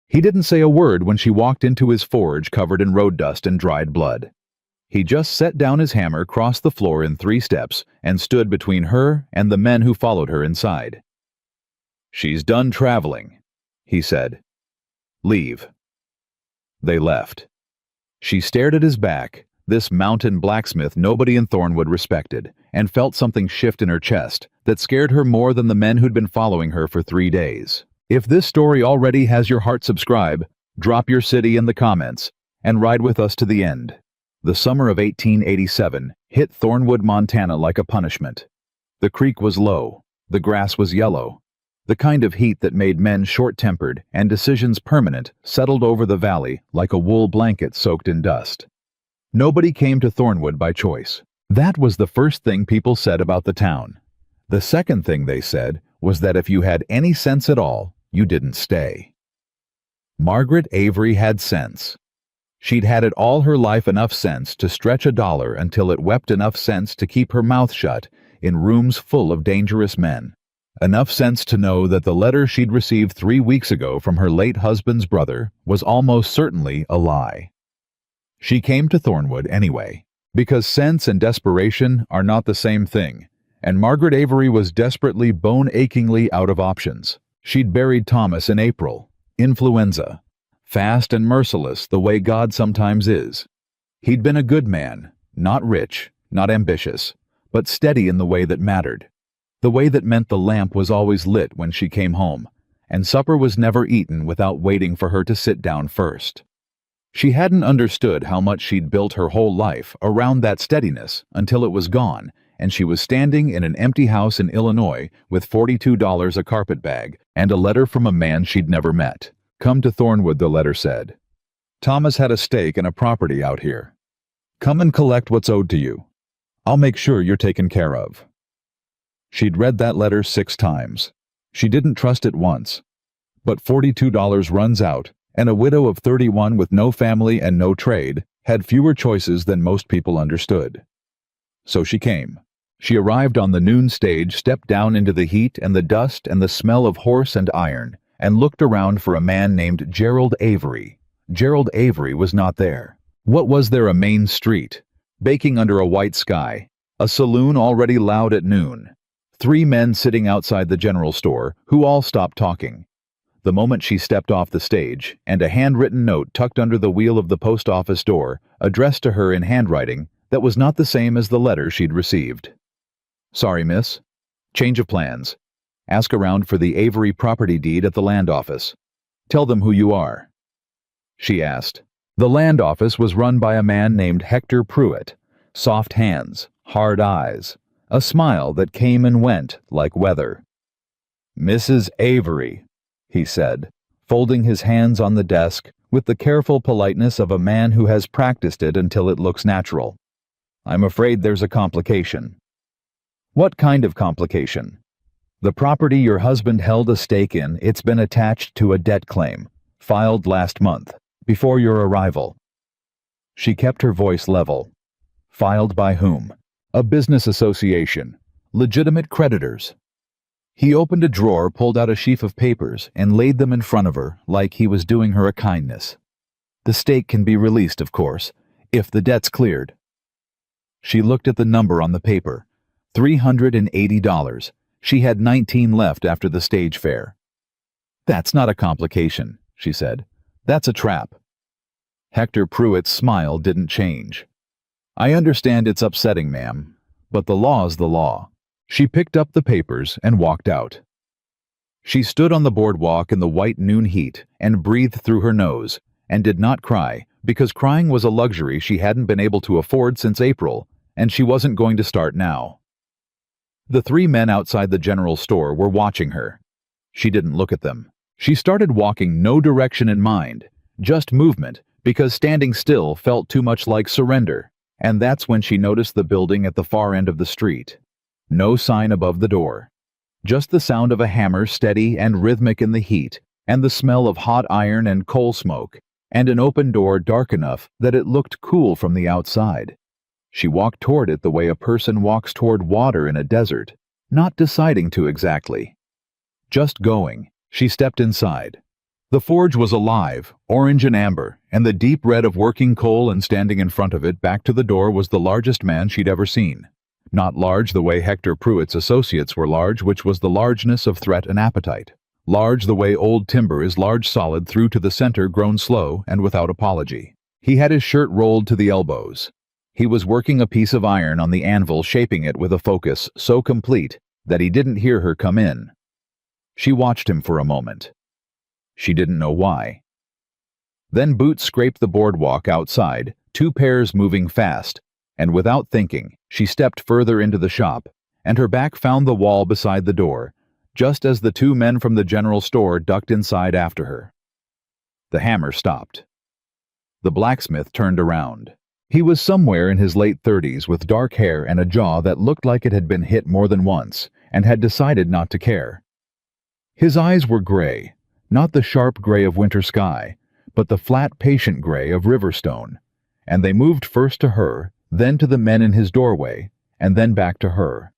He didn't say a word when she walked into his forge covered in road dust and dried blood. He just set down his hammer, crossed the floor in 3 steps, and stood between her and the men who followed her inside. "She's done traveling," he said. "Leave." They left. She stared at his back, this mountain blacksmith nobody in Thornwood respected, and felt something shift in her chest that scared her more than the men who'd been following her for 3 days. If this story already has your heart, subscribe, drop your city in the comments, and ride with us to the end. The summer of 1887 hit Thornwood, Montana like a punishment. The creek was low, the grass was yellow. The kind of heat that made men short-tempered and decisions permanent settled over the valley like a wool blanket soaked in dust. Nobody came to Thornwood by choice. That was the first thing people said about the town. The second thing they said was that if you had any sense at all, you didn't stay. Margaret Avery had sense. She'd had it all her life, enough sense to stretch a dollar until it wept, enough sense to keep her mouth shut in rooms full of dangerous men. Enough sense to know that the letter she'd received 3 weeks ago from her late husband's brother was almost certainly a lie. She came to Thornwood anyway, because sense and desperation are not the same thing, and Margaret Avery was desperately, bone-achingly out of options. She'd buried Thomas in April. Influenza. Fast and merciless the way God sometimes is. He'd been a good man, not rich, not ambitious, but steady in the way that mattered. The way that meant the lamp was always lit when she came home, and supper was never eaten without waiting for her to sit down first. She hadn't understood how much she'd built her whole life around that steadiness until it was gone, and she was standing in an empty house in Illinois with $42 a carpetbag and a letter from a man she'd never met. "Come to Thornwood," the letter said. "Thomas had a stake in a property out here. Come and collect what's owed to you. I'll make sure you're taken care of." She'd read that letter 6 times. She didn't trust it once. But $42 runs out, and a widow of 31 with no family and no trade had fewer choices than most people understood. So she came. She arrived on the noon stage, stepped down into the heat and the dust and the smell of horse and iron, and looked around for a man named Gerald Avery. Gerald Avery was not there. What was there? A main street, baking under a white sky, a saloon already loud at noon, 3 men sitting outside the general store who all stopped talking. The moment she stepped off the stage, and a handwritten note tucked under the wheel of the post office door, addressed to her in handwriting that was not the same as the letter she'd received. "Sorry, miss. Change of plans. Ask around for the Avery property deed at the land office. Tell them who you are." She asked. The land office was run by a man named Hector Pruitt. Soft hands, hard eyes, a smile that came and went like weather. "Mrs. Avery," he said, folding his hands on the desk with the careful politeness of a man who has practiced it until it looks natural. "I'm afraid there's a complication." "What kind of complication?" "The property your husband held a stake in, it's been attached to a debt claim, filed last month, before your arrival." She kept her voice level. "Filed by whom?" "A business association. Legitimate creditors." He opened a drawer, pulled out a sheaf of papers, and laid them in front of her like he was doing her a kindness. "The stake can be released, of course, if the debt's cleared." She looked at the number on the paper. $380. She had 19 left after the stage fare. "That's not a complication," she said. "That's a trap." Hector Pruitt's smile didn't change. "I understand it's upsetting, ma'am, but the law's the law." She picked up the papers and walked out. She stood on the boardwalk in the white noon heat and breathed through her nose, and did not cry, because crying was a luxury she hadn't been able to afford since April, and she wasn't going to start now. The 3 men outside the general store were watching her. She didn't look at them. She started walking, no direction in mind, just movement, because standing still felt too much like surrender, and that's when she noticed the building at the far end of the street. No sign above the door. Just the sound of a hammer, steady and rhythmic in the heat, and the smell of hot iron and coal smoke, and an open door dark enough that it looked cool from the outside. She walked toward it the way a person walks toward water in a desert, not deciding to exactly. Just going. She stepped inside. The forge was alive, orange and amber, and the deep red of working coal, and standing in front of it, back to the door, was the largest man she'd ever seen. Not large the way Hector Pruitt's associates were large, which was the largeness of threat and appetite. Large the way old timber is large, solid through to the center, grown slow and without apology. He had his shirt rolled to the elbows. He was working a piece of iron on the anvil, shaping it with a focus so complete that he didn't hear her come in. She watched him for a moment. She didn't know why. Then boots scraped the boardwalk outside, 2 pairs moving fast, and without thinking, she stepped further into the shop, and her back found the wall beside the door, just as the 2 men from the general store ducked inside after her. The hammer stopped. The blacksmith turned around. He was somewhere in his late 30s, with dark hair and a jaw that looked like it had been hit more than once, and had decided not to care. His eyes were gray, not the sharp gray of winter sky, but the flat, patient gray of Riverstone, and they moved first to her, then to the men in his doorway, and then back to her.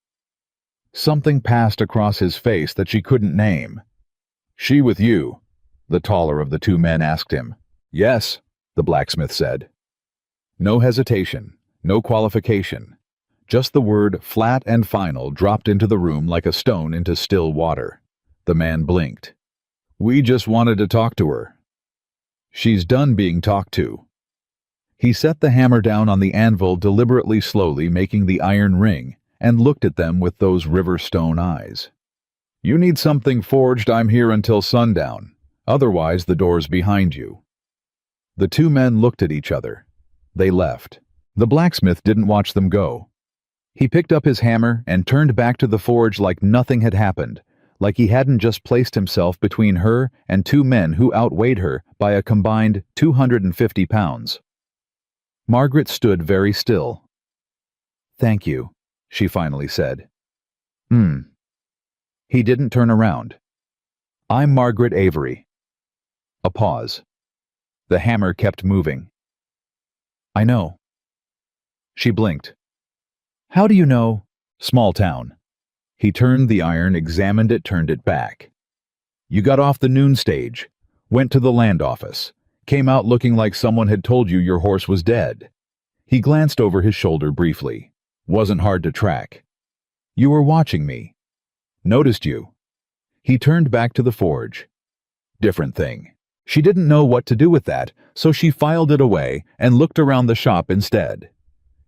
Something passed across his face that she couldn't name. "She with you?" the taller of the 2 men asked him. "Yes," the blacksmith said. No hesitation, no qualification. Just the word flat and final dropped into the room like a stone into still water. The man blinked. "We just wanted to talk to her." "She's done being talked to." He set the hammer down on the anvil deliberately, slowly, making the iron ring, and looked at them with those Riverstone eyes. "You need something forged, I'm here until sundown. Otherwise, the door's behind you." The 2 men looked at each other. They left. The blacksmith didn't watch them go. He picked up his hammer and turned back to the forge like nothing had happened, like he hadn't just placed himself between her and 2 men who outweighed her by a combined 250 pounds. Margaret stood very still. "Thank you," she finally said. He didn't turn around. "I'm Margaret Avery." A pause. The hammer kept moving. "I know." She blinked. "How do you know?" "Small town." He turned the iron, examined it, turned it back. "You got off the noon stage, went to the land office, came out looking like someone had told you your horse was dead." He glanced over his shoulder briefly. "Wasn't hard to track. You were watching me. Noticed you." He turned back to the forge. Different thing. She didn't know what to do with that, so she filed it away and looked around the shop instead.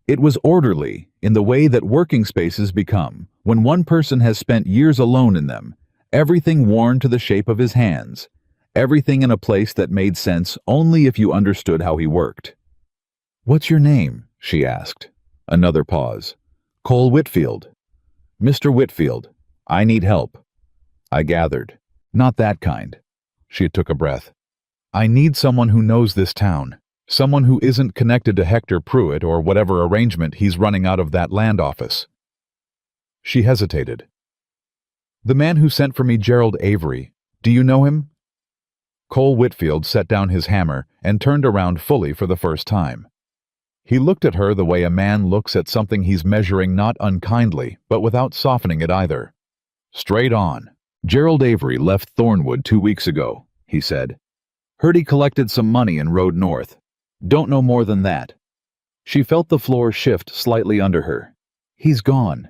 It was orderly, in the way that working spaces become, when one person has spent years alone in them, everything worn to the shape of his hands, everything in a place that made sense only if you understood how he worked. "What's your name?" she asked. Another pause. "Cole Whitfield." "Mr. Whitfield, I need help." I gathered. "Not that kind." She took a breath. "I need someone who knows this town. Someone who isn't connected to Hector Pruitt or whatever arrangement he's running out of that land office." She hesitated. "The man who sent for me, Gerald Avery. Do you know him?" Cole Whitfield set down his hammer and turned around fully for the first time. He looked at her the way a man looks at something he's measuring, not unkindly, but without softening it either. Straight on. "Gerald Avery left Thornwood 2 weeks ago," he said. "Heard he collected some money and rode north. Don't know more than that." She felt the floor shift slightly under her. "He's gone."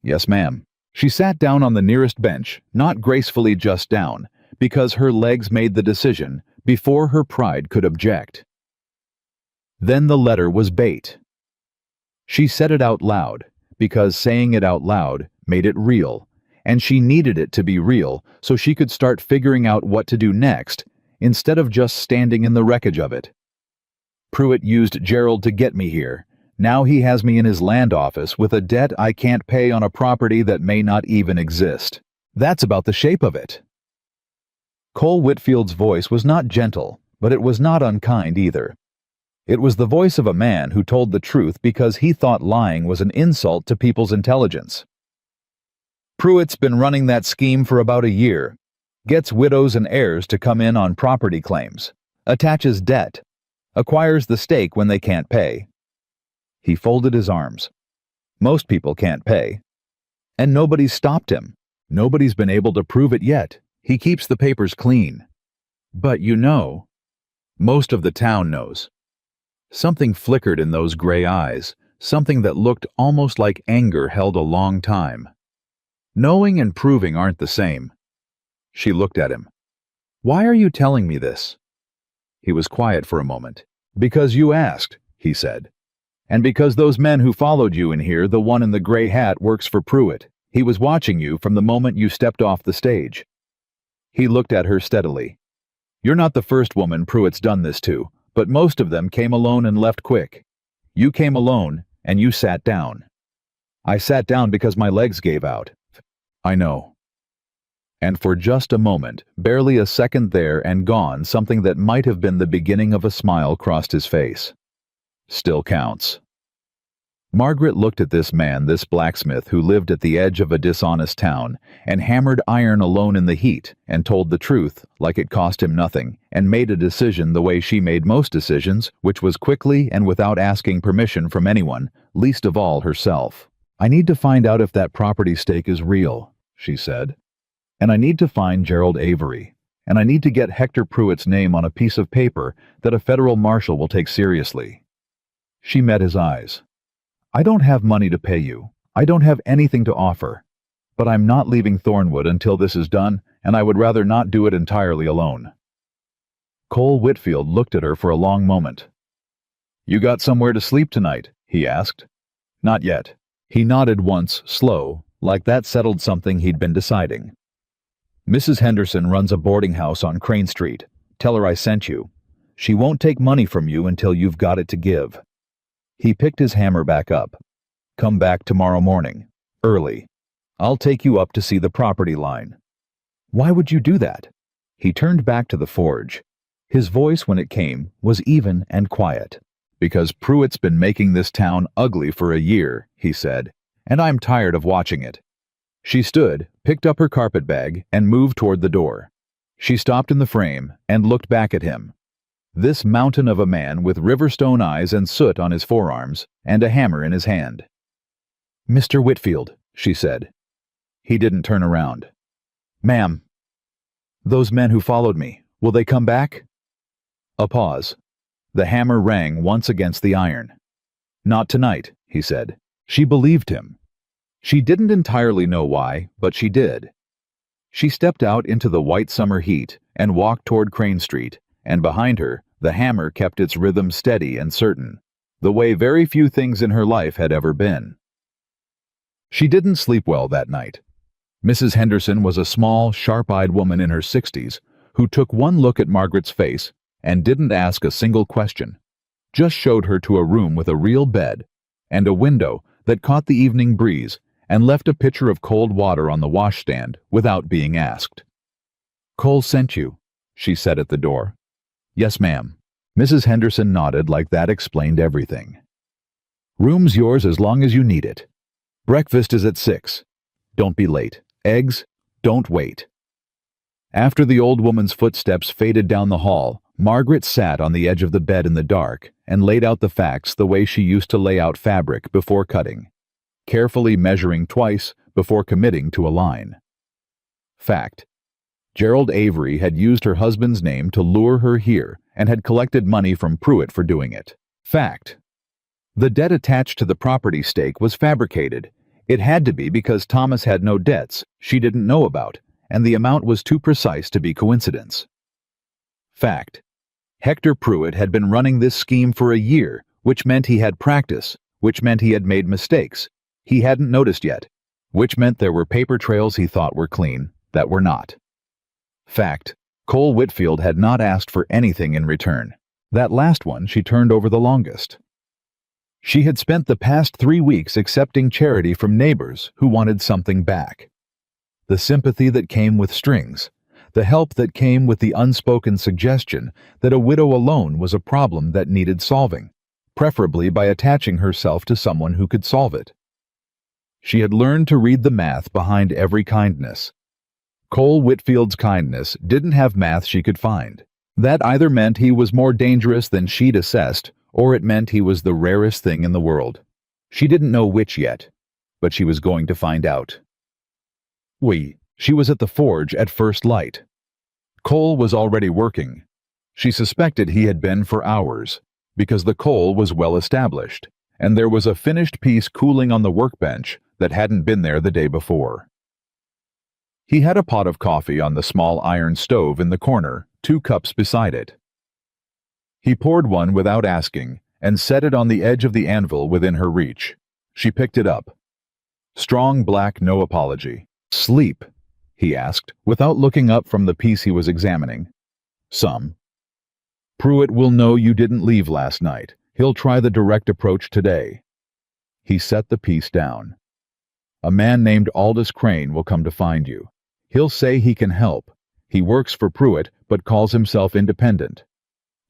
"Yes, ma'am." She sat down on the nearest bench, not gracefully, just down, because her legs made the decision before her pride could object. Then the letter was bait. She said it out loud, because saying it out loud made it real, and she needed it to be real so she could start figuring out what to do next, instead of just standing in the wreckage of it. "Pruitt used Gerald to get me here. Now he has me in his land office with a debt I can't pay on a property that may not even exist. That's about the shape of it." Cole Whitfield's voice was not gentle, but it was not unkind either. It was the voice of a man who told the truth because he thought lying was an insult to people's intelligence. "Pruitt's been running that scheme for about a year. Gets widows and heirs to come in on property claims. Attaches debt. Acquires the stake when they can't pay." He folded his arms. "Most people can't pay. And nobody's stopped him. Nobody's been able to prove it yet. He keeps the papers clean. But you know, most of the town knows. Something flickered in those gray eyes, something that looked almost like anger held a long time. Knowing and proving aren't the same. She looked at him. Why are you telling me this? He was quiet for a moment. Because you asked, he said. And because those men who followed you in here, the one in the gray hat works for Pruitt. He was watching you from the moment you stepped off the stage. He looked at her steadily. You're not the first woman Pruitt's done this to, but most of them came alone and left quick. You came alone, and you sat down. I sat down because my legs gave out. I know. And for just a moment, barely a second there and gone, something that might have been the beginning of a smile crossed his face. Still counts. Margaret looked at this man, this blacksmith who lived at the edge of a dishonest town, and hammered iron alone in the heat, and told the truth, like it cost him nothing, and made a decision the way she made most decisions, which was quickly and without asking permission from anyone, least of all herself. I need to find out if that property stake is real, she said. And I need to find Gerald Avery. And I need to get Hector Pruitt's name on a piece of paper that a federal marshal will take seriously. She met his eyes. I don't have money to pay you. I don't have anything to offer. But I'm not leaving Thornwood until this is done, and I would rather not do it entirely alone. Cole Whitfield looked at her for a long moment. You got somewhere to sleep tonight? He asked. Not yet. He nodded once, slow, like that settled something he'd been deciding. Mrs. Henderson runs a boarding house on Crane Street. Tell her I sent you. She won't take money from you until you've got it to give. He picked his hammer back up. Come back tomorrow morning. Early. I'll take you up to see the property line. Why would you do that? He turned back to the forge. His voice, when it came, was even and quiet. Because Pruitt's been making this town ugly for a year, he said, and I'm tired of watching it. She stood, picked up her carpetbag, and moved toward the door. She stopped in the frame and looked back at him. This mountain of a man with riverstone eyes and soot on his forearms, and a hammer in his hand. Mr. Whitfield, she said. He didn't turn around. Ma'am. Those men who followed me, will they come back? A pause. The hammer rang once against the iron. Not tonight, he said. She believed him. She didn't entirely know why, but she did. She stepped out into the white summer heat and walked toward Crane Street, and behind her, the hammer kept its rhythm steady and certain, the way very few things in her life had ever been. She didn't sleep well that night. Mrs. Henderson was a small, sharp-eyed woman in her 60s who took one look at Margaret's face and didn't ask a single question, just showed her to a room with a real bed and a window that caught the evening breeze and left a pitcher of cold water on the washstand without being asked. Cole sent you, she said at the door. Yes, ma'am. Mrs. Henderson nodded like that explained everything. Room's yours as long as you need it. Breakfast is at 6. Don't be late. Eggs, don't wait. After the old woman's footsteps faded down the hall, Margaret sat on the edge of the bed in the dark and laid out the facts the way she used to lay out fabric before cutting, carefully measuring twice before committing to a line. Fact. Gerald Avery had used her husband's name to lure her here and had collected money from Pruitt for doing it. Fact. The debt attached to the property stake was fabricated. It had to be because Thomas had no debts she didn't know about, and the amount was too precise to be coincidence. Fact. Hector Pruitt had been running this scheme for a year, which meant he had practice, which meant he had made mistakes he hadn't noticed yet, which meant there were paper trails he thought were clean that were not. Fact. Cole Whitfield had not asked for anything in return. That last one she turned over the longest. She had spent the past 3 weeks accepting charity from neighbors who wanted something back. The sympathy that came with strings, the help that came with the unspoken suggestion that a widow alone was a problem that needed solving, preferably by attaching herself to someone who could solve it. She had learned to read the math behind every kindness. Cole Whitfield's kindness didn't have math she could find. That either meant he was more dangerous than she'd assessed, or it meant he was the rarest thing in the world. She didn't know which yet, but she was going to find out. She was at the forge at first light. Cole was already working. She suspected he had been for hours, because the coal was well established, and there was a finished piece cooling on the workbench that hadn't been there the day before. He had a pot of coffee on the small iron stove in the corner, 2 cups beside it. He poured one without asking and set it on the edge of the anvil within her reach. She picked it up. Strong black, no apology. "Sleep?" he asked, without looking up from the piece he was examining. "Some. Pruitt will know you didn't leave last night. He'll try the direct approach today." He set the piece down. "A man named Aldous Crane will come to find you. He'll say he can help. He works for Pruitt, but calls himself independent."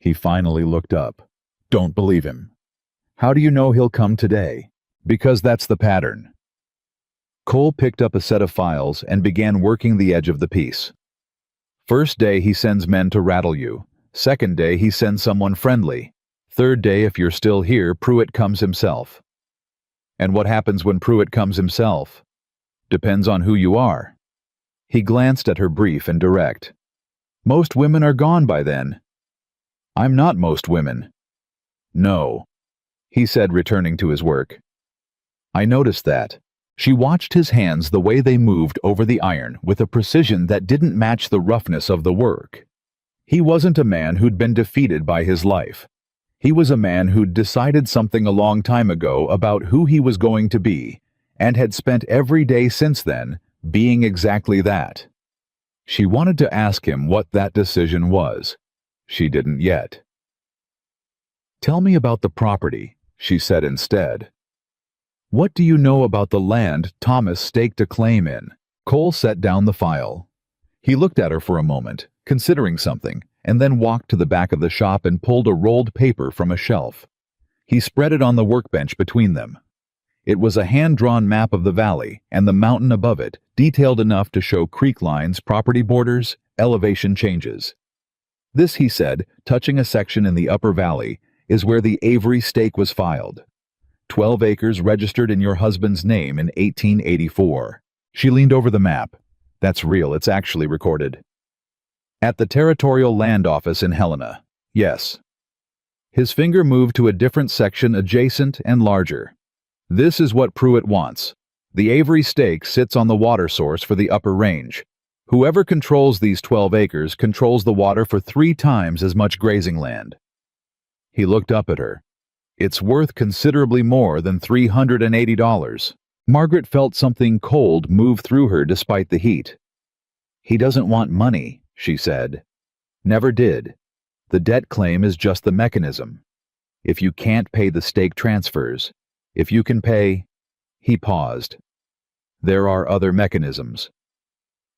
He finally looked up. "Don't believe him." "How do you know he'll come today?" "Because that's the pattern." Cole picked up a set of files and began working the edge of the piece. "First day he sends men to rattle you. Second day he sends someone friendly. Third day, if you're still here, Pruitt comes himself." "And what happens when Pruitt comes himself?" "Depends on who you are." He glanced at her, brief and direct. "Most women are gone by then." "I'm not most women." "No," he said, returning to his work. "I noticed that." She watched his hands, the way they moved over the iron, with a precision that didn't match the roughness of the work. He wasn't a man who'd been defeated by his life. He was a man who'd decided something a long time ago about who he was going to be, and had spent every day since then being exactly that. She wanted to ask him what that decision was. She didn't yet. "Tell me about the property," she said instead. "What do you know about the land Thomas staked a claim in?" Cole set down the file. He looked at her for a moment, considering something, and then walked to the back of the shop and pulled a rolled paper from a shelf. He spread it on the workbench between them. It was a hand-drawn map of the valley and the mountain above it, detailed enough to show creek lines, property borders, elevation changes. "This," he said, touching a section in the upper valley, "is where the Avery stake was filed. 12 acres registered in your husband's name in 1884. She leaned over the map. "That's real, it's actually recorded." "At the Territorial Land Office in Helena." "Yes." His finger moved to a different section adjacent and larger. "This is what Pruitt wants. The Avery stake sits on the water source for the upper range. Whoever controls these 12 acres controls the water for 3 times as much grazing land." He looked up at her. "It's worth considerably more than $380. Margaret felt something cold move through her despite the heat. "He doesn't want money," she said. "Never did. The debt claim is just the mechanism. If you can't pay, the stake transfers. If you can pay—" He paused. "There are other mechanisms."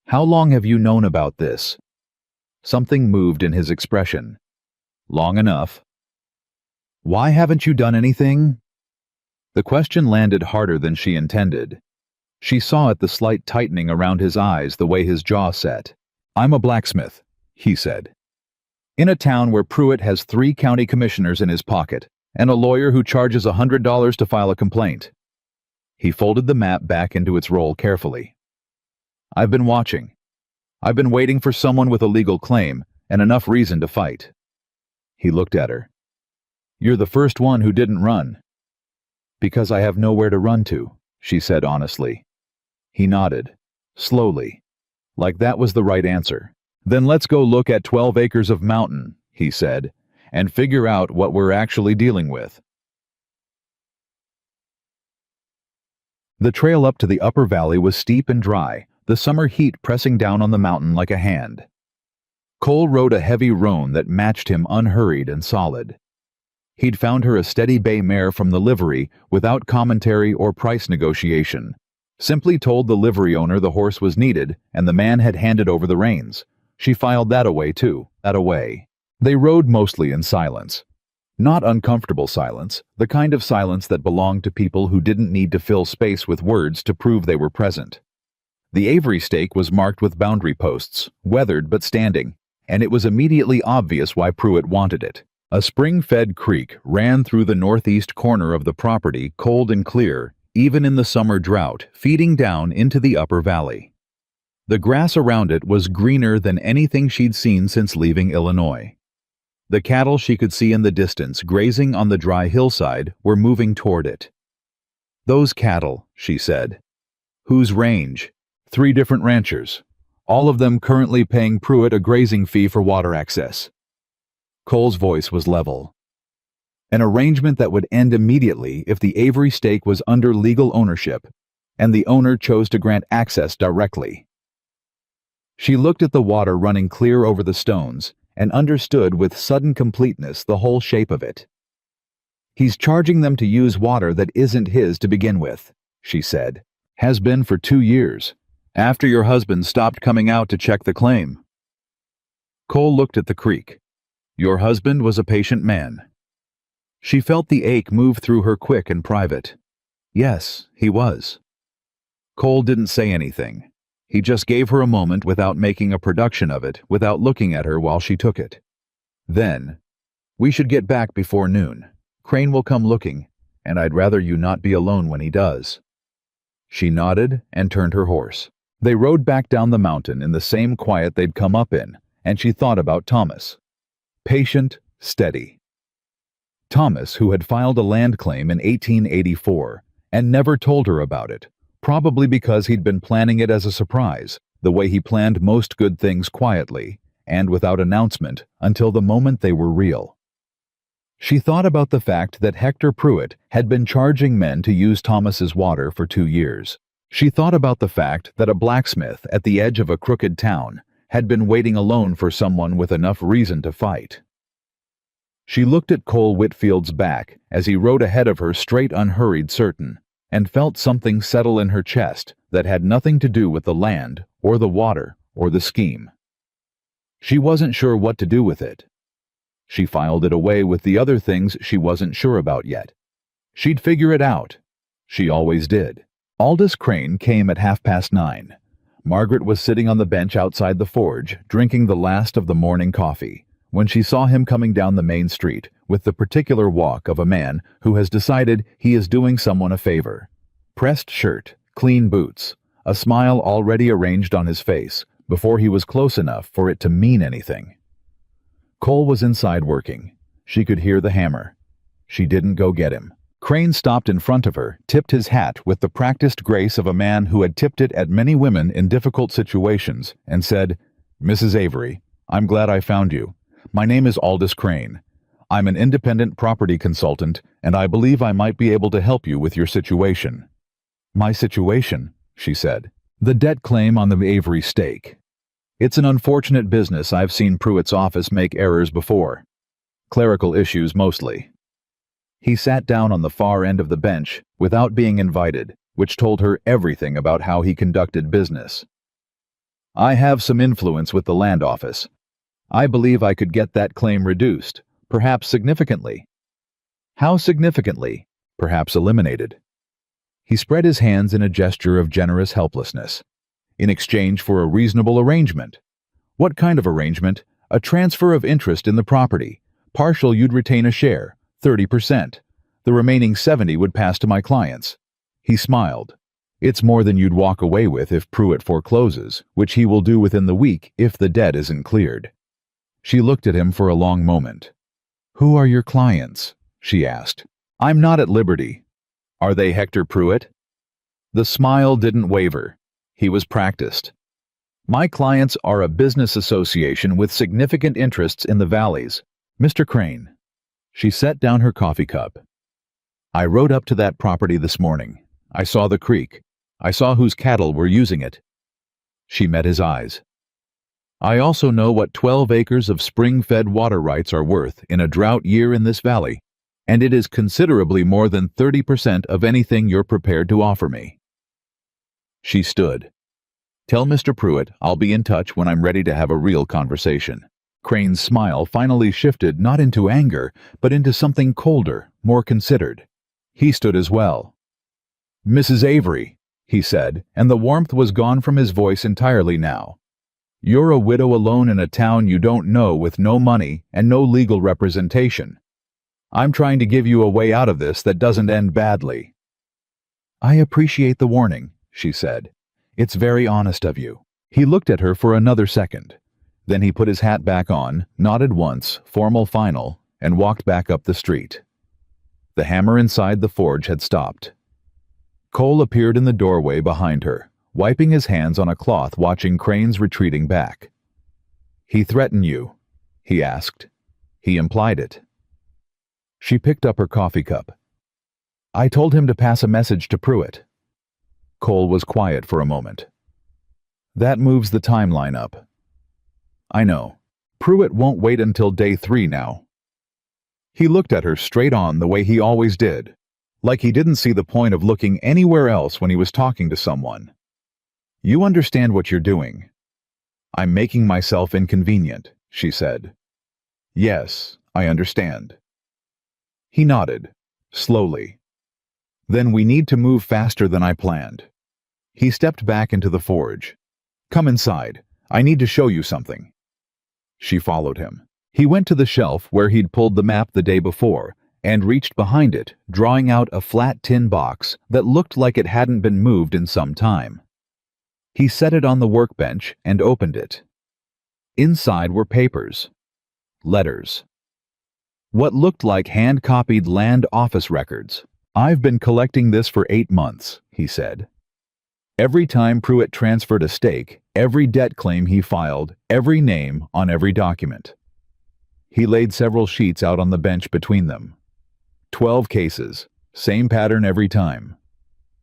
"How long have you known about this?" Something moved in his expression. "Long enough." "Why haven't you done anything?" The question landed harder than she intended. She saw at the slight tightening around his eyes, the way his jaw set. "I'm a blacksmith," he said. "In a town where Pruitt has 3 county commissioners in his pocket, and a lawyer who charges $100 to file a complaint." He folded the map back into its roll carefully. "I've been watching. I've been waiting for someone with a legal claim and enough reason to fight." He looked at her. "You're the first one who didn't run." "Because I have nowhere to run to," she said honestly. He nodded, slowly, like that was the right answer. "Then let's go look at 12 acres of mountain," he said, "and figure out what we're actually dealing with." The trail up to the upper valley was steep and dry, the summer heat pressing down on the mountain like a hand. Cole rode a heavy roan that matched him, unhurried and solid. He'd found her a steady bay mare from the livery without commentary or price negotiation. Simply told the livery owner the horse was needed, and the man had handed over the reins. She filed that away too, that away. They rode mostly in silence. Not uncomfortable silence, the kind of silence that belonged to people who didn't need to fill space with words to prove they were present. The Avery stake was marked with boundary posts, weathered but standing, and it was immediately obvious why Pruitt wanted it. A spring-fed creek ran through the northeast corner of the property, cold and clear, even in the summer drought, feeding down into the upper valley. The grass around it was greener than anything she'd seen since leaving Illinois. The cattle she could see in the distance, grazing on the dry hillside, were moving toward it. "Those cattle," she said. "Whose range?" "3 different ranchers, all of them currently paying Pruitt a grazing fee for water access." Cole's voice was level. "An arrangement that would end immediately if the Avery stake was under legal ownership, and the owner chose to grant access directly." She looked at the water running clear over the stones and understood with sudden completeness the whole shape of it. "He's charging them to use water that isn't his to begin with," she said. "Has been for 2 years, after your husband stopped coming out to check the claim." Cole looked at the creek. "Your husband was a patient man." She felt the ache move through her quick and private. "Yes, he was." Cole didn't say anything. He just gave her a moment without making a production of it, without looking at her while she took it. Then, "We should get back before noon. Crane will come looking, and I'd rather you not be alone when he does." She nodded and turned her horse. They rode back down the mountain in the same quiet they'd come up in, and she thought about Thomas. Patient, steady. Thomas, who had filed a land claim in 1884 and never told her about it, probably because he'd been planning it as a surprise, the way he planned most good things quietly and without announcement until the moment they were real. She thought about the fact that Hector Pruitt had been charging men to use Thomas's water for 2 years. She thought about the fact that a blacksmith at the edge of a crooked town had been waiting alone for someone with enough reason to fight. She looked at Cole Whitfield's back as he rode ahead of her, straight, unhurried, certain, and felt something settle in her chest that had nothing to do with the land or the water or the scheme. She wasn't sure what to do with it. She filed it away with the other things she wasn't sure about yet. She'd figure it out. She always did. Aldous Crane came at 9:30. Margaret was sitting on the bench outside the forge, drinking the last of the morning coffee, when she saw him coming down the main street with the particular walk of a man who has decided he is doing someone a favor. Pressed shirt, clean boots, a smile already arranged on his face before he was close enough for it to mean anything. Cole was inside working. She could hear the hammer. She didn't go get him. Crane stopped in front of her, tipped his hat with the practiced grace of a man who had tipped it at many women in difficult situations, and said, "Mrs. Avery, I'm glad I found you. My name is Aldous Crane. I'm an independent property consultant, and I believe I might be able to help you with your situation." "My situation?" she said. "The debt claim on the Avery stake. It's an unfortunate business. I've seen Pruitt's office make errors before. Clerical issues mostly." He sat down on the far end of the bench without being invited, which told her everything about how he conducted business. "I have some influence with the land office. I believe I could get that claim reduced, perhaps significantly." "How significantly?" "Perhaps eliminated." He spread his hands in a gesture of generous helplessness. "In exchange for a reasonable arrangement." "What kind of arrangement?" "A transfer of interest in the property. Partial, you'd retain a share, 30%. The remaining 70 would pass to my clients." He smiled. "It's more than you'd walk away with if Pruitt forecloses, which he will do within the week if the debt isn't cleared." She looked at him for a long moment. "Who are your clients?" she asked. "I'm not at liberty." "Are they Hector Pruitt?" The smile didn't waver. He was practiced. "My clients are a business association with significant interests in the valleys. Mr. Crane." She set down her coffee cup. "I rode up to that property this morning. I saw the creek. I saw whose cattle were using it." She met his eyes. "I also know what 12 acres of spring-fed water rights are worth in a drought year in this valley, and it is considerably more than 30% of anything you're prepared to offer me." She stood. "Tell Mr. Pruitt I'll be in touch when I'm ready to have a real conversation." Crane's smile finally shifted not into anger, but into something colder, more considered. He stood as well. "Mrs. Avery," he said, and the warmth was gone from his voice entirely now. "You're a widow alone in a town you don't know, with no money and no legal representation. I'm trying to give you a way out of this that doesn't end badly." "I appreciate the warning," she said. "It's very honest of you. He looked at her for another second. Then he put his hat back on, nodded once, formal final, and walked back up the street. The hammer inside the forge had stopped. Cole appeared in the doorway behind her, wiping his hands on a cloth, watching Crane's retreating back. "He threatened you?" he asked. He implied it. She picked up her coffee cup. "I told him to pass a message to Pruitt." Cole was quiet for a moment. "That moves the timeline up." "I know. Pruitt won't wait until day 3 now." He looked at her straight on the way he always did, like he didn't see the point of looking anywhere else when he was talking to someone. "You understand what you're doing." "I'm making myself inconvenient," she said. "Yes, I understand." He nodded, slowly. "Then we need to move faster than I planned." He stepped back into the forge. "Come inside. I need to show you something." She followed him. He went to the shelf where he'd pulled the map the day before and reached behind it, drawing out a flat tin box that looked like it hadn't been moved in some time. He set it on the workbench and opened it. Inside were papers. Letters. What looked like hand-copied land office records. "I've been collecting this for 8 months, he said. Every time Pruitt transferred a stake, every debt claim he filed, every name on every document. He laid several sheets out on the bench between them. 12 cases, same pattern every time.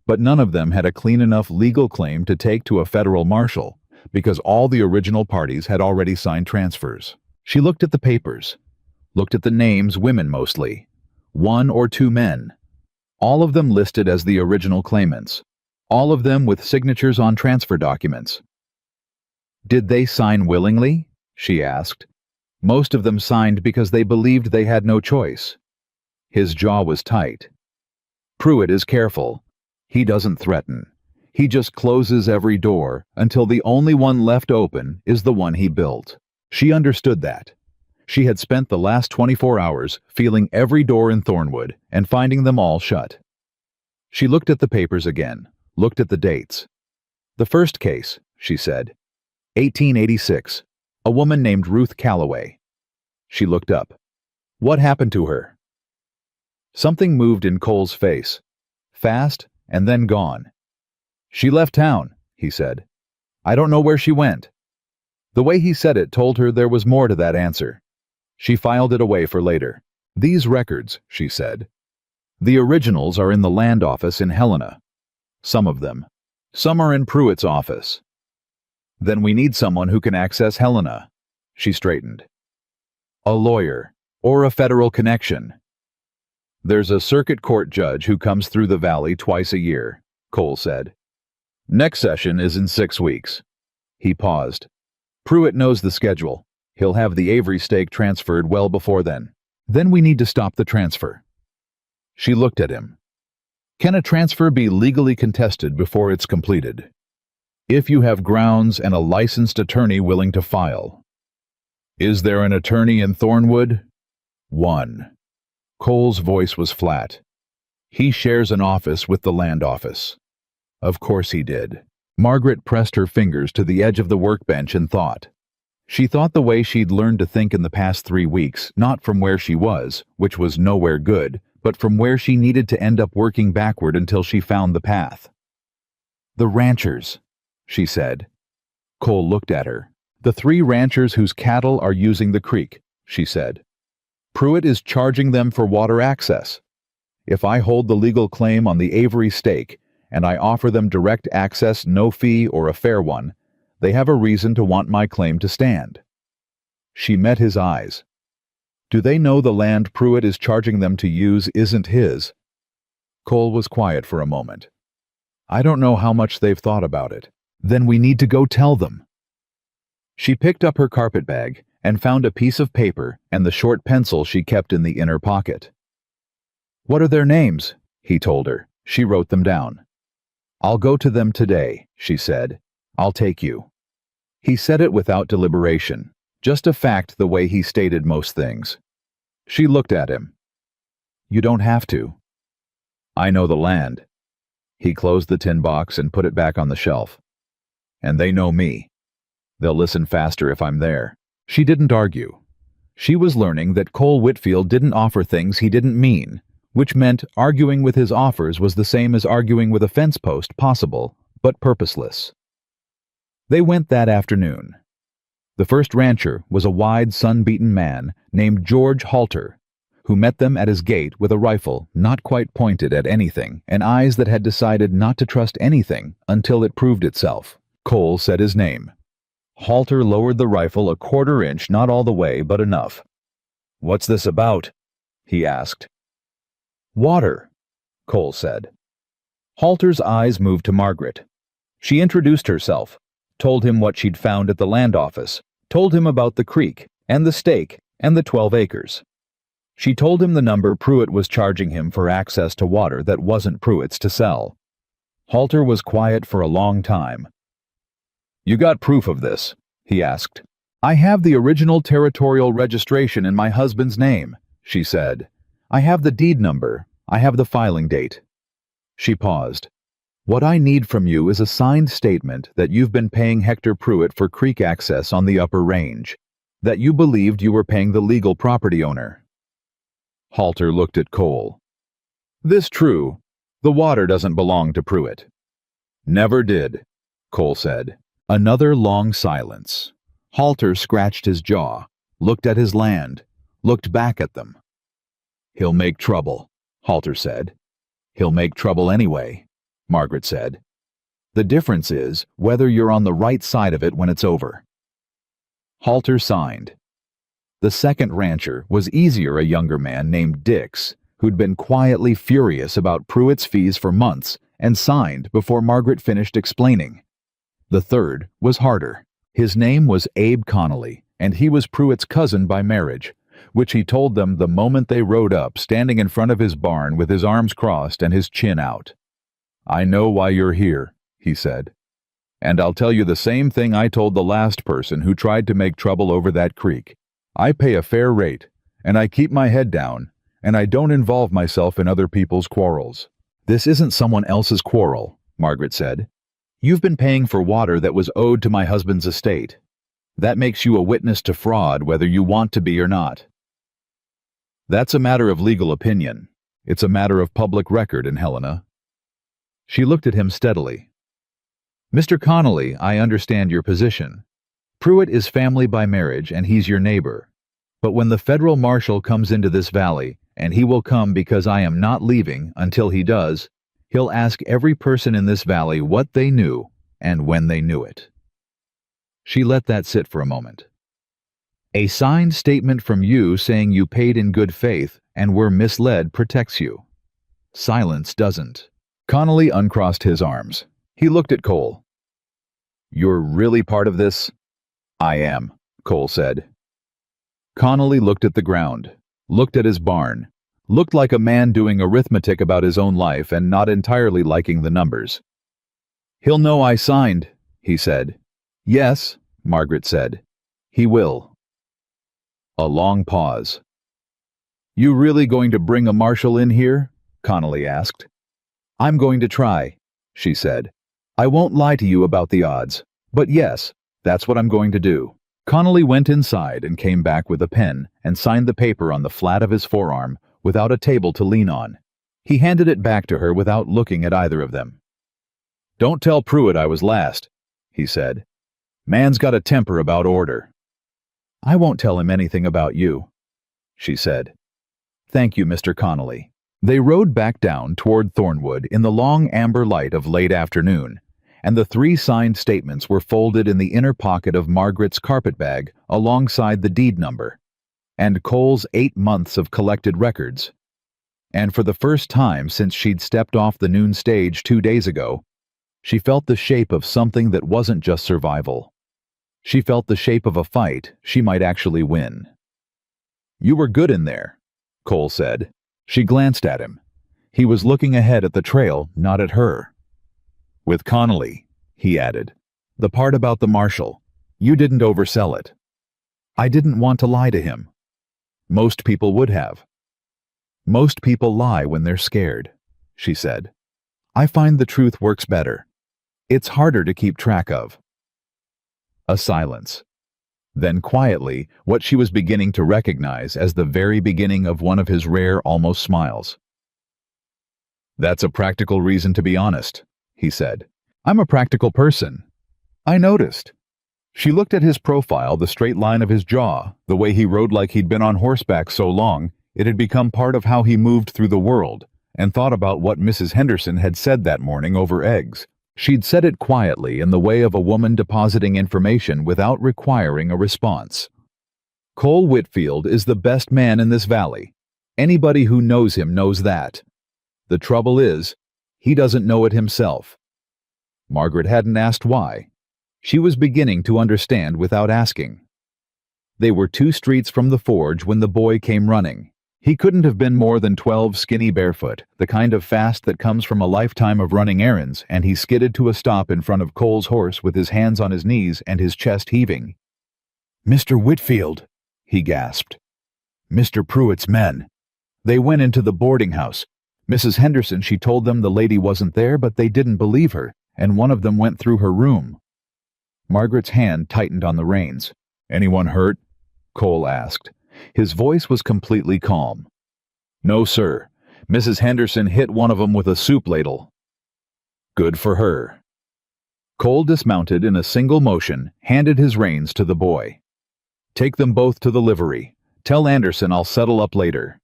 But none of them had a clean enough legal claim to take to a federal marshal, because all the original parties had already signed transfers." She looked at the papers, looked at the names, women mostly, 1 or 2 men, all of them listed as the original claimants, all of them with signatures on transfer documents. "Did they sign willingly?" she asked. "Most of them signed because they believed they had no choice." His jaw was tight. "Pruitt is careful. He doesn't threaten. He just closes every door until the only one left open is the one he built." She understood that. She had spent the last 24 hours feeling every door in Thornwood and finding them all shut. She looked at the papers again, looked at the dates. "The first case," she said. 1886. A woman named Ruth Calloway." She looked up. "What happened to her?" Something moved in Cole's face. Fast, and then gone. "She left town," he said. "I don't know where she went." The way he said it told her there was more to that answer. She filed it away for later. "These records," she said. "The originals are in the land office in Helena. Some of them. Some are in Pruitt's office." "Then we need someone who can access Helena." She straightened. "A lawyer, or a federal connection." "There's a circuit court judge who comes through the valley twice a year," Cole said. "Next session is in 6 weeks. He paused. "Pruitt knows the schedule. He'll have the Avery stake transferred well before then. Then we need to stop the transfer." She looked at him. "Can a transfer be legally contested before it's completed?" "If you have grounds and a licensed attorney willing to file." "Is there an attorney in Thornwood?" "One." Cole's voice was flat. "He shares an office with the land office." Of course he did. Margaret pressed her fingers to the edge of the workbench and thought. She thought the way she'd learned to think in the past 3 weeks, not from where she was, which was nowhere good, but from where she needed to end up working backward until she found the path. "The ranchers," she said. Cole looked at her. "The 3 ranchers whose cattle are using the creek," she said. "Pruitt is charging them for water access. If I hold the legal claim on the Avery stake, and I offer them direct access, no fee or a fair one, they have a reason to want my claim to stand." She met his eyes. "Do they know the land Pruitt is charging them to use isn't his?" Cole was quiet for a moment. "I don't know how much they've thought about it." "Then we need to go tell them." She picked up her carpetbag and found a piece of paper and the short pencil she kept in the inner pocket. "What are their names?" he told her. She wrote them down. "I'll go to them today," she said. "I'll take you." He said it without deliberation, just a fact the way he stated most things. She looked at him. "You don't have to." "I know the land." He closed the tin box and put it back on the shelf. "And they know me." They'll listen faster if I'm there. She didn't argue. She was learning that Cole Whitfield didn't offer things he didn't mean, which meant arguing with his offers was the same as arguing with a fence post, possible, but purposeless. They went that afternoon. The first rancher was a wide, sun-beaten man named George Halter, who met them at his gate with a rifle not quite pointed at anything and eyes that had decided not to trust anything until it proved itself. Cole said his name. Halter lowered the rifle a quarter inch, not all the way, but enough. "What's this about?" he asked. "Water," Cole said. Halter's eyes moved to Margaret. She introduced herself, told him what she'd found at the land office, told him about the creek, and the stake, and the 12 acres. She told him the number Pruitt was charging him for access to water that wasn't Pruitt's to sell. Halter was quiet for a long time. "You got proof of this?" he asked. "I have the original territorial registration in my husband's name," she said. "I have the deed number. I have the filing date." She paused. "What I need from you is a signed statement that you've been paying Hector Pruitt for creek access on the upper range, that you believed you were paying the legal property owner." Halter looked at Cole. "This true. The water doesn't belong to Pruitt." "Never did," Cole said. Another long silence. Halter scratched his jaw, looked at his land, looked back at them. "He'll make trouble," Halter said. "He'll make trouble anyway," Margaret said. "The difference is whether you're on the right side of it when it's over." Halter signed. The second rancher was a younger man named Dix, who'd been quietly furious about Pruitt's fees for months and signed before Margaret finished explaining. The third was harder. His name was Abe Connolly, and he was Pruitt's cousin by marriage, which he told them the moment they rode up, standing in front of his barn with his arms crossed and his chin out. "I know why you're here," he said. "And I'll tell you the same thing I told the last person who tried to make trouble over that creek. I pay a fair rate, and I keep my head down, and I don't involve myself in other people's quarrels." "This isn't someone else's quarrel," Margaret said. "You've been paying for water that was owed to my husband's estate. That makes you a witness to fraud whether you want to be or not." "That's a matter of legal opinion. It's a matter of public record in Helena." She looked at him steadily. "Mr. Connolly, I understand your position. Pruitt is family by marriage and he's your neighbor. But when the federal marshal comes into this valley, and he will come because I am not leaving until he does, he'll ask every person in this valley what they knew and when they knew it." She let that sit for a moment. "A signed statement from you saying you paid in good faith and were misled protects you. Silence doesn't." Connolly uncrossed his arms. He looked at Cole. "You're really part of this?" "I am," Cole said. Connolly looked at the ground, looked at his barn, looked like a man doing arithmetic about his own life and not entirely liking the numbers. "He'll know I signed," he said. "Yes," Margaret said. "He will." A long pause. "You really going to bring a marshal in here?" Connolly asked. "I'm going to try," she said. "I won't lie to you about the odds, but yes, that's what I'm going to do." Connolly went inside and came back with a pen and signed the paper on the flat of his forearm without a table to lean on. He handed it back to her without looking at either of them. "Don't tell Pruitt I was last," he said. "Man's got a temper about order." "I won't tell him anything about you," she said. "Thank you, Mr. Connolly." They rode back down toward Thornwood in the long amber light of late afternoon, and the 3 signed statements were folded in the inner pocket of Margaret's carpetbag alongside the deed number, and Cole's 8 months of collected records. And for the first time since she'd stepped off the noon stage 2 days ago, she felt the shape of something that wasn't just survival. She felt the shape of a fight she might actually win. "You were good in there," Cole said. She glanced at him. He was looking ahead at the trail, not at her. "With Connolly," he added. "The part about the marshal. You didn't oversell it." "I didn't want to lie to him." "Most people would have." "Most people lie when they're scared," she said. "I find the truth works better. It's harder to keep track of." A silence. Then quietly, what she was beginning to recognize as the very beginning of one of his rare almost smiles. "That's a practical reason to be honest," he said. "I'm a practical person." "I noticed." She looked at his profile, the straight line of his jaw, the way he rode like he'd been on horseback so long, it had become part of how he moved through the world, and thought about what Mrs. Henderson had said that morning over eggs. She'd said it quietly in the way of a woman depositing information without requiring a response. "Cole Whitfield is the best man in this valley. Anybody who knows him knows that. The trouble is, he doesn't know it himself." Margaret hadn't asked why. She was beginning to understand without asking. They were 2 streets from the forge when the boy came running. He couldn't have been more than 12, skinny barefoot, the kind of fast that comes from a lifetime of running errands, and he skidded to a stop in front of Cole's horse with his hands on his knees and his chest heaving. "Mr. Whitfield," he gasped. "Mr. Pruitt's men. They went into the boarding house. Mrs. Henderson, she told them the lady wasn't there, but they didn't believe her, and one of them went through her room." Margaret's hand tightened on the reins. "Anyone hurt?" Cole asked. His voice was completely calm. "No, sir. Mrs. Henderson hit one of them with a soup ladle." "Good for her." Cole dismounted in a single motion, handed his reins to the boy. "Take them both to the livery. Tell Anderson I'll settle up later."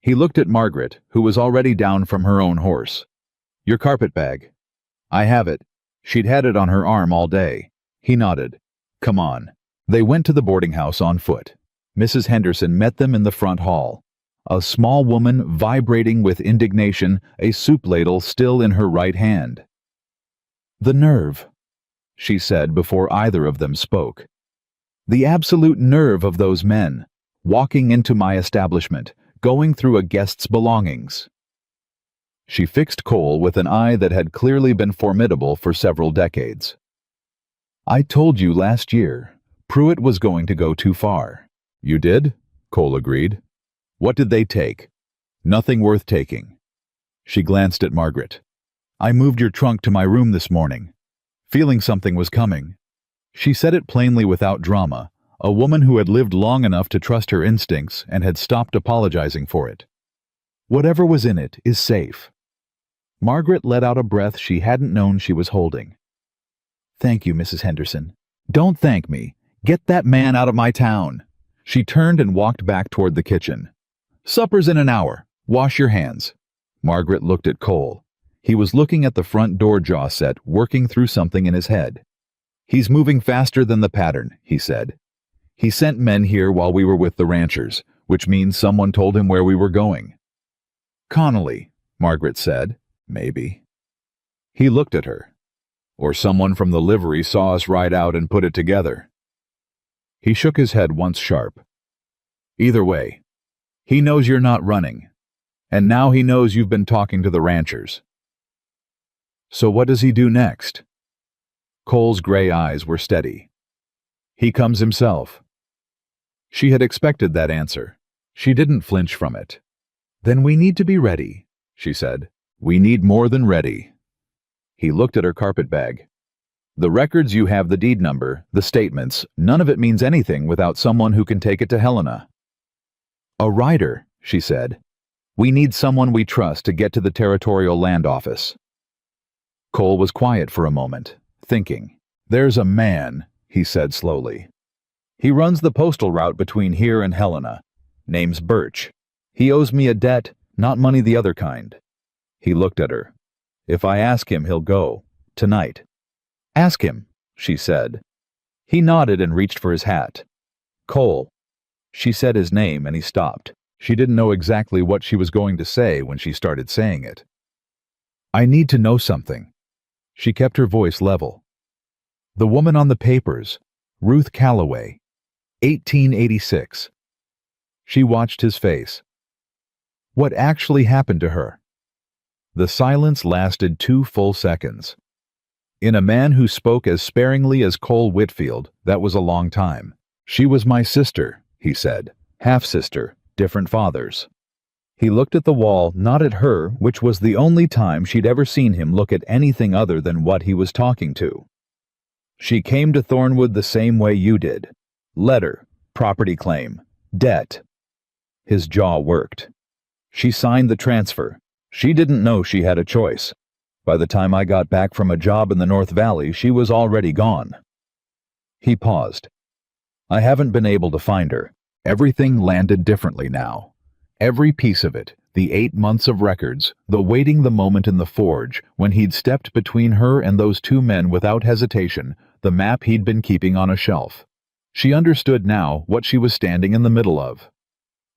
He looked at Margaret, who was already down from her own horse. "Your carpet bag." "I have it." She'd had it on her arm all day. He nodded. "Come on." They went to the boarding house on foot. Mrs. Henderson met them in the front hall. A small woman vibrating with indignation, a soup ladle still in her right hand. "The nerve," she said before either of them spoke. "The absolute nerve of those men, walking into my establishment, going through a guest's belongings." She fixed Cole with an eye that had clearly been formidable for several decades. "I told you last year, Pruitt was going to go too far." "You did?" Cole agreed. "What did they take?" "Nothing worth taking." She glanced at Margaret. "I moved your trunk to my room this morning, feeling something was coming." She said it plainly without drama, a woman who had lived long enough to trust her instincts and had stopped apologizing for it. "Whatever was in it is safe." Margaret let out a breath she hadn't known she was holding. "Thank you, Mrs. Henderson." "Don't thank me. Get that man out of my town." She turned and walked back toward the kitchen. "Supper's in an hour. Wash your hands." Margaret looked at Cole. He was looking at the front door jaw set, working through something in his head. "He's moving faster than the pattern," he said. "He sent men here while we were with the ranchers, which means someone told him where we were going." "Connolly," Margaret said. "Maybe." He looked at her. "Or someone from the livery saw us ride out and put it together." He shook his head once sharp. "Either way, he knows you're not running, and now he knows you've been talking to the ranchers." "So what does he do next?" Cole's gray eyes were steady. "He comes himself." She had expected that answer. She didn't flinch from it. "Then we need to be ready," she said. "We need more than ready." He looked at her carpet bag. "The records, you have the deed number, the statements, none of it means anything without someone who can take it to Helena." "A rider," she said. "We need someone we trust to get to the Territorial Land Office." Cole was quiet for a moment, thinking. "There's a man," he said slowly. "He runs the postal route between here and Helena. Name's Birch. He owes me a debt, not money the other kind." He looked at her. "If I ask him, he'll go. Tonight." "Ask him," she said. He nodded and reached for his hat. "Cole." She said his name and he stopped. She didn't know exactly what she was going to say when she started saying it. "I need to know something." She kept her voice level. "The woman on the papers, Ruth Calloway, 1886. She watched his face. "What actually happened to her?" The silence lasted 2 full seconds. In a man who spoke as sparingly as Cole Whitfield, that was a long time. "She was my sister," he said. "Half-sister, different fathers." He looked at the wall, not at her, which was the only time she'd ever seen him look at anything other than what he was talking to. She came to Thornwood the same way you did. Letter, property claim, debt. His jaw worked. She signed the transfer. She didn't know she had a choice. By the time I got back from a job in the North Valley, she was already gone. He paused. I haven't been able to find her. Everything landed differently now. Every piece of it, the 8 months of records, the waiting the moment in the forge, when he'd stepped between her and those two men without hesitation, the map he'd been keeping on a shelf. She understood now what she was standing in the middle of.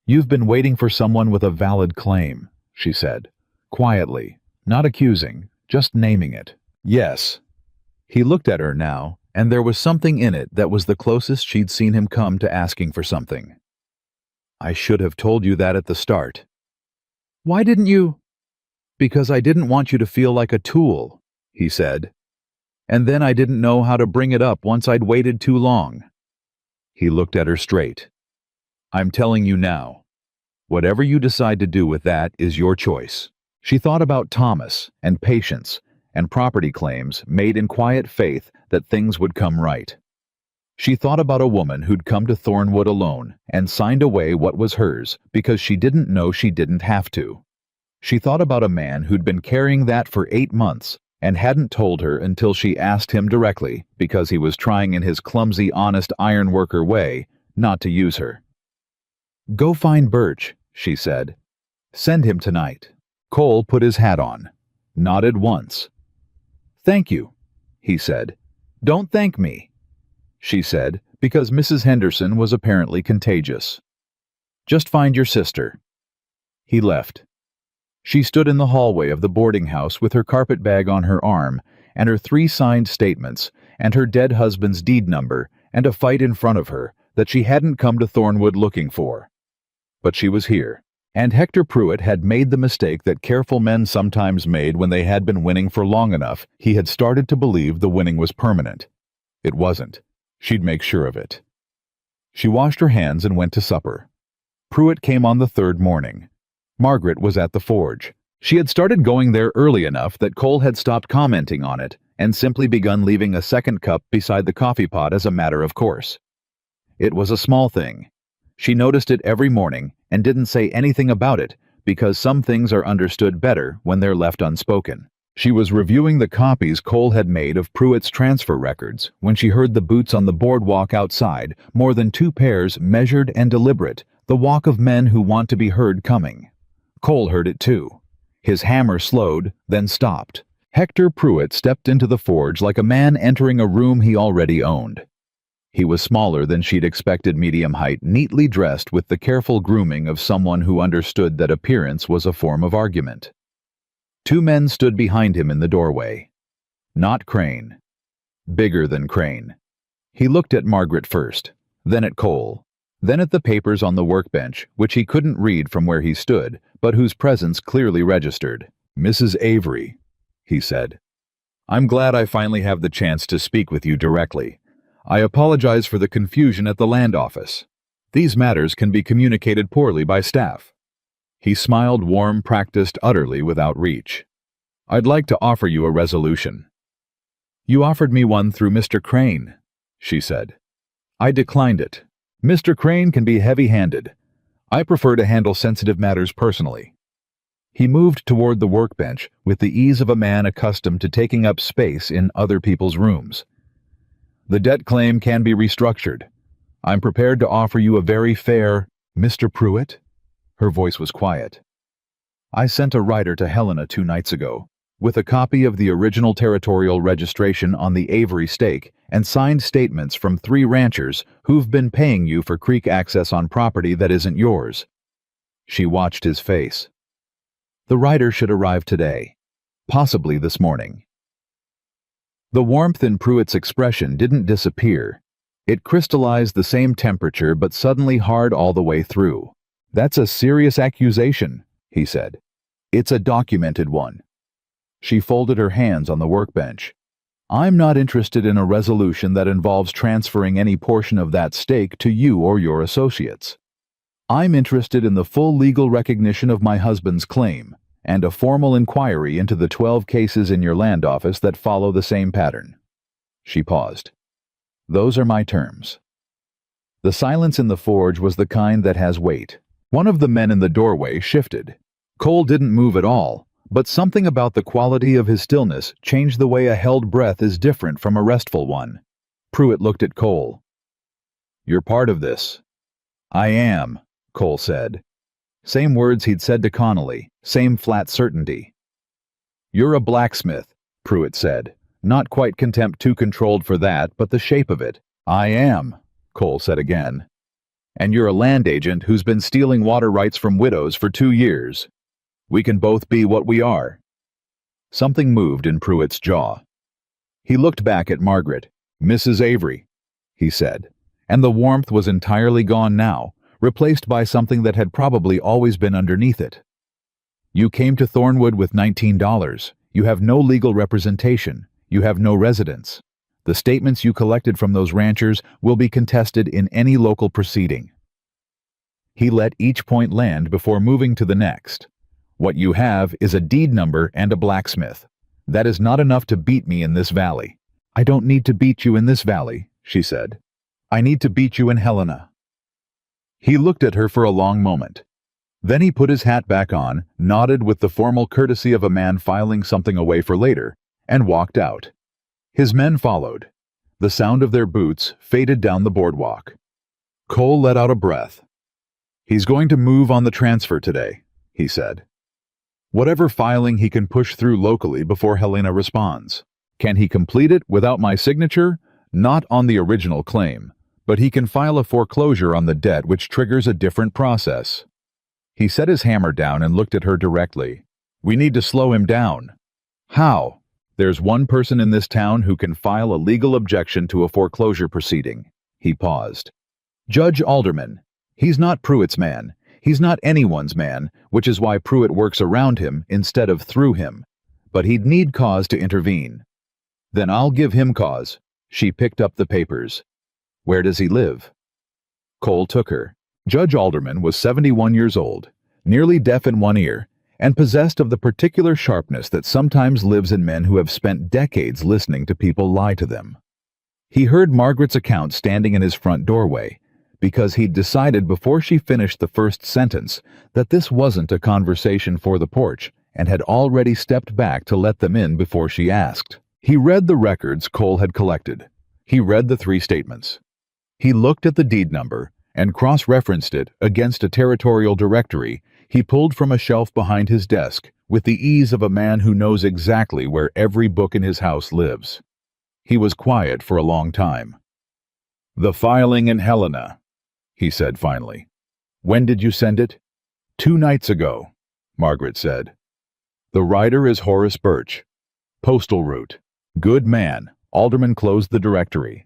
You've been waiting for someone with a valid claim, she said, quietly, not accusing, just naming it. Yes. He looked at her now, and there was something in it that was the closest she'd seen him come to asking for something. I should have told you that at the start. Why didn't you? Because I didn't want you to feel like a tool, he said. And then I didn't know how to bring it up once I'd waited too long. He looked at her straight. I'm telling you now. Whatever you decide to do with that is your choice. She thought about Thomas and patience and property claims made in quiet faith that things would come right. She thought about a woman who'd come to Thornwood alone and signed away what was hers because she didn't know she didn't have to. She thought about a man who'd been carrying that for 8 months and hadn't told her until she asked him directly because he was trying in his clumsy, honest ironworker way not to use her. Go find Birch, she said. Send him tonight. Cole put his hat on, nodded once. Thank you, he said. Don't thank me, she said, because Mrs. Henderson was apparently contagious. Just find your sister. He left. She stood in the hallway of the boarding house with her carpet bag on her arm and her 3 signed statements and her dead husband's deed number and a fight in front of her that she hadn't come to Thornwood looking for. But she was here, and Hector Pruitt had made the mistake that careful men sometimes made when they had been winning for long enough. He had started to believe the winning was permanent. It wasn't. She'd make sure of it. She washed her hands and went to supper. Pruitt came on the 3rd morning. Margaret was at the forge. She had started going there early enough that Cole had stopped commenting on it and simply begun leaving a second cup beside the coffee pot as a matter of course. It was a small thing. She noticed it every morning and didn't say anything about it because some things are understood better when they're left unspoken. She was reviewing the copies Cole had made of Pruitt's transfer records when she heard the boots on the boardwalk outside, more than 2 pairs, measured and deliberate, the walk of men who want to be heard coming. Cole heard it too. His hammer slowed, then stopped. Hector Pruitt stepped into the forge like a man entering a room he already owned. He was smaller than she'd expected, medium height, neatly dressed with the careful grooming of someone who understood that appearance was a form of argument. 2 men stood behind him in the doorway. Not Crane. Bigger than Crane. He looked at Margaret first, then at Cole, then at the papers on the workbench, which he couldn't read from where he stood, but whose presence clearly registered. Mrs. Avery, he said. I'm glad I finally have the chance to speak with you directly. I apologize for the confusion at the land office. These matters can be communicated poorly by staff. He smiled, warm, practiced, utterly without reach. I'd like to offer you a resolution. You offered me one through Mr. Crane, she said. I declined it. Mr. Crane can be heavy-handed. I prefer to handle sensitive matters personally. He moved toward the workbench with the ease of a man accustomed to taking up space in other people's rooms. The debt claim can be restructured. I'm prepared to offer you a very fair... Mr. Pruitt? Her voice was quiet. I sent a writer to Helena 2 nights ago, with a copy of the original territorial registration on the Avery stake and signed statements from 3 ranchers who've been paying you for creek access on property that isn't yours. She watched his face. The writer should arrive today, possibly this morning. The warmth in Pruitt's expression didn't disappear. It crystallized the same temperature but suddenly hard all the way through. That's a serious accusation, he said. It's a documented one. She folded her hands on the workbench. I'm not interested in a resolution that involves transferring any portion of that stake to you or your associates. I'm interested in the full legal recognition of my husband's claim and a formal inquiry into the 12 cases in your land office that follow the same pattern. She paused. Those are my terms. The silence in the forge was the kind that has weight. One of the men in the doorway shifted. Cole didn't move at all, but something about the quality of his stillness changed the way a held breath is different from a restful one. Pruitt looked at Cole. You're part of this. I am, Cole said. Same words he'd said to Connolly, same flat certainty. You're a blacksmith, Pruitt said. Not quite contempt too controlled for that, but the shape of it. I am, Cole said again. And you're a land agent who's been stealing water rights from widows for 2 years. We can both be what we are. Something moved in Pruitt's jaw. He looked back at Margaret. Mrs. Avery, he said, and the warmth was entirely gone now, replaced by something that had probably always been underneath it. You came to Thornwood with $19. You have no legal representation. You have no residence. The statements you collected from those ranchers will be contested in any local proceeding. He let each point land before moving to the next. What you have is a deed number and a blacksmith. That is not enough to beat me in this valley. I don't need to beat you in this valley, she said. I need to beat you in Helena. He looked at her for a long moment. Then he put his hat back on, nodded with the formal courtesy of a man filing something away for later, and walked out. His men followed. The sound of their boots faded down the boardwalk. Cole let out a breath. He's going to move on the transfer today, he said. Whatever filing he can push through locally before Helena responds. Can he complete it without my signature? Not on the original claim, but he can file a foreclosure on the debt which triggers a different process. He set his hammer down and looked at her directly. We need to slow him down. How? There's one person in this town who can file a legal objection to a foreclosure proceeding. He paused. Judge Alderman. He's not Pruitt's man. He's not anyone's man, which is why Pruitt works around him instead of through him. But he'd need cause to intervene. Then I'll give him cause. She picked up the papers. Where does he live? Cole took her. Judge Alderman was 71 years old, nearly deaf in one ear, and possessed of the particular sharpness that sometimes lives in men who have spent decades listening to people lie to them. He heard Margaret's account standing in his front doorway, because he'd decided before she finished the first sentence that this wasn't a conversation for the porch, and had already stepped back to let them in before she asked. He read the records Cole had collected. He read the 3 statements. He looked at the deed number and cross-referenced it against a territorial directory he pulled from a shelf behind his desk with the ease of a man who knows exactly where every book in his house lives. He was quiet for a long time. The filing in Helena, he said finally. When did you send it? 2 nights ago, Margaret said. The writer is Horace Birch. Postal route. Good man. Alderman closed the directory.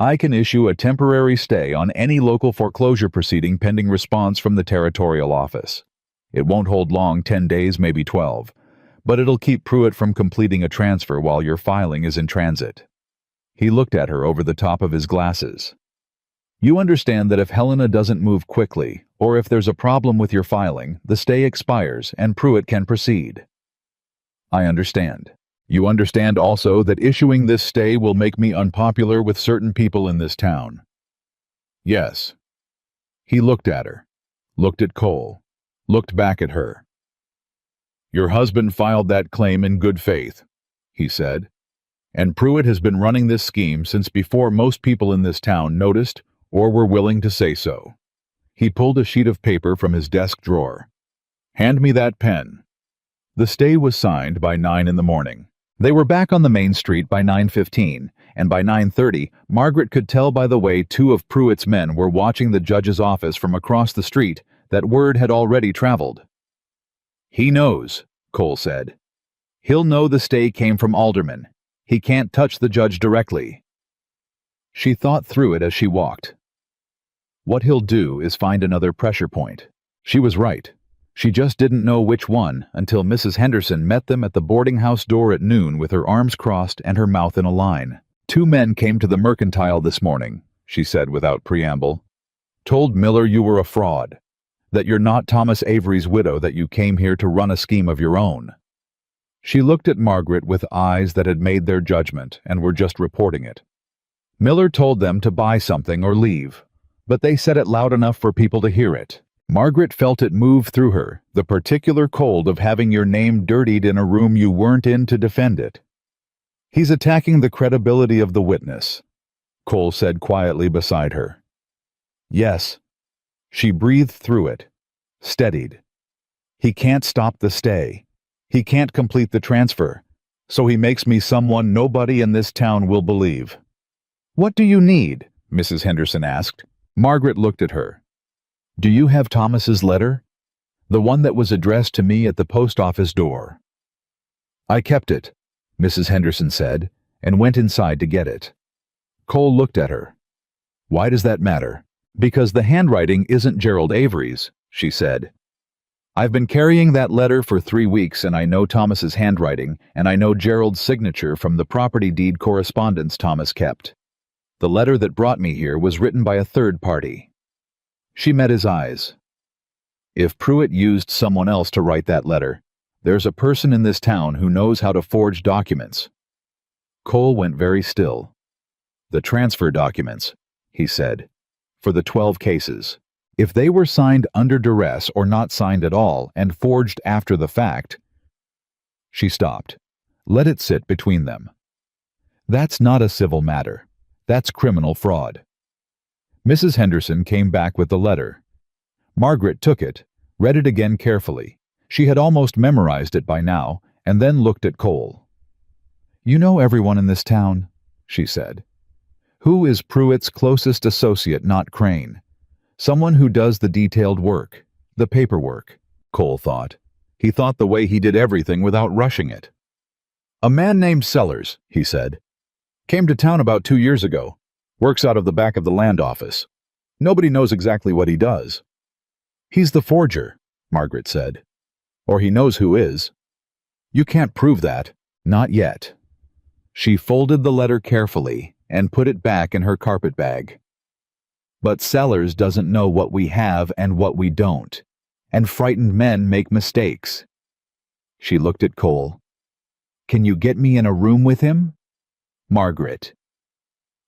I can issue a temporary stay on any local foreclosure proceeding pending response from the territorial office. It won't hold long, 10 days, maybe 12, but it'll keep Pruitt from completing a transfer while your filing is in transit. He looked at her over the top of his glasses. You understand that if Helena doesn't move quickly, or if there's a problem with your filing, the stay expires and Pruitt can proceed. I understand. You understand also that issuing this stay will make me unpopular with certain people in this town. Yes. He looked at her, looked at Cole, looked back at her. Your husband filed that claim in good faith, he said, and Pruitt has been running this scheme since before most people in this town noticed or were willing to say so. He pulled a sheet of paper from his desk drawer. Hand me that pen. The stay was signed by 9 in the morning. They were back on the main street by 9:15, and by 9:30, Margaret could tell by the way 2 of Pruitt's men were watching the judge's office from across the street that word had already traveled. He knows, Cole said. He'll know the stay came from Alderman. He can't touch the judge directly. She thought through it as she walked. What he'll do is find another pressure point. She was right. She just didn't know which one until Mrs. Henderson met them at the boarding house door at noon with her arms crossed and her mouth in a line. 2 men came to the Mercantile this morning, she said without preamble. Told Miller you were a fraud, that you're not Thomas Avery's widow, that you came here to run a scheme of your own. She looked at Margaret with eyes that had made their judgment and were just reporting it. Miller told them to buy something or leave, but they said it loud enough for people to hear it. Margaret felt it move through her, the particular cold of having your name dirtied in a room you weren't in to defend it. He's attacking the credibility of the witness, Cole said quietly beside her. Yes. She breathed through it, steadied. He can't stop the stay. He can't complete the transfer, so he makes me someone nobody in this town will believe. What do you need? Mrs. Henderson asked. Margaret looked at her. Do you have Thomas's letter? The one that was addressed to me at the post office door. I kept it, Mrs. Henderson said, and went inside to get it. Cole looked at her. Why does that matter? Because the handwriting isn't Gerald Avery's, she said. I've been carrying that letter for 3 weeks and I know Thomas's handwriting and I know Gerald's signature from the property deed correspondence Thomas kept. The letter that brought me here was written by a third party. She met his eyes. If Pruitt used someone else to write that letter, there's a person in this town who knows how to forge documents. Cole went very still. The transfer documents, he said, for the 12 cases. If they were signed under duress or not signed at all and forged after the fact. She stopped. Let it sit between them. That's not a civil matter. That's criminal fraud. Mrs. Henderson came back with the letter. Margaret took it, read it again carefully. She had almost memorized it by now, and then looked at Cole. You know everyone in this town, she said. Who is Pruitt's closest associate, not Crane? Someone who does the detailed work, the paperwork, Cole thought. He thought the way he did everything without rushing it. A man named Sellers, he said. Came to town about 2 years ago. Works out of the back of the land office. Nobody knows exactly what he does. He's the forger, Margaret said. Or he knows who is. You can't prove that. Not yet. She folded the letter carefully and put it back in her carpet bag. But Sellers doesn't know what we have and what we don't, and frightened men make mistakes. She looked at Cole. Can you get me in a room with him? Margaret.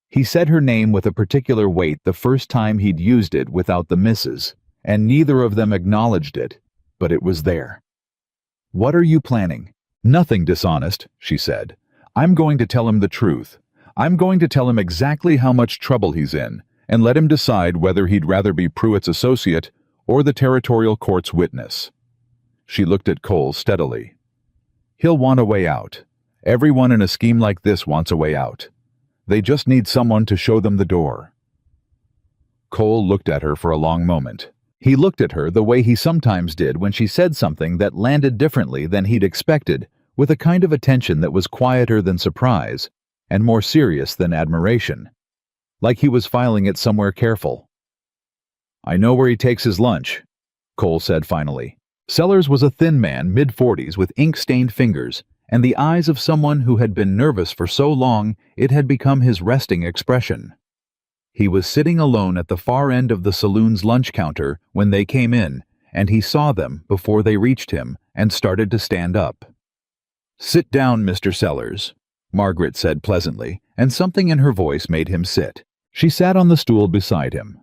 He said her name with a particular weight the first time he'd used it without the misses, and neither of them acknowledged it, but it was there. What are you planning? Nothing dishonest, she said. I'm going to tell him the truth. I'm going to tell him exactly how much trouble he's in, and let him decide whether he'd rather be Pruitt's associate or the territorial court's witness. She looked at Cole steadily. He'll want a way out. Everyone in a scheme like this wants a way out. They just need someone to show them the door. Cole looked at her for a long moment. He looked at her the way he sometimes did when she said something that landed differently than he'd expected, with a kind of attention that was quieter than surprise and more serious than admiration, like he was filing it somewhere careful. I know where he takes his lunch, Cole said finally. Sellers was a thin man, mid-40s, with ink-stained fingers, and the eyes of someone who had been nervous for so long it had become his resting expression. He was sitting alone at the far end of the saloon's lunch counter when they came in, and he saw them before they reached him and started to stand up. Sit down, Mr. Sellers, Margaret said pleasantly, and something in her voice made him sit. She sat on the stool beside him.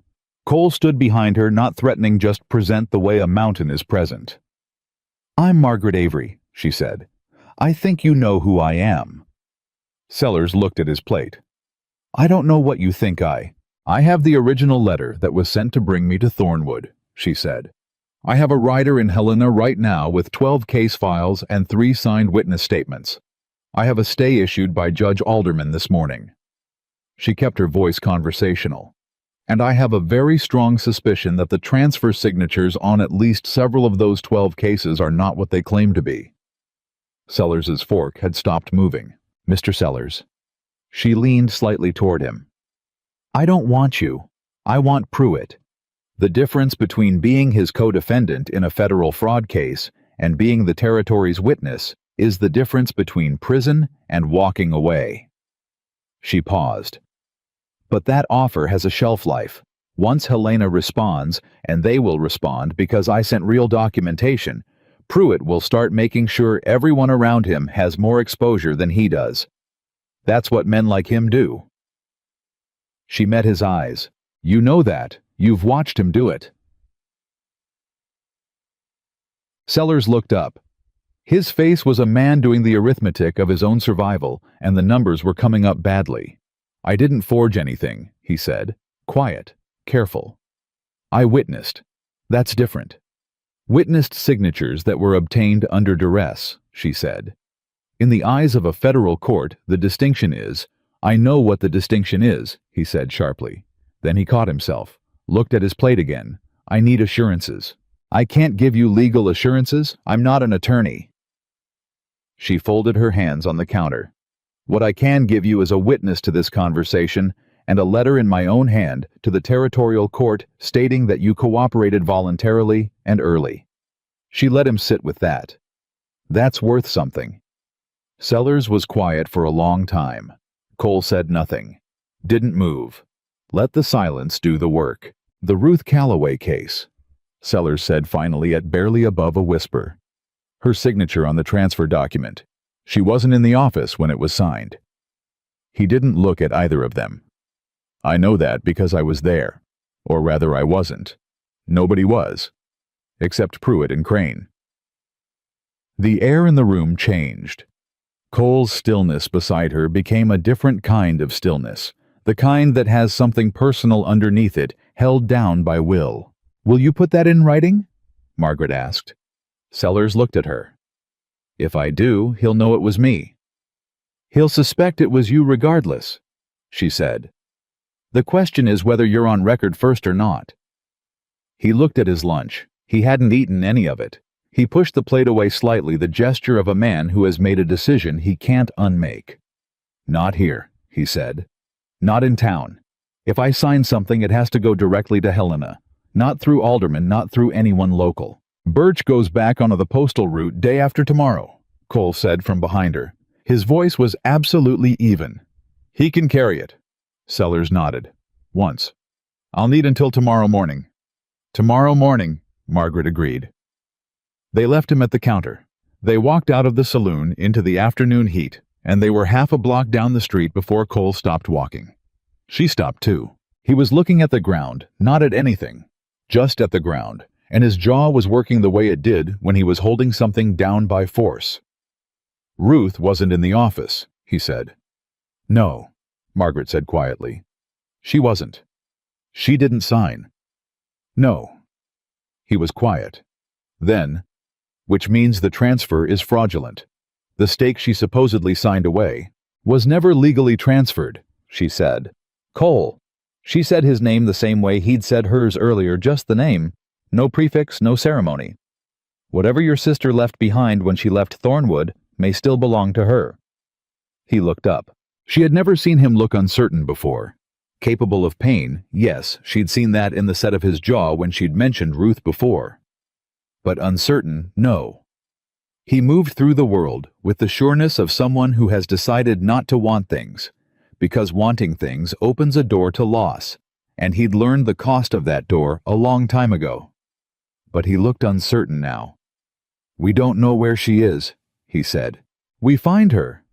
Cole stood behind her, not threatening, just present the way a mountain is present. I'm Margaret Avery, she said. I think you know who I am. Sellers looked at his plate. I don't know what you think I have the original letter that was sent to bring me to Thornwood, she said. I have a rider in Helena right now with 12 case files and 3 signed witness statements. I have a stay issued by Judge Alderman this morning. She kept her voice conversational. And I have a very strong suspicion that the transfer signatures on at least several of those 12 cases are not what they claim to be. Sellers's fork had stopped moving. Mr. Sellers. She leaned slightly toward him. I don't want you. I want Pruitt. The difference between being his co-defendant in a federal fraud case and being the territory's witness is the difference between prison and walking away. She paused. But that offer has a shelf life. Once Helena responds, and they will respond because I sent real documentation, Pruitt will start making sure everyone around him has more exposure than he does. That's what men like him do. She met his eyes. You know that. You've watched him do it. Sellers looked up. His face was a man doing the arithmetic of his own survival, and the numbers were coming up badly. I didn't forge anything, he said. Quiet, careful. I witnessed. That's different. Witnessed signatures that were obtained under duress, she said. In the eyes of a federal court, the distinction is, I know what the distinction is, he said sharply. Then he caught himself, looked at his plate again. I need assurances. I can't give you legal assurances. I'm not an attorney. She folded her hands on the counter. What I can give you is a witness to this conversation and a letter in my own hand to the territorial court stating that you cooperated voluntarily and early. She let him sit with that. That's worth something. Sellers was quiet for a long time. Cole said nothing. Didn't move. Let the silence do the work. The Ruth Calloway case, Sellers said finally at barely above a whisper. Her signature on the transfer document. She wasn't in the office when it was signed. He didn't look at either of them. I know that because I was there. Or rather, I wasn't. Nobody was. Except Pruitt and Crane. The air in the room changed. Cole's stillness beside her became a different kind of stillness, the kind that has something personal underneath it, held down by will. Will you put that in writing? Margaret asked. Sellers looked at her. If I do, he'll know it was me. He'll suspect it was you regardless, she said. The question is whether you're on record first or not. He looked at his lunch. He hadn't eaten any of it. He pushed the plate away slightly, the gesture of a man who has made a decision he can't unmake. Not here, he said. Not in town. If I sign something, it has to go directly to Helena. Not through Alderman, not through anyone local. Birch goes back onto the postal route day after tomorrow, Cole said from behind her. His voice was absolutely even. He can carry it. Sellers nodded. Once. I'll need until tomorrow morning. Tomorrow morning, Margaret agreed. They left him at the counter. They walked out of the saloon into the afternoon heat, and they were half a block down the street before Cole stopped walking. She stopped too. He was looking at the ground, not at anything, just at the ground, and his jaw was working the way it did when he was holding something down by force. Ruth wasn't in the office, he said. No, Margaret said quietly. She wasn't. She didn't sign. No. He was quiet. Then, which means the transfer is fraudulent. The stake she supposedly signed away was never legally transferred, she said. Cole. She said his name the same way he'd said hers earlier, just the name. No prefix, no ceremony. Whatever your sister left behind when she left Thornwood may still belong to her. He looked up. She had never seen him look uncertain before. Capable of pain, yes, she'd seen that in the set of his jaw when she'd mentioned Ruth before. But uncertain, no. He moved through the world with the sureness of someone who has decided not to want things, because wanting things opens a door to loss, and he'd learned the cost of that door a long time ago. But he looked uncertain now. We don't know where she is, he said. We find her,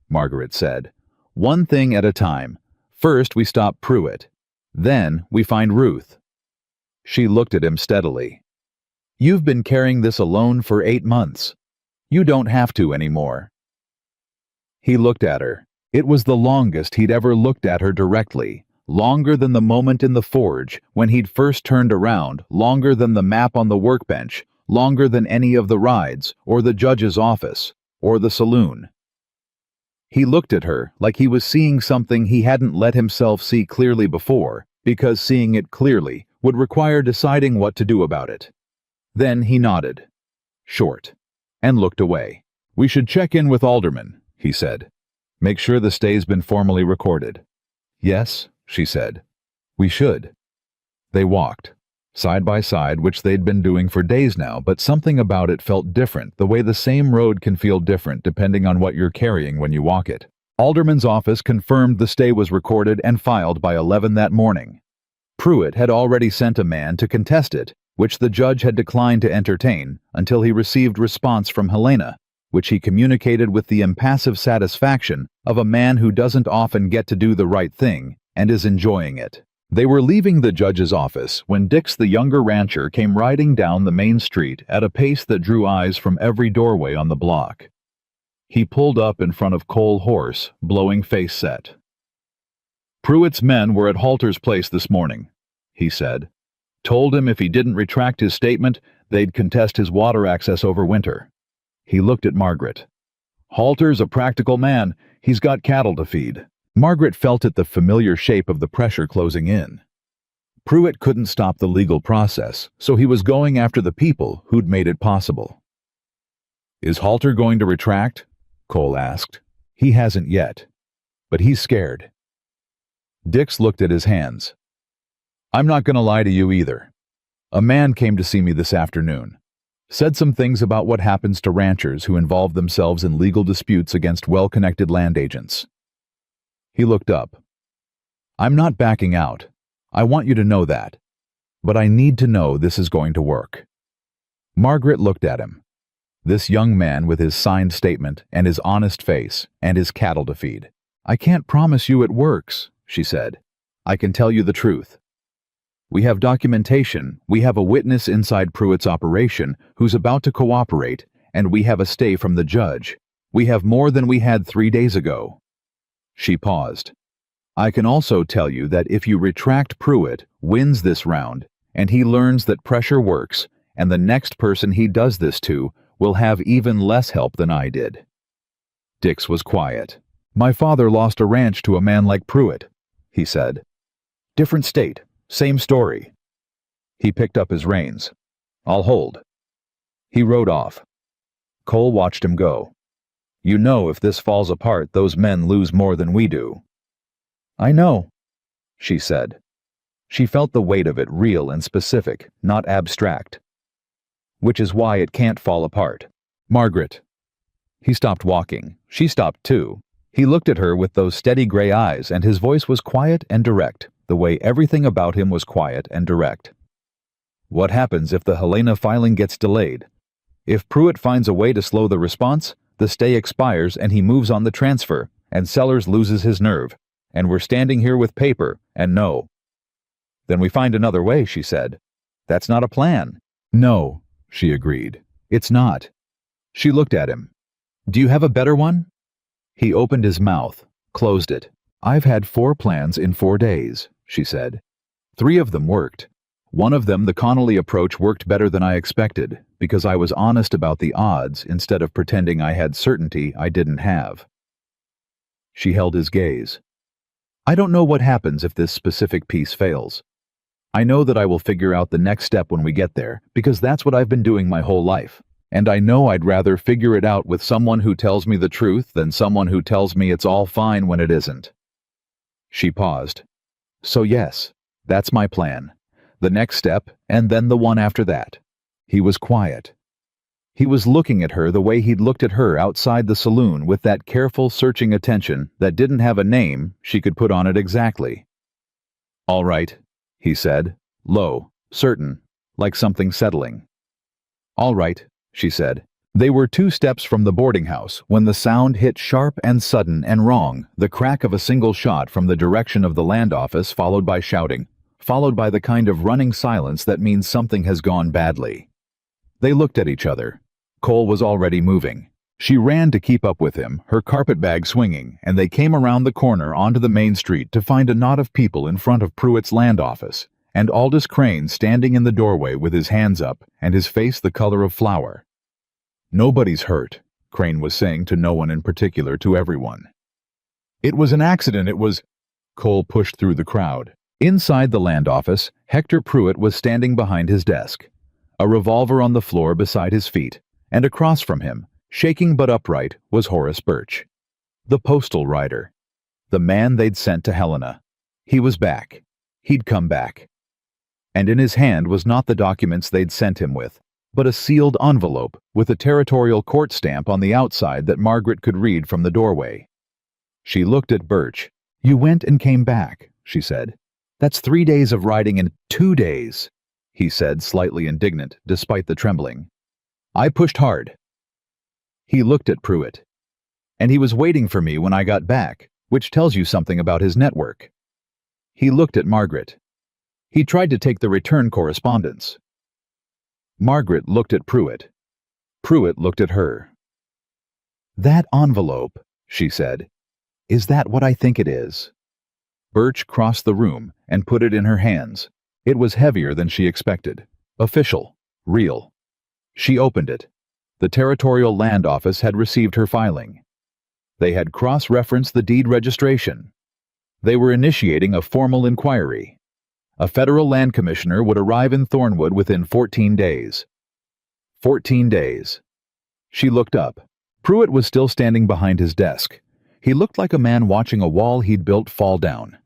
Margaret said. One thing at a time. First we stop Pruitt. Then we find Ruth. She looked at him steadily. You've been carrying this alone for 8 months. You don't have to anymore. He looked at her. It was the longest he'd ever looked at her directly, longer than the moment in the forge when he'd first turned around, longer than the map on the workbench, longer than any of the rides, or the judge's office, or the saloon. He looked at her like he was seeing something he hadn't let himself see clearly before, because seeing it clearly would require deciding what to do about it. Then he nodded, short, and looked away. We should check in with Alderman, he said. Make sure the stay's been formally recorded. Yes, she said. We should. They walked, side by side, which they'd been doing for days now, but something about it felt different, the way the same road can feel different depending on what you're carrying when you walk it. Alderman's office confirmed the stay was recorded and filed by 11 that morning. Pruitt had already sent a man to contest it, which the judge had declined to entertain until he received response from Helena, which he communicated with the impassive satisfaction of a man who doesn't often get to do the right thing and is enjoying it. They were leaving the judge's office when Dix, the younger rancher, came riding down the main street at a pace that drew eyes from every doorway on the block. He pulled up in front of Cole Horse, blowing face set. "Pruitt's men were at Halter's place this morning," he said. "Told him if he didn't retract his statement, they'd contest his water access over winter." He looked at Margaret. "Halter's a practical man. He's got cattle to feed." Margaret felt it, the familiar shape of the pressure closing in. Pruitt couldn't stop the legal process, so he was going after the people who'd made it possible. "Is Halter going to retract?" Cole asked. "He hasn't yet, but he's scared." Dix looked at his hands. "I'm not going to lie to you either. A man came to see me this afternoon. Said some things about what happens to ranchers who involve themselves in legal disputes against well-connected land agents." He looked up. "I'm not backing out. I want you to know that. But I need to know this is going to work." Margaret looked at him. This young man with his signed statement and his honest face and his cattle to feed. "I can't promise you it works," she said. "I can tell you the truth. We have documentation, we have a witness inside Pruitt's operation who's about to cooperate, and we have a stay from the judge. We have more than we had 3 days ago." She paused. "I can also tell you that if you retract, Pruitt wins this round, and he learns that pressure works, and the next person he does this to will have even less help than I did." Dix was quiet. "My father lost a ranch to a man like Pruitt," he said. "Different state, same story." He picked up his reins. "I'll hold." He rode off. Cole watched him go. "You know if this falls apart, those men lose more than we do." "I know," she said. She felt the weight of it, real and specific, not abstract. "Which is why it can't fall apart. Margaret." He stopped walking. She stopped too. He looked at her with those steady gray eyes, and his voice was quiet and direct, the way everything about him was quiet and direct. "What happens if the Helena filing gets delayed? If Pruitt finds a way to slow the response, the stay expires and he moves on the transfer, and Sellers loses his nerve, and we're standing here with paper, and no." "Then we find another way," she said. "That's not a plan." "No," she agreed. "It's not." She looked at him. "Do you have a better one?" He opened his mouth, closed it. "I've had 4 plans in 4 days," she said. 3 of them worked. One of them, the Connolly approach, worked better than I expected, because I was honest about the odds instead of pretending I had certainty I didn't have. She held his gaze. "I don't know what happens if this specific piece fails. I know that I will figure out the next step when we get there, because that's what I've been doing my whole life. And I know I'd rather figure it out with someone who tells me the truth than someone who tells me it's all fine when it isn't." She paused. "So yes, that's my plan. The next step, and then the one after that." He was quiet. He was looking at her the way he'd looked at her outside the saloon, with that careful, searching attention that didn't have a name she could put on it exactly. "All right," he said, low, certain, like something settling. "All right," she said. They were 2 steps from the boarding house when the sound hit sharp and sudden and wrong, the crack of a single shot from the direction of the land office, followed by shouting, followed by the kind of running silence that means something has gone badly. They looked at each other. Cole was already moving. She ran to keep up with him, her carpetbag swinging, and they came around the corner onto the main street to find a knot of people in front of Pruitt's land office, and Aldous Crane standing in the doorway with his hands up and his face the color of flour. "Nobody's hurt," Crane was saying to no one in particular, to everyone. "It was an accident, it was—" Cole pushed through the crowd. Inside the land office, Hector Pruitt was standing behind his desk, a revolver on the floor beside his feet, and across from him, shaking but upright, was Horace Birch. The postal rider. The man they'd sent to Helena. He was back. He'd come back. And in his hand was not the documents they'd sent him with, but a sealed envelope with a territorial court stamp on the outside that Margaret could read from the doorway. She looked at Birch. "You went and came back," she said. "That's 3 days of riding in 2 days." he said, slightly indignant, despite the trembling. I pushed hard. He looked at Pruitt. And he was waiting for me when I got back, which tells you something about his network. He looked at Margaret. He tried to take the return correspondence. Margaret looked at Pruitt. Pruitt looked at her. That envelope, she said. Is that what I think it is? Birch crossed the room and put it in her hands. It was heavier than she expected. Official. Real. She opened it. The Territorial Land Office had received her filing. They had cross-referenced the deed registration. They were initiating a formal inquiry. A federal land commissioner would arrive in Thornwood within 14 days. 14 days. She looked up. Pruitt was still standing behind his desk. He looked like a man watching a wall he'd built fall down.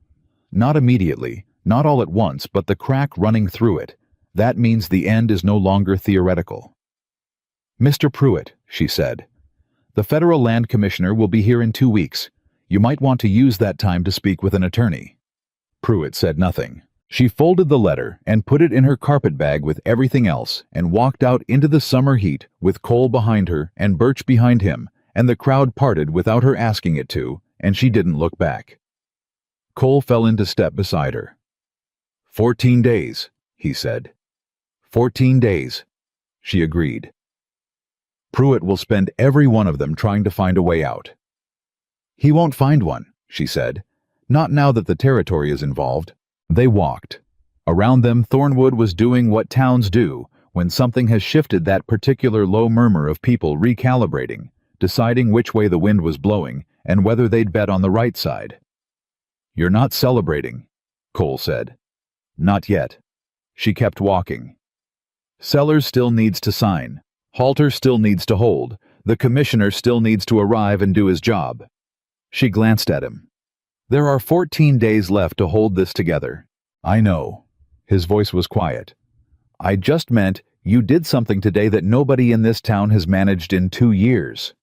Not immediately, not all at once, but the crack running through it. That means the end is no longer theoretical. Mr. Pruitt, she said, the federal land commissioner will be here in 2 weeks. You might want to use that time to speak with an attorney. Pruitt said nothing. She folded the letter and put it in her carpet bag with everything else and walked out into the summer heat with Cole behind her and Birch behind him, and the crowd parted without her asking it to, and she didn't look back. Cole fell into step beside her. 14 days, he said. 14 days, she agreed. Pruitt will spend every one of them trying to find a way out. He won't find one, she said. Not now that the territory is involved. They walked. Around them, Thornwood was doing what towns do when something has shifted, that particular low murmur of people recalibrating, deciding which way the wind was blowing and whether they'd bet on the right side. You're not celebrating, Cole said. Not yet. She kept walking. Sellers still needs to sign. Halter still needs to hold. The commissioner still needs to arrive and do his job. She glanced at him. There are 14 days left to hold this together. I know. His voice was quiet. I just meant you did something today that nobody in this town has managed in 2 years.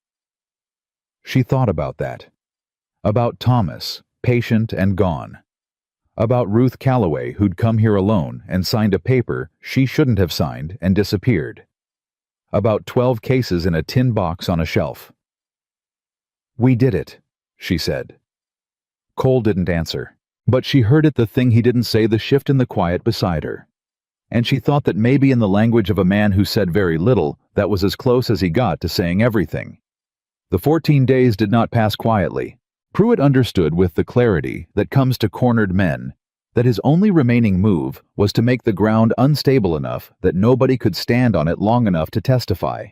She thought about that. About Thomas, patient and gone. About Ruth Calloway, who'd come here alone and signed a paper she shouldn't have signed and disappeared. About 12 cases in a tin box on a shelf. We did it, she said. Cole didn't answer, but she heard it, the thing he didn't say, the shift in the quiet beside her. And she thought that maybe in the language of a man who said very little, that was as close as he got to saying everything. The 14 days did not pass quietly. Pruitt understood with the clarity that comes to cornered men that his only remaining move was to make the ground unstable enough that nobody could stand on it long enough to testify.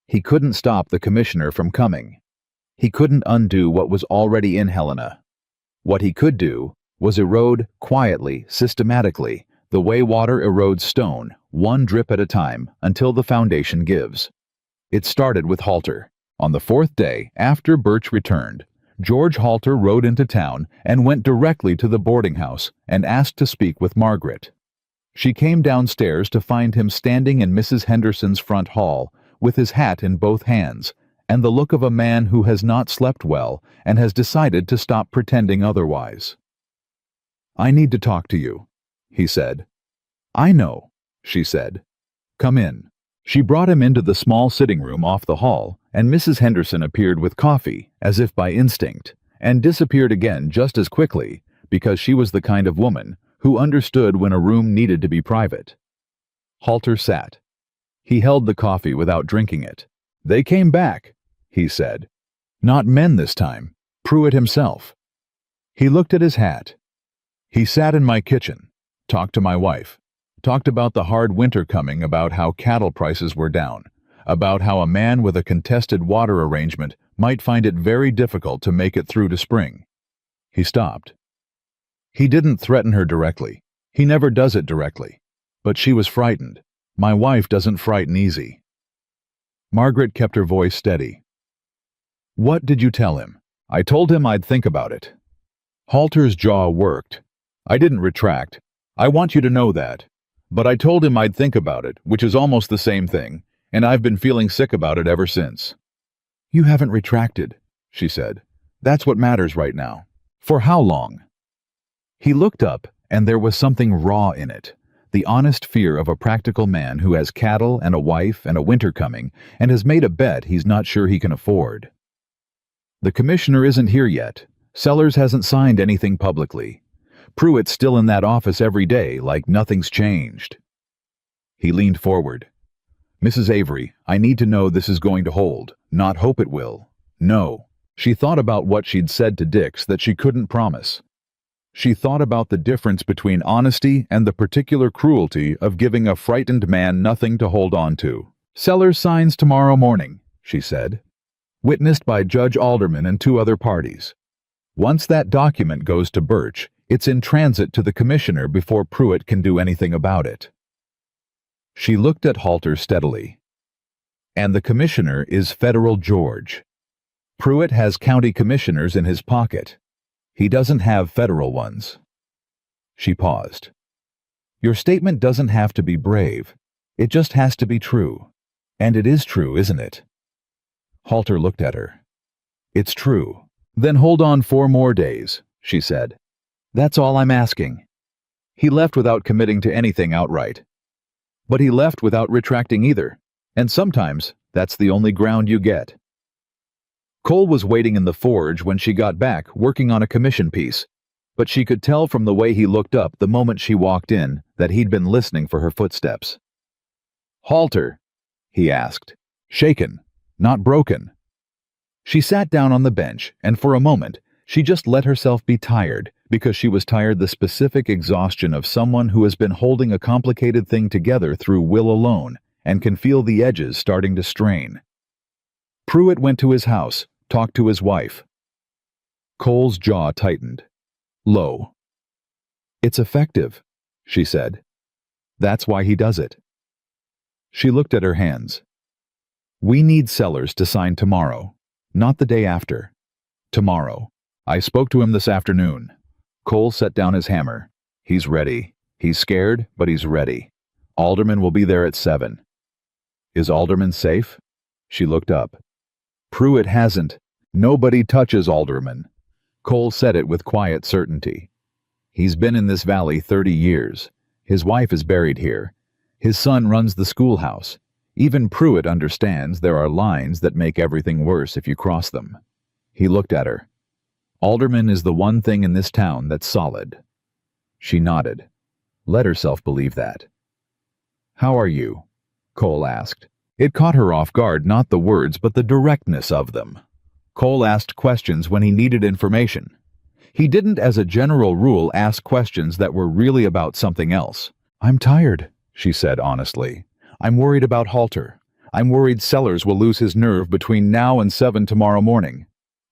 He couldn't stop the commissioner from coming. He couldn't undo what was already in Helena. What he could do was erode quietly, systematically, the way water erodes stone, one drip at a time, until the foundation gives. It started with Halter. On the 4th day after Birch returned, George Halter rode into town and went directly to the boarding house and asked to speak with Margaret. She came downstairs to find him standing in Mrs. Henderson's front hall with his hat in both hands and the look of a man who has not slept well and has decided to stop pretending otherwise. I need to talk to you, he said. I know, she said. Come in. She brought him into the small sitting room off the hall, and Mrs. Henderson appeared with coffee, as if by instinct, and disappeared again just as quickly, because she was the kind of woman who understood when a room needed to be private. Halter sat. He held the coffee without drinking it. They came back, he said. Not men this time, Pruitt himself. He looked at his hat. He sat in my kitchen, talked to my wife, talked about the hard winter coming, about how cattle prices were down, about how a man with a contested water arrangement might find it very difficult to make it through to spring. He stopped. He didn't threaten her directly. He never does it directly. But she was frightened. My wife doesn't frighten easy. Margaret kept her voice steady. What did you tell him? I told him I'd think about it. Halter's jaw worked. I didn't retract. I want you to know that. But I told him I'd think about it, which is almost the same thing, and I've been feeling sick about it ever since. You haven't retracted, she said. That's what matters right now. For how long? He looked up, and there was something raw in it, the honest fear of a practical man who has cattle and a wife and a winter coming and has made a bet he's not sure he can afford. The commissioner isn't here yet. Sellers hasn't signed anything publicly. Pruitt's still in that office every day like nothing's changed. He leaned forward. Mrs. Avery, I need to know this is going to hold, not hope it will. No. She thought about what she'd said to Dix that she couldn't promise. She thought about the difference between honesty and the particular cruelty of giving a frightened man nothing to hold on to. Sellers signs tomorrow morning, she said. Witnessed by Judge Alderman and 2 other parties. Once that document goes to Birch, it's in transit to the commissioner before Pruitt can do anything about it. She looked at Halter steadily. And the commissioner is Federal George. Pruitt has county commissioners in his pocket. He doesn't have federal ones. She paused. Your statement doesn't have to be brave. It just has to be true. And it is true, isn't it? Halter looked at her. It's true. Then hold on 4 more days, she said. That's all I'm asking. He left without committing to anything outright. But he left without retracting either. And sometimes that's the only ground you get. Cole was waiting in the forge when she got back, working on a commission piece, but she could tell from the way he looked up the moment she walked in that he'd been listening for her footsteps. Halter, he asked, shaken, not broken. She sat down on the bench, and for a moment, she just let herself be tired, because she was tired the specific exhaustion of someone who has been holding a complicated thing together through will alone and can feel the edges starting to strain. Pruitt went to his house, talked to his wife. Cole's jaw tightened. Low. It's effective, she said. That's why he does it. She looked at her hands. We need Sellers to sign tomorrow, not the day after. Tomorrow. I spoke to him this afternoon. Cole set down his hammer. He's ready. He's scared, but he's ready. Alderman will be there at 7. Is Alderman safe? She looked up. Pruitt hasn't. Nobody touches Alderman. Cole said it with quiet certainty. He's been in this valley 30 years. His wife is buried here. His son runs the schoolhouse. Even Pruitt understands there are lines that make everything worse if you cross them. He looked at her. Alderman is the one thing in this town that's solid. She nodded. Let herself believe that. How are you? Cole asked. It caught her off guard, not the words, but the directness of them. Cole asked questions when he needed information. He didn't, as a general rule, ask questions that were really about something else. I'm tired, she said honestly. I'm worried about Halter. I'm worried Sellers will lose his nerve between now and 7 tomorrow morning.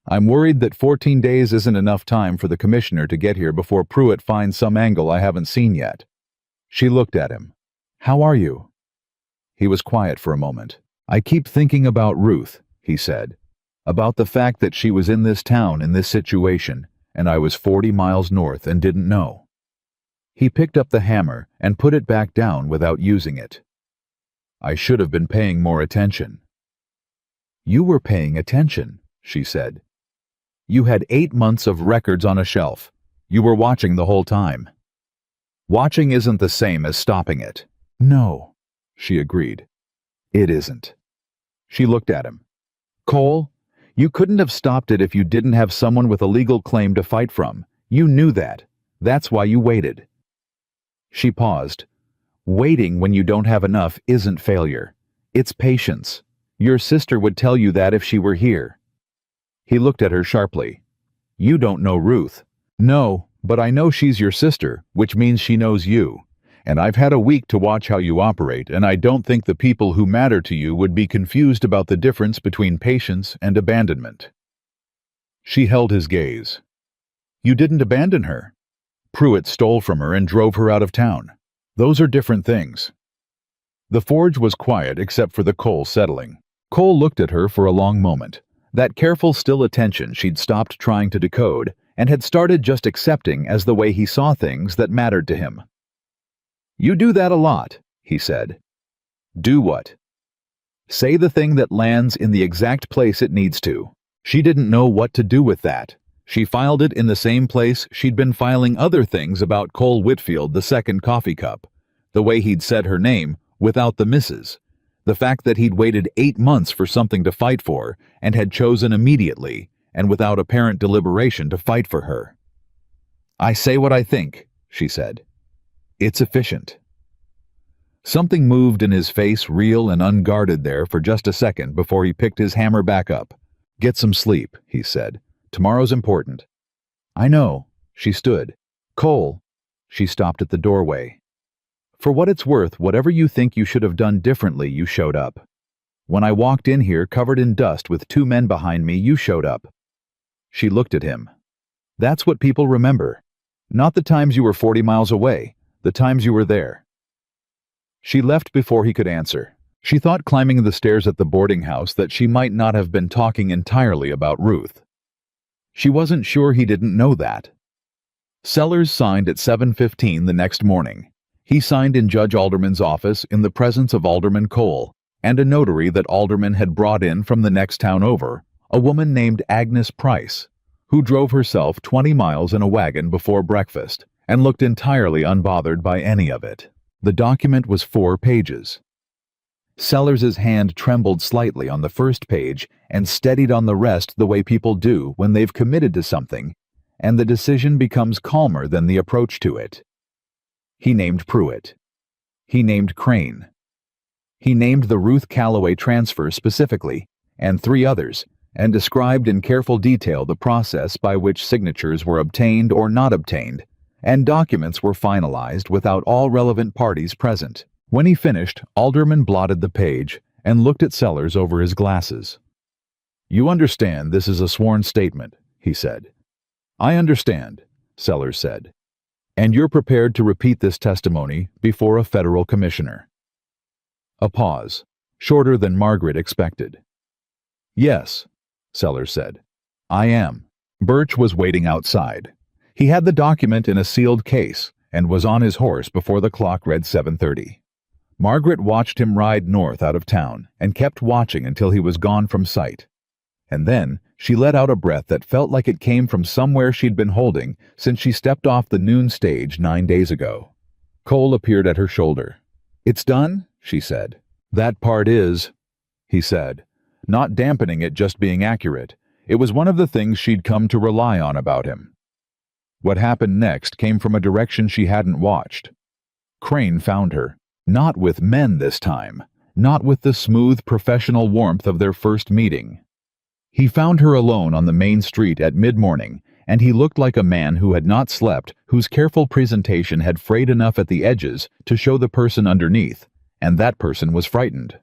I'm worried that 14 days isn't enough time for the commissioner to get here before Pruitt finds some angle I haven't seen yet. She looked at him. How are you? He was quiet for a moment. I keep thinking about Ruth, he said. About the fact that she was in this town in this situation, and I was 40 miles north and didn't know. He picked up the hammer and put it back down without using it. I should have been paying more attention. You were paying attention, she said. You had 8 months of records on a shelf. You were watching the whole time. Watching isn't the same as stopping it. No, she agreed. It isn't. She looked at him. Cole, you couldn't have stopped it if you didn't have someone with a legal claim to fight from. You knew that. That's why you waited. She paused. Waiting when you don't have enough isn't failure. It's patience. Your sister would tell you that if she were here. He looked at her sharply. You don't know Ruth. No, but I know she's your sister, which means she knows you. And I've had a week to watch how you operate, and I don't think the people who matter to you would be confused about the difference between patience and abandonment. She held his gaze. You didn't abandon her. Pruitt stole from her and drove her out of town. Those are different things. The forge was quiet except for the coal settling. Cole looked at her for a long moment. That careful, still attention she'd stopped trying to decode and had started just accepting as the way he saw things that mattered to him. You do that a lot, he said. Do what? Say the thing that lands in the exact place it needs to. She didn't know what to do with that. She filed it in the same place she'd been filing other things about Cole Whitfield, the second coffee cup. The way he'd said her name, without the misses. The fact that he'd waited 8 months for something to fight for, and had chosen immediately, and without apparent deliberation, to fight for her. "I say what I think," she said. "It's efficient." Something moved in his face, real and unguarded there for just a second before he picked his hammer back up. "Get some sleep," he said. "Tomorrow's important." "I know." She stood. "Cole." She stopped at the doorway. "For what it's worth, whatever you think you should have done differently, you showed up. When I walked in here covered in dust with 2 men behind me, you showed up." She looked at him. "That's what people remember. Not the times you were 40 miles away, the times you were there." She left before he could answer. She thought climbing the stairs at the boarding house that she might not have been talking entirely about Ruth. She wasn't sure he didn't know that. Sellers signed at 7:15 the next morning. He signed in Judge Alderman's office in the presence of Alderman Cole and a notary that Alderman had brought in from the next town over, a woman named Agnes Price, who drove herself 20 miles in a wagon before breakfast and looked entirely unbothered by any of it. The document was 4 pages. Sellers's hand trembled slightly on the first page and steadied on the rest the way people do when they've committed to something, and the decision becomes calmer than the approach to it. He named Pruitt. He named Crane. He named the Ruth Calloway transfer specifically, and 3 others, and described in careful detail the process by which signatures were obtained or not obtained, and documents were finalized without all relevant parties present. When he finished, Alderman blotted the page and looked at Sellers over his glasses. "You understand this is a sworn statement," he said. "I understand," Sellers said. "And you're prepared to repeat this testimony before a federal commissioner." A pause, shorter than Margaret expected. "Yes," Sellers said. "I am." Birch was waiting outside. He had the document in a sealed case and was on his horse before the clock read 7:30. Margaret watched him ride north out of town and kept watching until he was gone from sight. And then she let out a breath that felt like it came from somewhere she'd been holding since she stepped off the noon stage 9 days ago. Cole appeared at her shoulder. "It's done?" she said. "That part is," he said, not dampening it, just being accurate. It was one of the things she'd come to rely on about him. What happened next came from a direction she hadn't watched. Crane found her, not with men this time, not with the smooth professional warmth of their first meeting. He found her alone on the main street at mid-morning, and he looked like a man who had not slept, whose careful presentation had frayed enough at the edges to show the person underneath, and that person was frightened.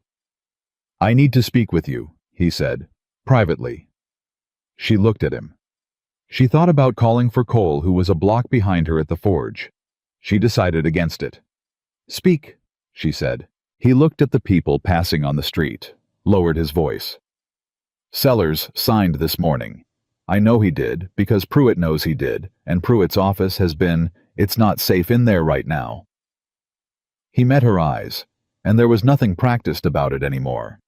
"I need to speak with you," he said, privately. She looked at him. She thought about calling for Cole, who was a block behind her at the forge. She decided against it. "Speak," she said. He looked at the people passing on the street, lowered his voice. "Sellers signed this morning. I know he did, because Pruitt knows he did, and Pruitt's office has been, it's not safe in there right now." He met her eyes, and there was nothing practiced about it anymore.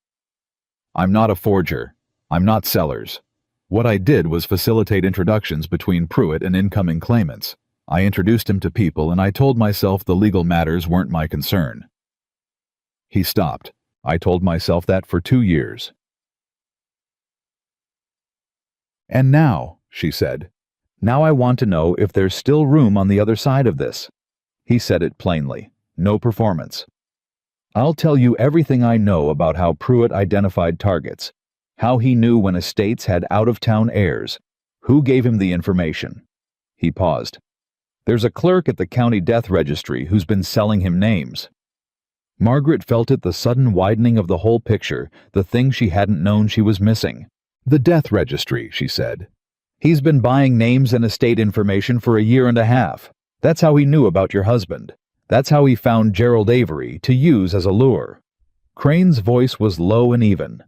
"I'm not a forger. I'm not Sellers. What I did was facilitate introductions between Pruitt and incoming claimants. I introduced him to people, and I told myself the legal matters weren't my concern." He stopped. "I told myself that for 2 years. "And now," she said, "now I want to know if there's still room on the other side of this." He said it plainly. No performance. "I'll tell you everything I know about how Pruitt identified targets, how he knew when estates had out-of-town heirs, who gave him the information." He paused. "There's a clerk at the county death registry who's been selling him names." Margaret felt it, the sudden widening of the whole picture, the thing she hadn't known she was missing. "The death registry," she said. "He's been buying names and estate information for 1.5 years. That's how he knew about your husband. That's how he found Gerald Avery to use as a lure." Crane's voice was low and even.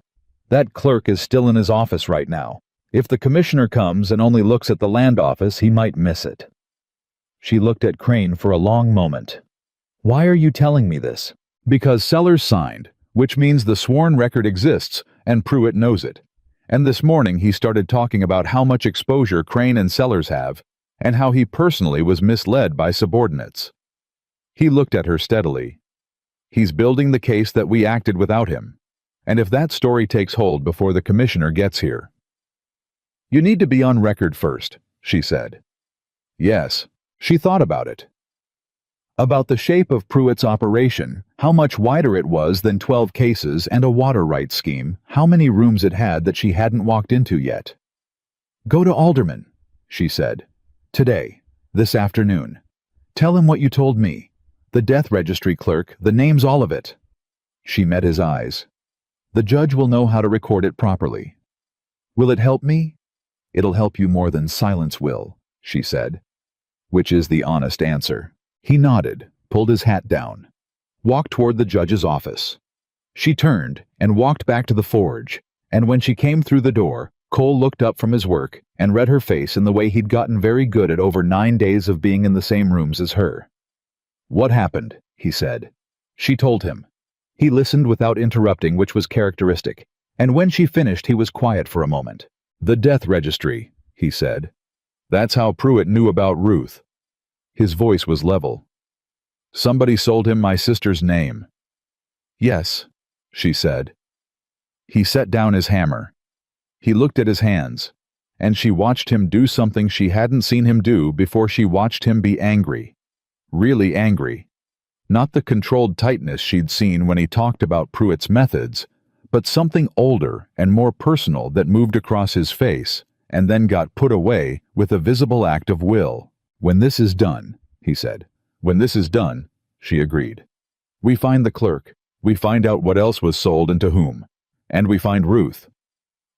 "That clerk is still in his office right now. If the commissioner comes and only looks at the land office, he might miss it." She looked at Crane for a long moment. "Why are you telling me this?" "Because Sellers signed, which means the sworn record exists, and Pruitt knows it. And this morning he started talking about how much exposure Crane and Sellers have, and how he personally was misled by subordinates." He looked at her steadily. He's building the case that we acted without him. And if that story takes hold before the commissioner gets here. You need to be on record first, she said. Yes, she thought about it. About the shape of Pruitt's operation, how much wider it was than 12 cases and a water rights scheme, how many rooms it had that she hadn't walked into yet. Go to Alderman, she said. Today, this afternoon. Tell him what you told me. The death registry clerk, the names, all of it. She met his eyes. The judge will know how to record it properly. Will it help me? It'll help you more than silence will, she said. Which is the honest answer. He nodded, pulled his hat down, walked toward the judge's office. She turned and walked back to the forge, and when she came through the door, Cole looked up from his work and read her face in the way he'd gotten very good at over 9 days of being in the same rooms as her. What happened? He said. She told him. He listened without interrupting, which was characteristic, and when she finished he was quiet for a moment. The death registry, he said. That's how Pruitt knew about Ruth. His voice was level. Somebody sold him my sister's name. Yes, she said. He set down his hammer. He looked at his hands, and she watched him do something she hadn't seen him do before. She watched him be angry. Really angry. Not the controlled tightness she'd seen when he talked about Pruitt's methods, but something older and more personal that moved across his face and then got put away with a visible act of will. When this is done, he said. When this is done, she agreed. We find the clerk. We find out what else was sold and to whom. And we find Ruth.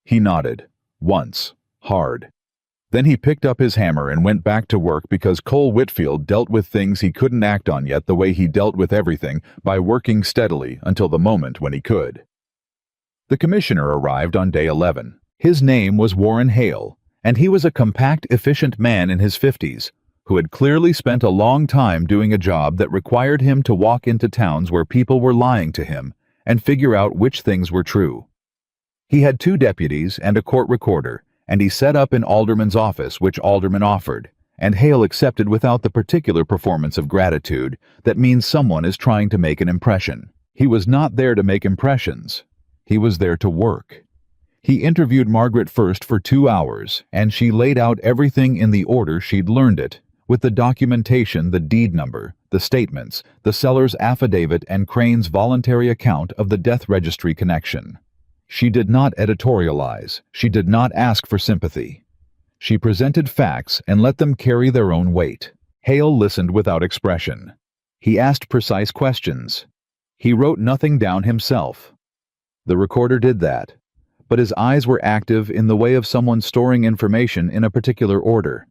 He nodded. Once. Hard. Then he picked up his hammer and went back to work because Cole Whitfield dealt with things he couldn't act on yet the way he dealt with everything, by working steadily until the moment when he could. The commissioner arrived on day 11. His name was Warren Hale, and he was a compact, efficient man in his 50s, who had clearly spent a long time doing a job that required him to walk into towns where people were lying to him and figure out which things were true. He had 2 deputies and a court recorder, and he set up in Alderman's office, which Alderman offered, and Hale accepted without the particular performance of gratitude that means someone is trying to make an impression. He was not there to make impressions. He was there to work. He interviewed Margaret first for 2 hours, and she laid out everything in the order she'd learned it, with the documentation, the deed number, the statements, the seller's affidavit, and Crane's voluntary account of the death registry connection. She did not editorialize. She did not ask for sympathy. She presented facts and let them carry their own weight. Hale listened without expression. He asked precise questions. He wrote nothing down himself. The recorder did that, but his eyes were active in the way of someone storing information in a particular order.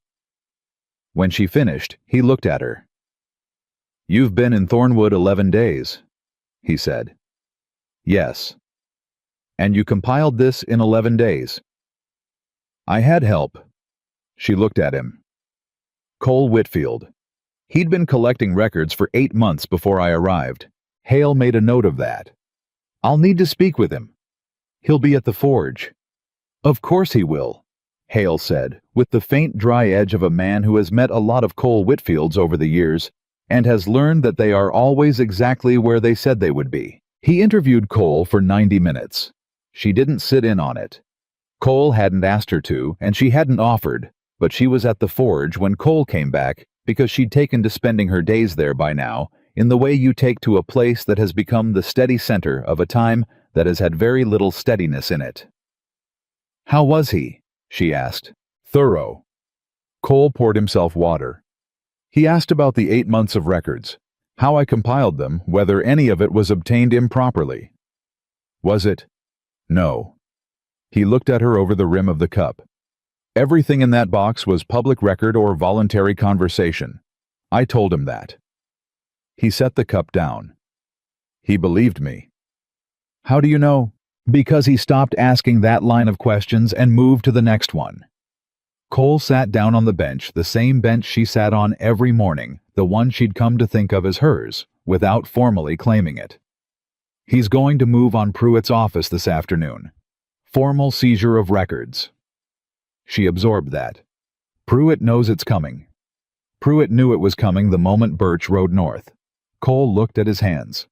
When she finished, he looked at her. You've been in Thornwood 11 days, he said. Yes. And you compiled this in 11 days. I had help. She looked at him. Cole Whitfield. He'd been collecting records for 8 months before I arrived. Hale made a note of that. I'll need to speak with him. He'll be at the forge. Of course he will, Hale said, with the faint dry edge of a man who has met a lot of Cole Whitfields over the years and has learned that they are always exactly where they said they would be. He interviewed Cole for 90 minutes. She didn't sit in on it. Cole hadn't asked her to, and she hadn't offered, but she was at the forge when Cole came back because she'd taken to spending her days there by now, in the way you take to a place that has become the steady center of a time that has had very little steadiness in it. How was he? She asked. Thorough. Cole poured himself water. He asked about the 8 months of records, how I compiled them, whether any of it was obtained improperly. Was it? No. He looked at her over the rim of the cup. Everything in that box was public record or voluntary conversation. I told him that. He set the cup down. He believed me. How do you know? Because he stopped asking that line of questions and moved to the next one. Cole sat down on the bench, the same bench she sat on every morning, the one she'd come to think of as hers, without formally claiming it. He's going to move on Pruitt's office this afternoon. Formal seizure of records. She absorbed that. Pruitt knows it's coming. Pruitt knew it was coming the moment Birch rode north. Cole looked at his hands.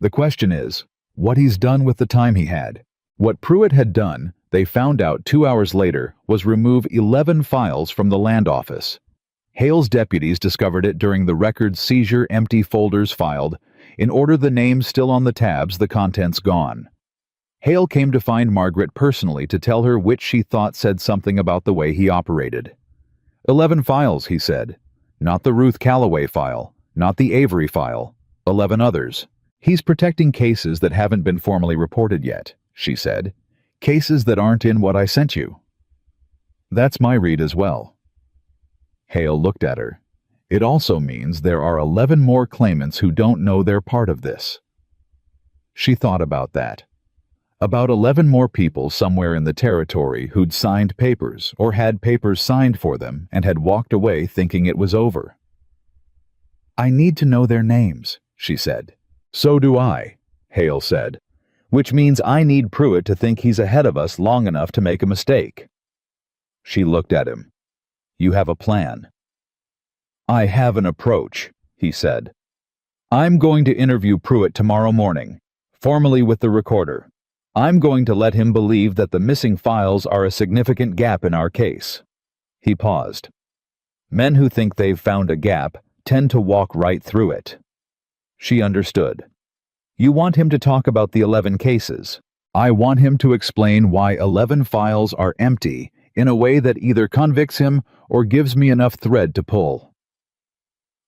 The question is, what he's done with the time he had. What Pruitt had done, they found out 2 hours later, was remove 11 files from the land office. Hale's deputies discovered it during the record seizure. Empty folders filed. In order, the names still on the tabs, the contents gone. Hale came to find Margaret personally to tell her which she thought said something about the way he operated. 11 files, he said. Not the Ruth Calloway file, not the Avery file. 11 others. He's protecting cases that haven't been formally reported yet, she said. Cases that aren't in what I sent you. That's my read as well. Hale looked at her. It also means there are 11 more claimants who don't know they're part of this. She thought about that. About 11 more people somewhere in the territory who'd signed papers or had papers signed for them and had walked away thinking it was over. I need to know their names, she said. So do I, Hale said, which means I need Pruitt to think he's ahead of us long enough to make a mistake. She looked at him. You have a plan. I have an approach, he said. I'm going to interview Pruitt tomorrow morning, formally with the recorder. I'm going to let him believe that the missing files are a significant gap in our case. He paused. Men who think they've found a gap tend to walk right through it. She understood. You want him to talk about the 11 cases. I want him to explain why 11 files are empty in a way that either convicts him or gives me enough thread to pull.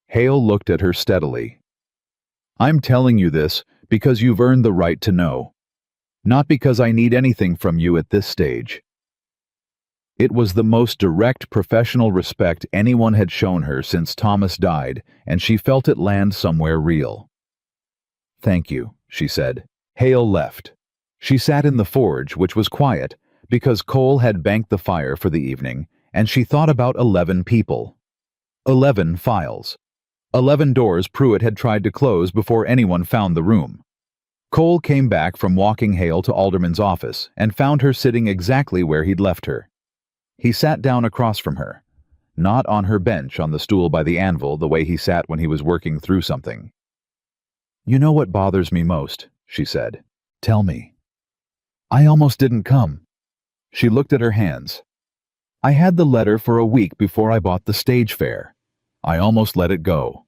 Hale looked at her steadily. I'm telling you this because you've earned the right to know. Not because I need anything from you at this stage. It was the most direct professional respect anyone had shown her since Thomas died, and she felt it land somewhere real. Thank you, she said. Hale left. She sat in the forge, which was quiet, because Cole had banked the fire for the evening, and she thought about 11 people. 11 files. 11 doors Pruitt had tried to close before anyone found the room. Cole came back from walking Hale to Alderman's office and found her sitting exactly where he'd left her. He sat down across from her, not on her bench on the stool by the anvil the way he sat when he was working through something. You know what bothers me most, she said. Tell me. I almost didn't come. She looked at her hands. I had the letter for a week before I bought the stage fare. I almost let it go.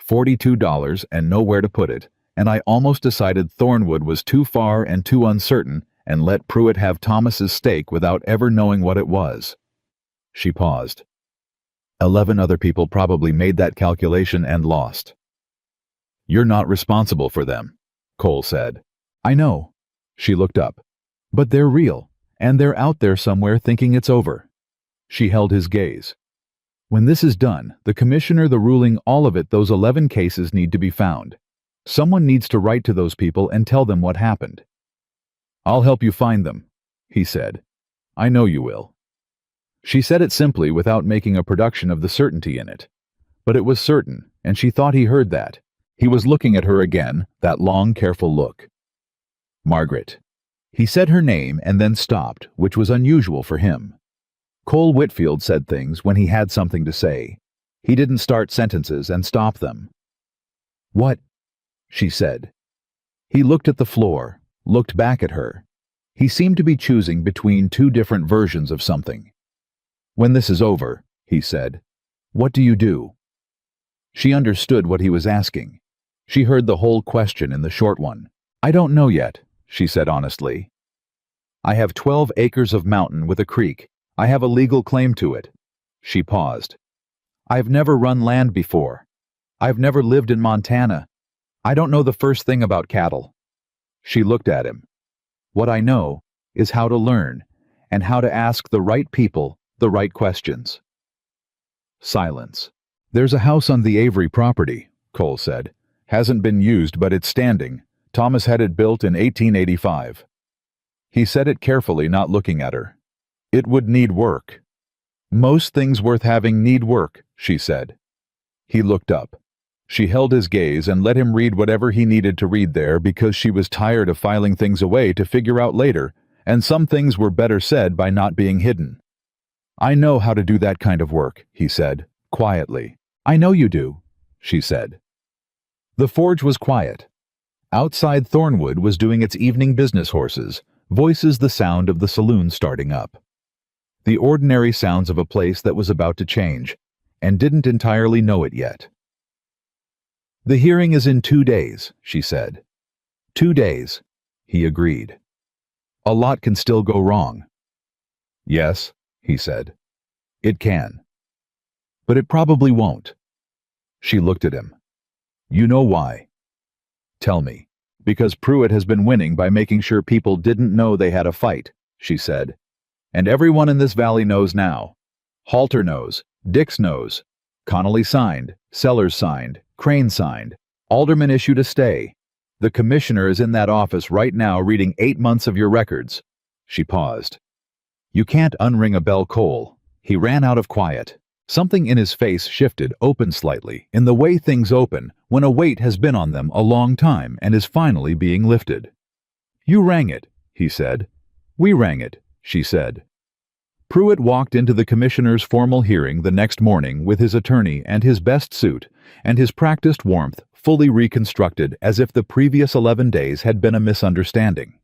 $42 and nowhere to put it. And I almost decided Thornwood was too far and too uncertain and let Pruitt have Thomas's stake without ever knowing what it was. She paused. 11 other people probably made that calculation and lost. You're not responsible for them, Cole said. I know. She looked up. But they're real, and they're out there somewhere thinking it's over. She held his gaze. When this is done, the commissioner, the ruling, all of it, those 11 cases need to be found. Someone needs to write to those people and tell them what happened. I'll help you find them, he said. I know you will. She said it simply without making a production of the certainty in it. But it was certain, and she thought he heard that. He was looking at her again, that long, careful look. Margaret. He said her name and then stopped, which was unusual for him. Cole Whitfield said things when he had something to say. He didn't start sentences and stop them. What? She said. He looked at the floor, looked back at her. He seemed to be choosing between two different versions of something. When this is over, he said, what do you do? She understood what he was asking. She heard the whole question in the short one. I don't know yet, she said honestly. I have 12 acres of mountain with a creek. I have a legal claim to it. She paused. I've never run land before. I've never lived in Montana. I don't know the first thing about cattle. She looked at him. What I know is how to learn and how to ask the right people the right questions. Silence. There's a house on the Avery property, Cole said. Hasn't been used, but it's standing. Thomas had it built in 1885. He said it carefully, not looking at her. It would need work. Most things worth having need work, she said. He looked up. She held his gaze and let him read whatever he needed to read there because she was tired of filing things away to figure out later, and some things were better said by not being hidden. I know how to do that kind of work, he said, quietly. I know you do, she said. The forge was quiet. Outside Thornwood was doing its evening business horses, voices the sound of the saloon starting up. The ordinary sounds of a place that was about to change, and didn't entirely know it yet. "The hearing is in 2 days," she said. 2 days, he agreed. "A lot can still go wrong." "Yes," he said. "It can. But it probably won't." She looked at him. "You know why?" "Tell me." "Because Pruitt has been winning by making sure people didn't know they had a fight," she said. "And everyone in this valley knows now. Halter knows, Dix knows. Connolly signed, Sellers signed, Crane signed. Alderman issued a stay. The commissioner is in that office right now reading 8 months of your records." She paused. "You can't unring a bell, Cole." He ran out of quiet. Something in his face shifted, opened slightly, in the way things open when a weight has been on them a long time and is finally being lifted. "You rang it," he said. "We rang it," she said. Pruitt walked into the commissioner's formal hearing the next morning with his attorney and his best suit, and his practiced warmth fully reconstructed as if the previous 11 days had been a misunderstanding.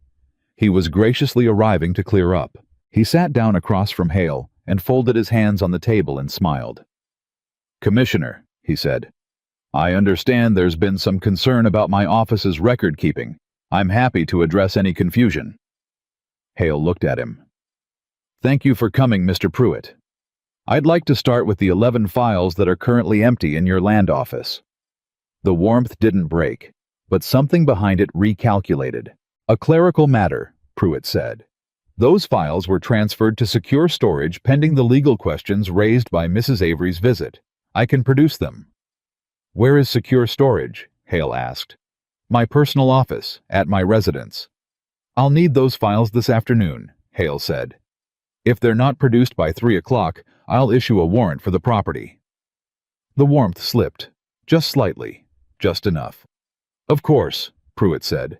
He was graciously arriving to clear up. He sat down across from Hale and folded his hands on the table and smiled. "Commissioner," he said, "I understand there's been some concern about my office's record keeping. I'm happy to address any confusion." Hale looked at him. "Thank you for coming, Mr. Pruitt. I'd like to start with the 11 files that are currently empty in your land office." The warmth didn't break, but something behind it recalculated. "A clerical matter," Pruitt said. "Those files were transferred to secure storage pending the legal questions raised by Mrs. Avery's visit. I can produce them." "Where is secure storage?" Hale asked. "My personal office, at my residence." "I'll need those files this afternoon," Hale said. "If they're not produced by 3 o'clock, I'll issue a warrant for the property." The warmth slipped, just slightly, just enough. "Of course," Pruitt said.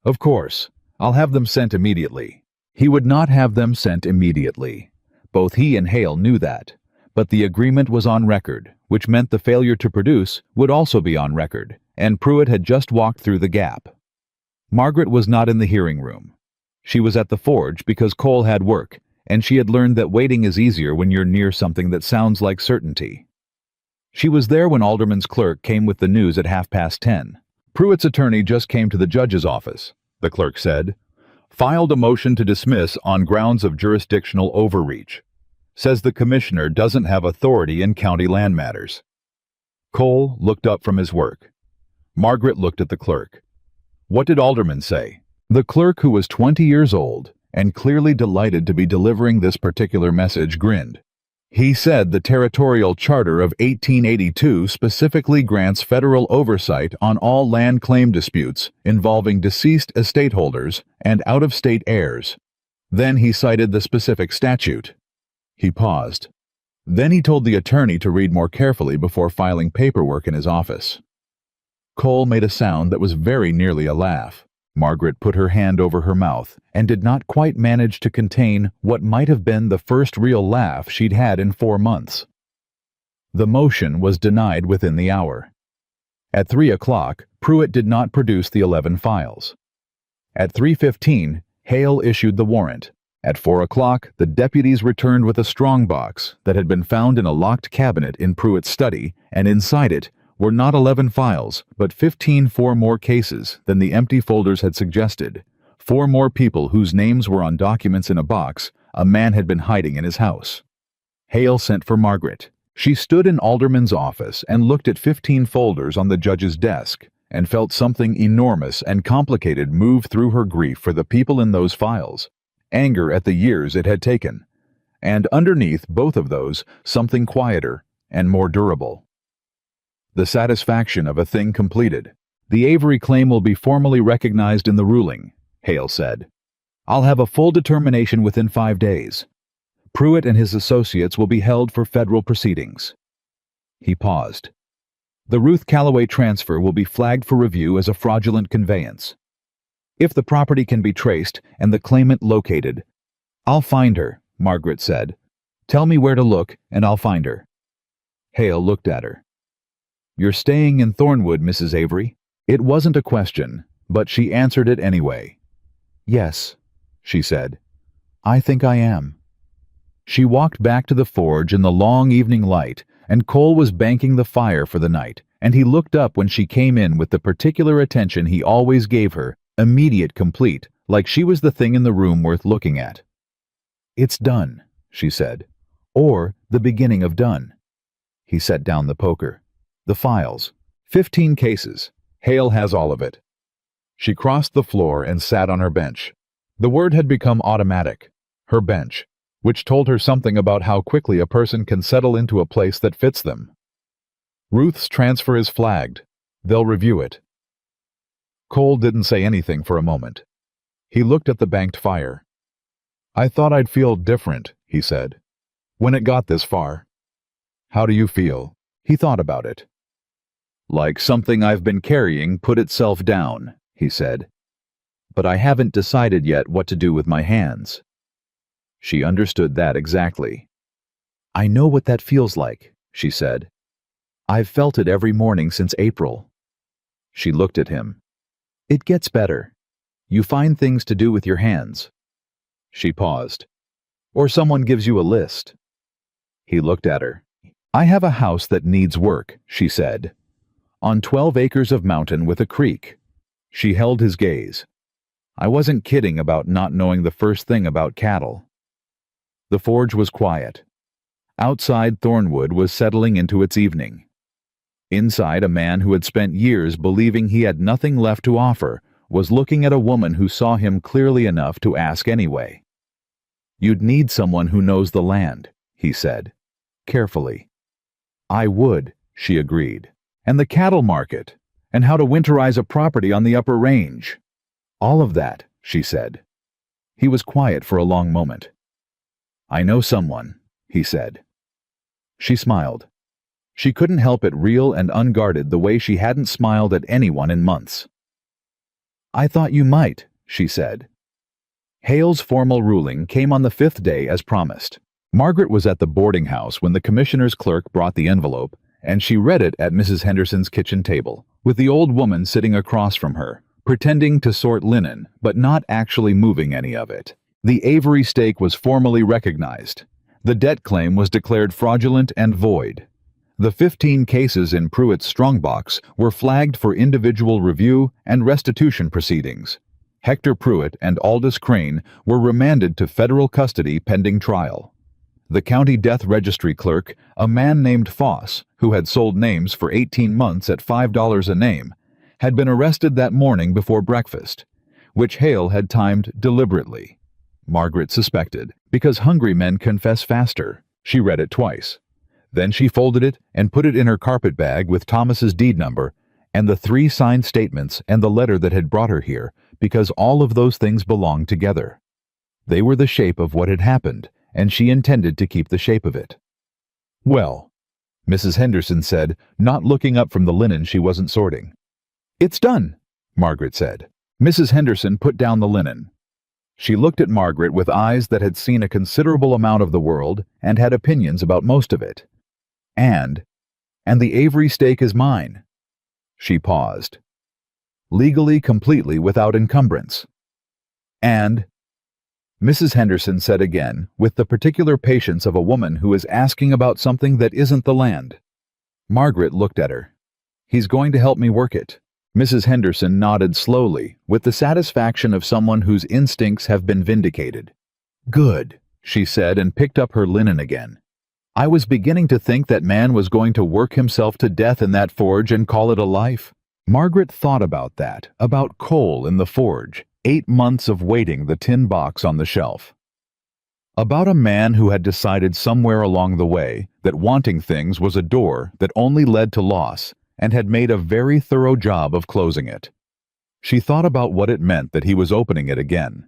"Of course. I'll have them sent immediately." He would not have them sent immediately. Both he and Hale knew that, but the agreement was on record, which meant the failure to produce would also be on record, and Pruitt had just walked through the gap. Margaret was not in the hearing room. She was at the forge because Cole had work, and she had learned that waiting is easier when you're near something that sounds like certainty. She was there when Alderman's clerk came with the news at 10:30. "Pruitt's attorney just came to the judge's office," the clerk said. "Filed a motion to dismiss on grounds of jurisdictional overreach. Says the commissioner doesn't have authority in county land matters." Cole looked up from his work. Margaret looked at the clerk. "What did Alderman say?" The clerk, who was 20 years old and clearly delighted to be delivering this particular message, grinned. "He said the territorial charter of 1882 specifically grants federal oversight on all land claim disputes involving deceased estate holders and out-of-state heirs. Then he cited the specific statute." He paused. Then he told the attorney to read more carefully before filing paperwork in his office. Cole made a sound that was very nearly a laugh. Margaret put her hand over her mouth and did not quite manage to contain what might have been the first real laugh she'd had in 4 months. The motion was denied within the hour. At 3 o'clock, Pruitt did not produce the 11 files. At 3:15, Hale issued the warrant. At 4 o'clock, the deputies returned with a strongbox that had been found in a locked cabinet in Pruitt's study, and inside it were not 11 files, but 4 more cases than the empty folders had suggested. 4 more people whose names were on documents in a box a man had been hiding in his house. Hale sent for Margaret. She stood in Alderman's office and looked at 15 folders on the judge's desk and felt something enormous and complicated move through her grief for the people in those files, anger at the years it had taken, and underneath both of those, something quieter and more durable. The satisfaction of a thing completed. "The Avery claim will be formally recognized in the ruling," Hale said. "I'll have a full determination within 5 days. Pruitt and his associates will be held for federal proceedings." He paused. "The Ruth Calloway transfer will be flagged for review as a fraudulent conveyance. If the property can be traced and the claimant located—" "I'll find her," Margaret said. "Tell me where to look and I'll find her." Hale looked at her. "You're staying in Thornwood, Mrs. Avery?" It wasn't a question, but she answered it anyway. "Yes," she said. "I think I am." She walked back to the forge in the long evening light, and Cole was banking the fire for the night, and he looked up when she came in with the particular attention he always gave her, immediate, complete, like she was the thing in the room worth looking at. "It's done," she said. "Or the beginning of done." He set down the poker. "The files. 15 cases. Hale has all of it." She crossed the floor and sat on her bench. The word had become automatic. Her bench, which told her something about how quickly a person can settle into a place that fits them. "Ruth's transfer is flagged. They'll review it." Cole didn't say anything for a moment. He looked at the banked fire. "I thought I'd feel different," he said, "when it got this far." "How do you feel?" He thought about it. "Like something I've been carrying put itself down," he said. "But I haven't decided yet what to do with my hands." She understood that exactly. "I know what that feels like," she said. "I've felt it every morning since April." She looked at him. "It gets better. You find things to do with your hands." She paused. "Or someone gives you a list." He looked at her. "I have a house that needs work," she said. "On 12 acres of mountain with a creek." She held his gaze. "I wasn't kidding about not knowing the first thing about cattle." The forge was quiet. Outside, Thornwood was settling into its evening. Inside, a man who had spent years believing he had nothing left to offer was looking at a woman who saw him clearly enough to ask anyway. "You'd need someone who knows the land," he said, carefully. "I would," she agreed. "And the cattle market, and how to winterize a property on the upper range. All of that," she said. He was quiet for a long moment. "I know someone," he said. She smiled. She couldn't help it, real and unguarded, the way she hadn't smiled at anyone in months. "I thought you might," she said. Hale's formal ruling came on the 5th day as promised. Margaret was at the boarding house when the commissioner's clerk brought the envelope, and she read it at Mrs. Henderson's kitchen table, with the old woman sitting across from her, pretending to sort linen, but not actually moving any of it. The Avery stake was formally recognized. The debt claim was declared fraudulent and void. The 15 cases in Pruitt's strongbox were flagged for individual review and restitution proceedings. Hector Pruitt and Aldous Crane were remanded to federal custody pending trial. The county death registry clerk, a man named Foss, who had sold names for 18 months at $5 a name, had been arrested that morning before breakfast, which Hale had timed deliberately. Margaret suspected, because hungry men confess faster. She read it twice. Then she folded it and put it in her carpet bag with Thomas's deed number and the 3 signed statements and the letter that had brought her here, because all of those things belonged together. They were the shape of what had happened, and she intended to keep the shape of it. "Well," Mrs. Henderson said, not looking up from the linen she wasn't sorting. "It's done," Margaret said. Mrs. Henderson put down the linen. She looked at Margaret with eyes that had seen a considerable amount of the world and had opinions about most of it. And the Avery stake is mine." She paused. "Legally, completely, without encumbrance." "And," Mrs. Henderson said again, with the particular patience of a woman who is asking about something that isn't the land. Margaret looked at her. "He's going to help me work it." Mrs. Henderson nodded slowly, with the satisfaction of someone whose instincts have been vindicated. "Good," she said, and picked up her linen again. "I was beginning to think that man was going to work himself to death in that forge and call it a life." Margaret thought about that, about coal in the forge, 8 months of waiting, the tin box on the shelf. About a man who had decided somewhere along the way that wanting things was a door that only led to loss, and had made a very thorough job of closing it. She thought about what it meant that he was opening it again.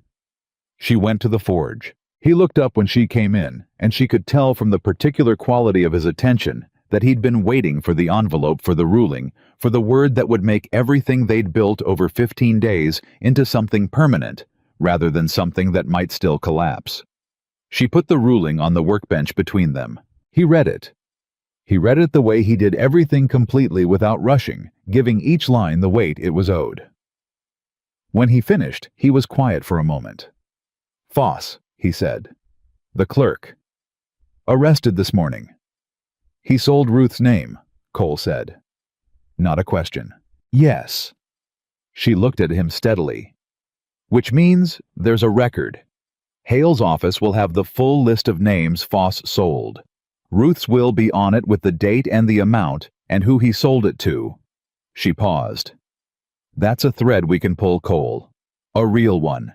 She went to the forge. He looked up when she came in, and she could tell from the particular quality of his attention that he'd been waiting for the envelope for the ruling, for the word that would make everything they'd built over 15 days into something permanent, rather than something that might still collapse. She put the ruling on the workbench between them. He read it. He read it the way he did everything completely without rushing, giving each line the weight it was owed. When he finished, he was quiet for a moment. "Foss," he said. "The clerk. Arrested this morning." "He sold Ruth's name," Cole said. Not a question. "Yes." She looked at him steadily. "Which means there's a record. Hale's office will have the full list of names Foss sold. Ruth's will be on it with the date and the amount and who he sold it to." She paused. "That's a thread we can pull, Cole. A real one."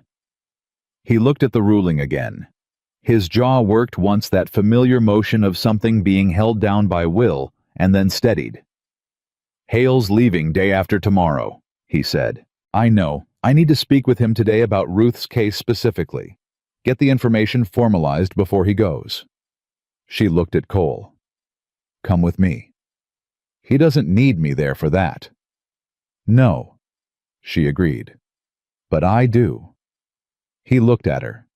He looked at the ruling again. His jaw worked once, that familiar motion of something being held down by will, and then steadied. "Hale's leaving day after tomorrow," he said. "I know. I need to speak with him today about Ruth's case specifically. Get the information formalized before he goes." She looked at Cole. "Come with me." "He doesn't need me there for that." "No," she agreed. "But I do." He looked at her.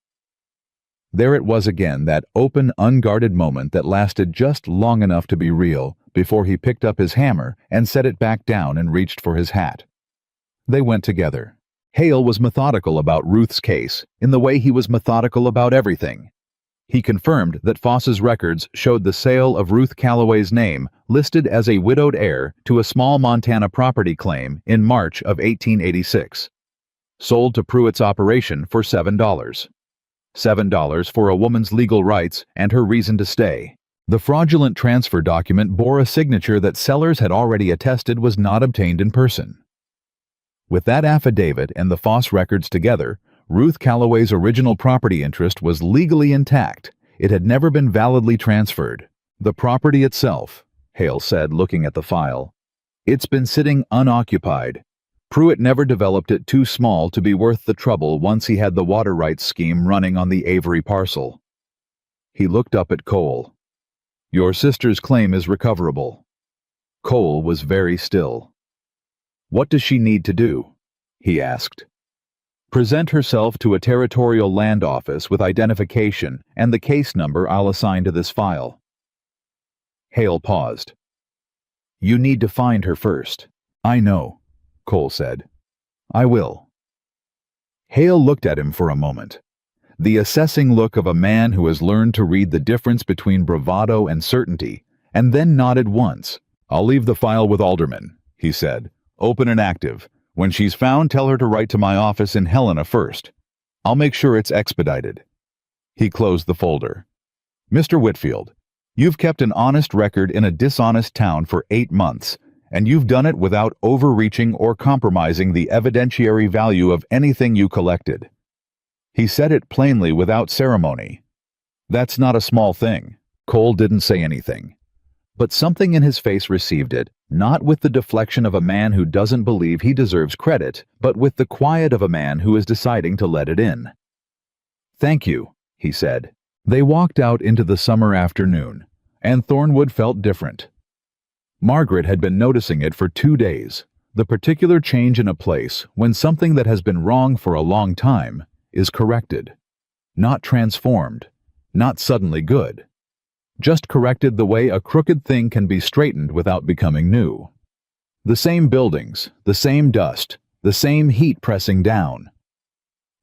There it was again, that open, unguarded moment that lasted just long enough to be real before he picked up his hammer and set it back down and reached for his hat. They went together. Hale was methodical about Ruth's case in the way he was methodical about everything. He confirmed that Foss's records showed the sale of Ruth Calloway's name listed as a widowed heir to a small Montana property claim in March of 1886. Sold to Pruitt's operation for $7. $7 for a woman's legal rights and her reason to stay. The fraudulent transfer document bore a signature that sellers had already attested was not obtained in person. With that affidavit and the Foss records together, Ruth Calloway's original property interest was legally intact. It had never been validly transferred. The property itself, Hale said, looking at the file, "It's been sitting unoccupied. Pruitt never developed it too small to be worth the trouble once he had the water rights scheme running on the Avery parcel." He looked up at Cole. "Your sister's claim is recoverable." Cole was very still. "What does she need to do?" he asked. "Present herself to a territorial land office with identification and the case number I'll assign to this file." Hale paused. "You need to find her first." "I know," Cole said. "I will." Hale looked at him for a moment. The assessing look of a man who has learned to read the difference between bravado and certainty, and then nodded once. "I'll leave the file with Alderman," he said. "Open and active. When she's found, tell her to write to my office in Helena first. I'll make sure it's expedited." He closed the folder. "Mr. Whitfield, you've kept an honest record in a dishonest town for 8 months, and you've done it without overreaching or compromising the evidentiary value of anything you collected." He said it plainly, without ceremony. "That's not a small thing." Cole didn't say anything. But something in his face received it, not with the deflection of a man who doesn't believe he deserves credit, but with the quiet of a man who is deciding to let it in. "Thank you," he said. They walked out into the summer afternoon, and Thornwood felt different. Margaret had been noticing it for 2 days, the particular change in a place when something that has been wrong for a long time is corrected. Not transformed, not suddenly good. Just corrected the way a crooked thing can be straightened without becoming new. The same buildings, the same dust, the same heat pressing down.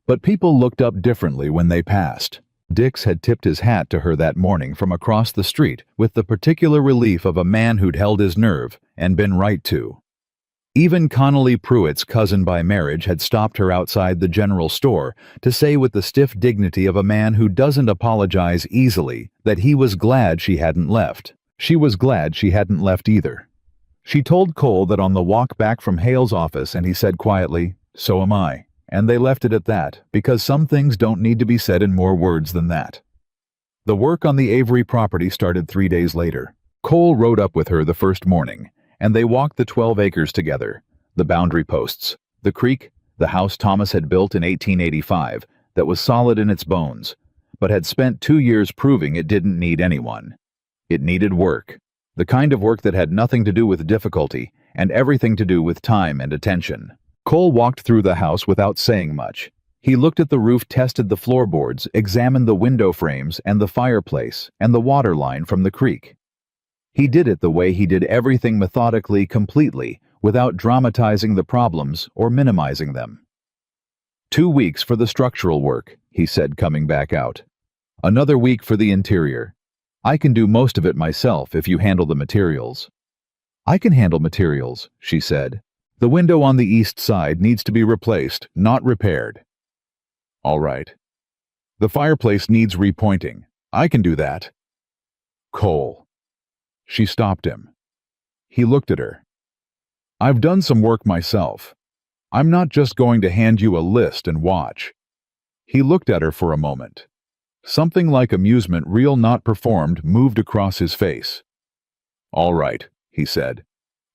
But people looked up differently when they passed. Dix had tipped his hat to her that morning from across the street with the particular relief of a man who'd held his nerve and been right to. Even Connolly Pruitt's cousin by marriage had stopped her outside the general store to say with the stiff dignity of a man who doesn't apologize easily that he was glad she hadn't left. She was glad she hadn't left either. She told Cole that on the walk back from Hale's office, and he said quietly, "So am I." And they left it at that, because some things don't need to be said in more words than that. The work on the Avery property started 3 days later. Cole rode up with her the first morning, and they walked the 12 acres together, the boundary posts, the creek, the house Thomas had built in 1885 that was solid in its bones, but had spent 2 years proving it didn't need anyone. It needed work, the kind of work that had nothing to do with difficulty and everything to do with time and attention. Cole walked through the house without saying much. He looked at the roof, tested the floorboards, examined the window frames and the fireplace and the water line from the creek. He did it the way he did everything methodically, completely, without dramatizing the problems or minimizing them. 2 weeks for the structural work, he said, coming back out. Another week for the interior. I can do most of it myself if you handle the materials. I can handle materials, she said. The window on the east side needs to be replaced, not repaired. All right. The fireplace needs repointing. I can do that. Cole. She stopped him. He looked at her. I've done some work myself. I'm not just going to hand you a list and watch. He looked at her for a moment. Something like amusement, real not performed, moved across his face. All right, he said.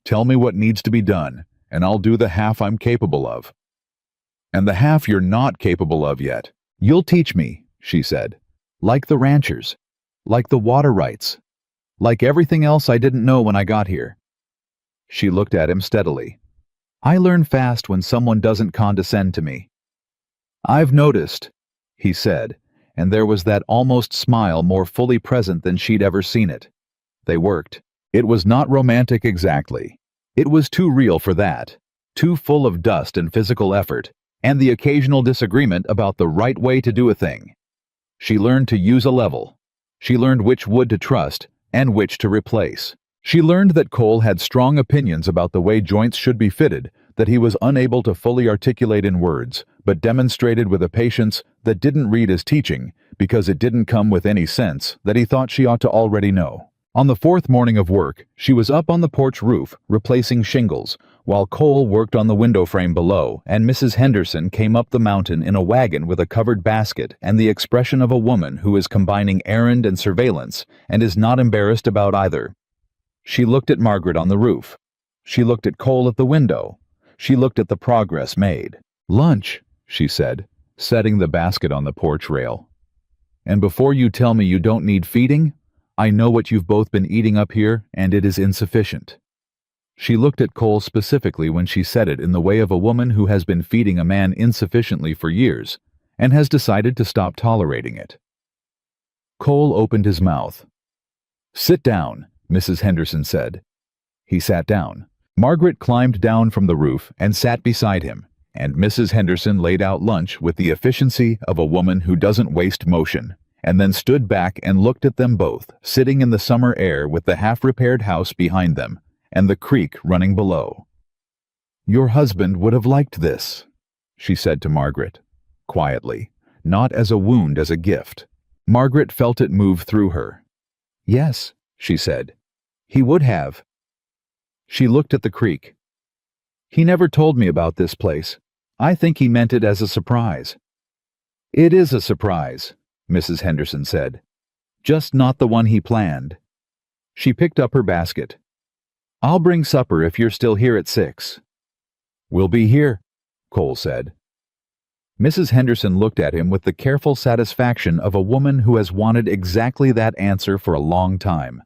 Tell me what needs to be done, and I'll do the half I'm capable of. And the half you're not capable of yet. You'll teach me, she said. Like the ranchers. Like the water rights. Like everything else I didn't know when I got here. She looked at him steadily. I learn fast when someone doesn't condescend to me. I've noticed, he said, and there was that almost smile more fully present than she'd ever seen it. They worked. It was not romantic exactly. It was too real for that, too full of dust and physical effort, and the occasional disagreement about the right way to do a thing. She learned to use a level. She learned which wood to trust and which to replace. She learned that Cole had strong opinions about the way joints should be fitted that he was unable to fully articulate in words, but demonstrated with a patience that didn't read as teaching because it didn't come with any sense that he thought she ought to already know. On the 4th morning of work, she was up on the porch roof replacing shingles, while Cole worked on the window frame below, and Mrs. Henderson came up the mountain in a wagon with a covered basket and the expression of a woman who is combining errand and surveillance and is not embarrassed about either. She looked at Margaret on the roof. She looked at Cole at the window. She looked at the progress made. Lunch, she said, setting the basket on the porch rail. And before you tell me you don't need feeding, I know what you've both been eating up here, and it is insufficient. She looked at Cole specifically when she said it in the way of a woman who has been feeding a man insufficiently for years and has decided to stop tolerating it. Cole opened his mouth. Sit down, Mrs. Henderson said. He sat down. Margaret climbed down from the roof and sat beside him, and Mrs. Henderson laid out lunch with the efficiency of a woman who doesn't waste motion, and then stood back and looked at them both, sitting in the summer air with the half-repaired house behind them and the creek running below. Your husband would have liked this, she said to Margaret, quietly, not as a wound, as a gift. Margaret felt it move through her. Yes, she said. He would have. She looked at the creek. He never told me about this place. I think he meant it as a surprise. It is a surprise, Mrs. Henderson said. Just not the one he planned. She picked up her basket. I'll bring supper if you're still here at 6. We'll be here, Cole said. Mrs. Henderson looked at him with the careful satisfaction of a woman who has wanted exactly that answer for a long time.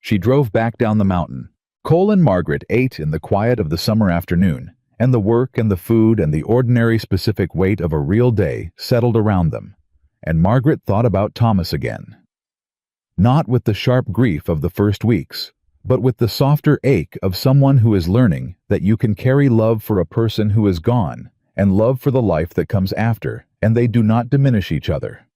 She drove back down the mountain. Cole and Margaret ate in the quiet of the summer afternoon, and the work and the food and the ordinary specific weight of a real day settled around them, and Margaret thought about Thomas again. Not with the sharp grief of the first weeks, but with the softer ache of someone who is learning that you can carry love for a person who is gone and love for the life that comes after, and they do not diminish each other.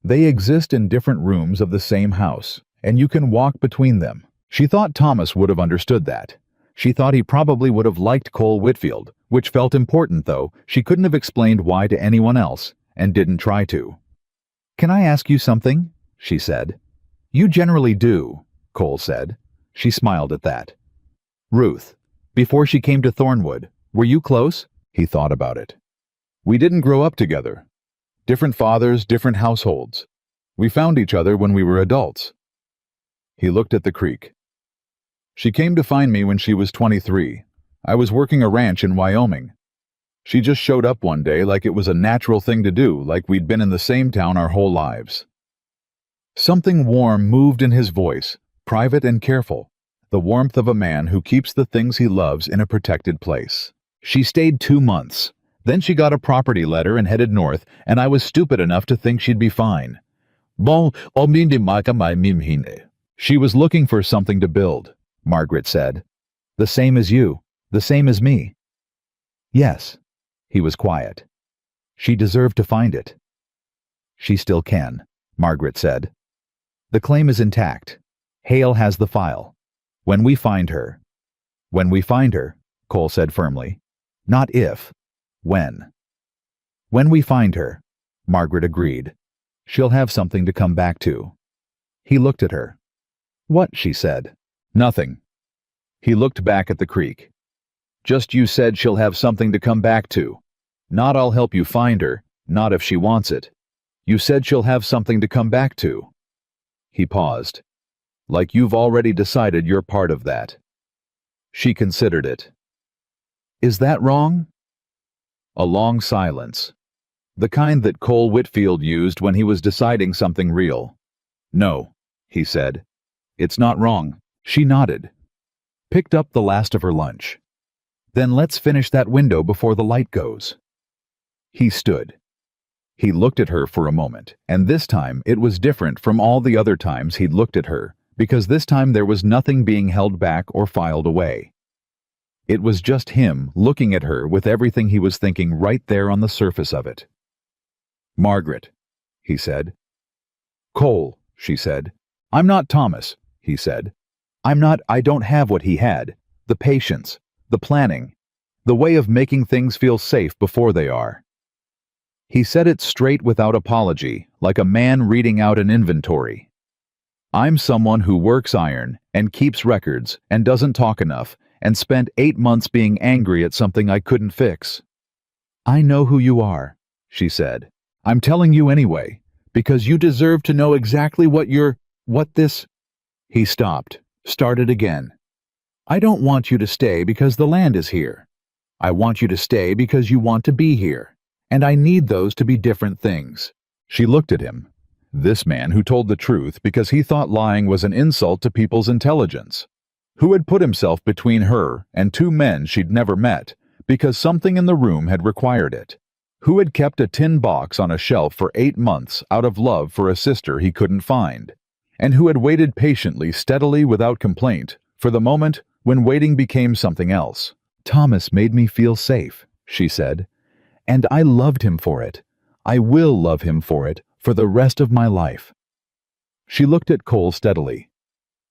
They exist in different rooms of the same house, and you can walk between them. She thought Thomas would have understood that. She thought he probably would have liked Cole Whitfield, which felt important, though she couldn't have explained why to anyone else, and didn't try to. Can I ask you something? She said. You generally do, Cole said. She smiled at that. Ruth, before she came to Thornwood, were you close? He thought about it. We didn't grow up together. Different fathers, different households. We found each other when we were adults. He looked at the creek. She came to find me when she was 23. I was working a ranch in Wyoming. She just showed up one day like it was a natural thing to do, like we'd been in the same town our whole lives. Something warm moved in his voice, private and careful, the warmth of a man who keeps the things he loves in a protected place. She stayed 2 months. Then she got a property letter and headed north, and I was stupid enough to think she'd be fine. Bon, omindi maka mai mimhine. She was looking for something to build, Margaret said. The same as you, the same as me. Yes. He was quiet. She deserved to find it. She still can, Margaret said. The claim is intact. Hale has the file. When we find her. When we find her, Cole said firmly. Not if. When. When we find her, Margaret agreed. She'll have something to come back to. He looked at her. What? She said. Nothing. He looked back at the creek. Just you said she'll have something to come back to. Not I'll help you find her, not if she wants it. You said she'll have something to come back to. He paused. Like you've already decided you're part of that. She considered it. Is that wrong? A long silence. The kind that Cole Whitfield used when he was deciding something real. No, he said. It's not wrong. She nodded. Picked up the last of her lunch. Then let's finish that window before the light goes. He stood. He looked at her for a moment, and this time it was different from all the other times he'd looked at her, because this time there was nothing being held back or filed away. It was just him looking at her with everything he was thinking right there on the surface of it. Margaret, he said. Cole, she said. I'm not Thomas, he said. I don't have what he had. The patience, the planning, the way of making things feel safe before they are. He said it straight without apology, like a man reading out an inventory. I'm someone who works iron and keeps records and doesn't talk enough and spent 8 months being angry at something I couldn't fix. I know who you are, she said. I'm telling you anyway, because you deserve to know exactly what this... He stopped, started again. I don't want you to stay because the land is here. I want you to stay because you want to be here. And I need those to be different things. She looked at him. This man who told the truth because he thought lying was an insult to people's intelligence. Who had put himself between her and 2 men she'd never met because something in the room had required it. Who had kept a tin box on a shelf for 8 months out of love for a sister he couldn't find. And who had waited patiently, steadily, without complaint, for the moment when waiting became something else. Thomas made me feel safe, she said. And I loved him for it. I will love him for it for the rest of my life. She looked at Cole steadily.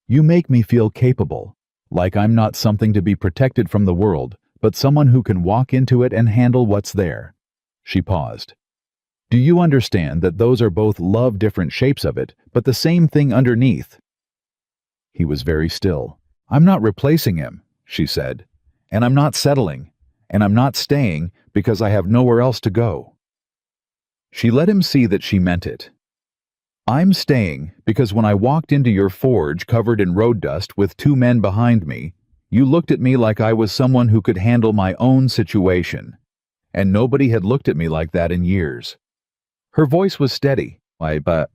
You make me feel capable, like I'm not something to be protected from the world, but someone who can walk into it and handle what's there. She paused. Do you understand that those are both love different shapes of it, but the same thing underneath? He was very still. I'm not replacing him, she said, and I'm not settling, and I'm not staying because I have nowhere else to go. She let him see that she meant it. I'm staying because when I walked into your forge covered in road dust with 2 men behind me, you looked at me like I was someone who could handle my own situation. And nobody had looked at me like that in years. Her voice was steady. I'm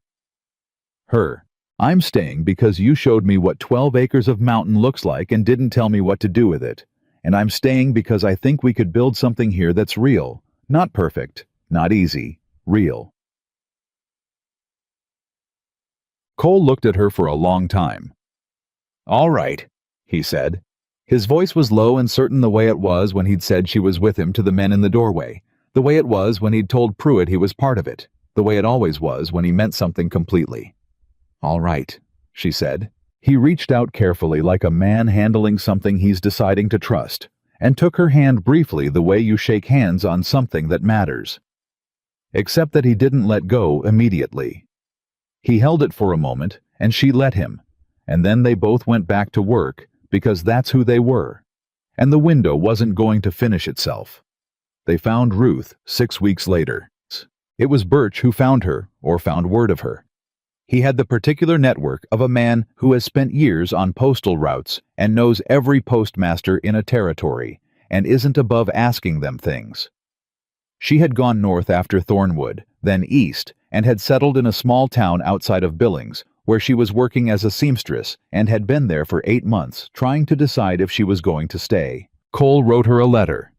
staying because you showed me what 12 acres of mountain looks like and didn't tell me what to do with it. And I'm staying because I think we could build something here that's real. Not perfect, not easy, real. Cole looked at her for a long time. All right, he said. His voice was low and certain, the way it was when he'd said she was with him to the men in the doorway, the way it was when he'd told Pruitt he was part of it, the way it always was when he meant something completely. All right, she said. He reached out carefully like a man handling something he's deciding to trust, and took her hand briefly the way you shake hands on something that matters. Except that he didn't let go immediately. He held it for a moment, and she let him, and then they both went back to work, because that's who they were, and the window wasn't going to finish itself. They found Ruth 6 weeks later. It was Birch who found her, or found word of her. He had the particular network of a man who has spent years on postal routes and knows every postmaster in a territory, and isn't above asking them things. She had gone north after Thornwood, then east, and had settled in a small town outside of Billings, where she was working as a seamstress and had been there for 8 months, trying to decide if she was going to stay. Cole wrote her a letter.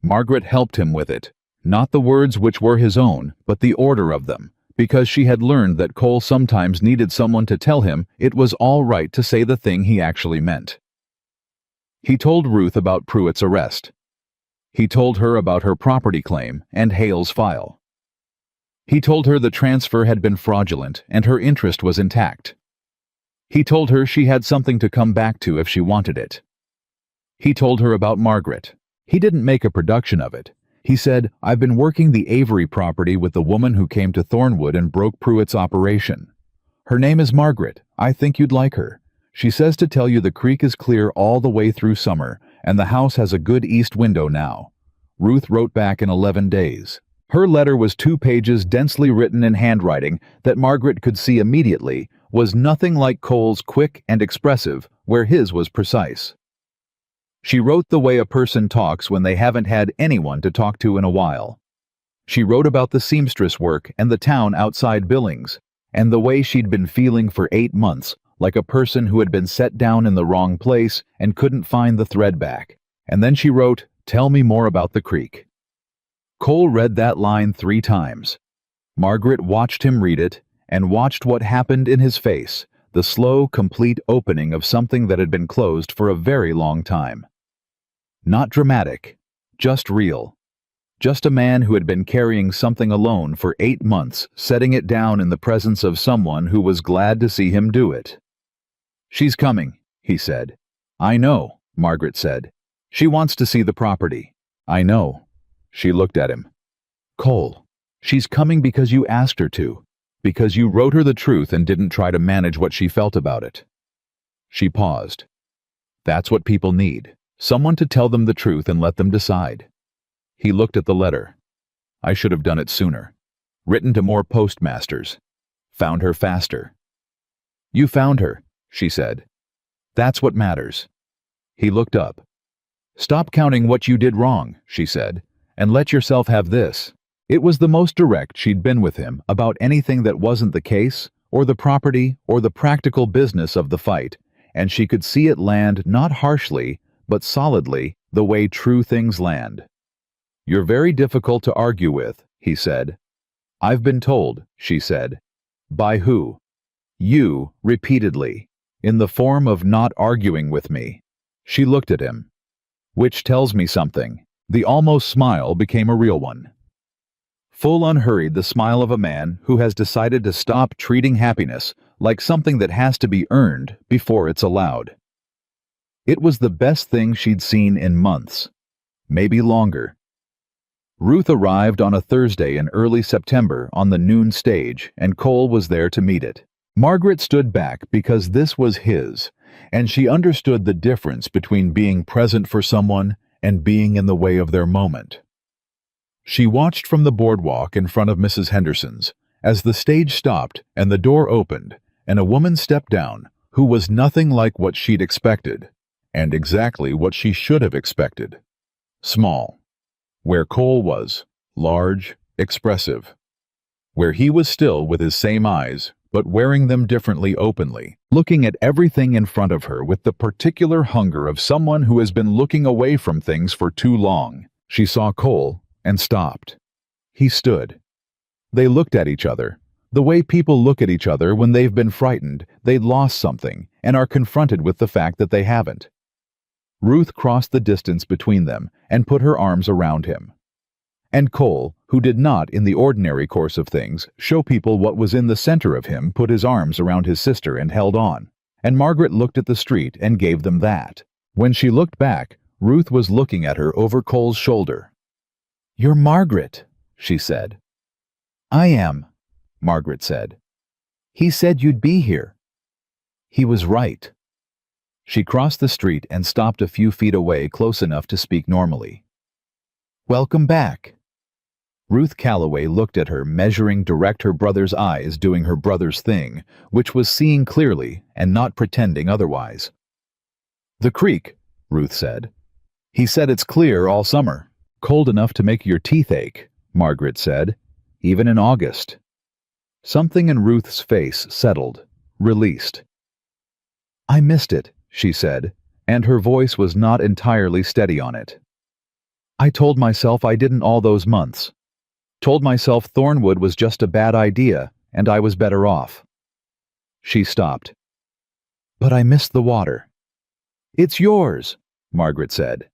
Margaret helped him with it. Not the words which were his own, but the order of them, because she had learned that Cole sometimes needed someone to tell him it was all right to say the thing he actually meant. He told Ruth about Pruitt's arrest. He told her about her property claim and Hale's file. He told her the transfer had been fraudulent and her interest was intact. He told her she had something to come back to if she wanted it. He told her about Margaret. He didn't make a production of it. He said, "I've been working the Avery property with the woman who came to Thornwood and broke Pruitt's operation. Her name is Margaret. I think you'd like her. She says to tell you the creek is clear all the way through summer, and the house has a good east window now." Ruth wrote back in 11 days. Her letter was 2 pages densely written in handwriting that Margaret could see immediately was nothing like Cole's quick and expressive, where his was precise. She wrote the way a person talks when they haven't had anyone to talk to in a while. She wrote about the seamstress work and the town outside Billings, and the way she'd been feeling for 8 months, like a person who had been set down in the wrong place and couldn't find the thread back. And then she wrote, "Tell me more about the creek." Cole read that line 3 times. Margaret watched him read it and watched what happened in his face, the slow, complete opening of something that had been closed for a very long time. Not dramatic, just real. Just a man who had been carrying something alone for 8 months, setting it down in the presence of someone who was glad to see him do it. "She's coming," he said. "I know," Margaret said. "She wants to see the property." "I know." She looked at him. "Cole, she's coming because you asked her to, because you wrote her the truth and didn't try to manage what she felt about it." She paused. "That's what people need. Someone to tell them the truth and let them decide." He looked at the letter. "I should have done it sooner. Written to more postmasters. Found her faster." "You found her," she said. "That's what matters." He looked up. "Stop counting what you did wrong," she said, "and let yourself have this." It was the most direct she'd been with him about anything that wasn't the case, or the property, or the practical business of the fight, and she could see it land not harshly, but solidly, the way true things land. "You're very difficult to argue with," he said. "I've been told," she said. "By who?" "You," repeatedly, in the form of not arguing with me. She looked at him. "Which tells me something." The almost smile became a real one. Full unhurried, the smile of a man who has decided to stop treating happiness like something that has to be earned before it's allowed. It was the best thing she'd seen in months, maybe longer. Ruth arrived on a Thursday in early September on the noon stage, and Cole was there to meet it. Margaret stood back because this was his, and she understood the difference between being present for someone and being in the way of their moment. She watched from the boardwalk in front of Mrs. Henderson's as the stage stopped and the door opened, and a woman stepped down who was nothing like what she'd expected, and exactly what she should have expected. Small. Where Cole was, large, expressive. Where he was still with his same eyes, but wearing them differently openly, looking at everything in front of her with the particular hunger of someone who has been looking away from things for too long. She saw Cole and stopped. He stood. They looked at each other, the way people look at each other when they've been frightened, they'd lost something, and are confronted with the fact that they haven't. Ruth crossed the distance between them and put her arms around him. And Cole, who did not, in the ordinary course of things, show people what was in the center of him, put his arms around his sister and held on. And Margaret looked at the street and gave them that. When she looked back, Ruth was looking at her over Cole's shoulder. "You're Margaret," she said. "I am," Margaret said. "He said you'd be here." He was right. She crossed the street and stopped a few feet away, close enough to speak normally. "Welcome back." Ruth Calloway looked at her, measuring direct her brother's eyes, doing her brother's thing, which was seeing clearly and not pretending otherwise. "The creek," Ruth said. "He said it's clear all summer. Cold enough to make your teeth ache," Margaret said, "even in August." Something in Ruth's face settled, released. "I missed it," she said, and her voice was not entirely steady on it. "I told myself I didn't all those months. Told myself Thornwood was just a bad idea, and I was better off. She stopped. But I missed the water. It's yours, Margaret said.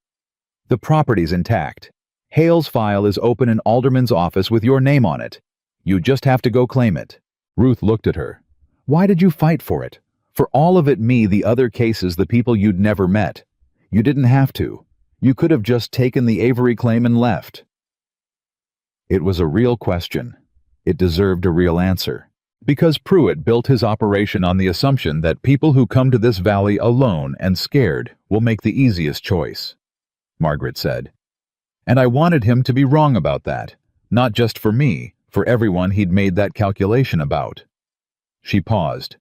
The property's intact. Hale's file is open in Alderman's office with your name on it. You just have to go claim it. Ruth looked at her. Why did you fight for it? For all of it, the other cases, the people you'd never met. You didn't have to. You could have just taken the Avery claim and left. It was a real question. It deserved a real answer. Because Pruitt built his operation on the assumption that people who come to this valley alone and scared will make the easiest choice, Margaret said. And I wanted him to be wrong about that, not just for me, for everyone he'd made that calculation about. She paused.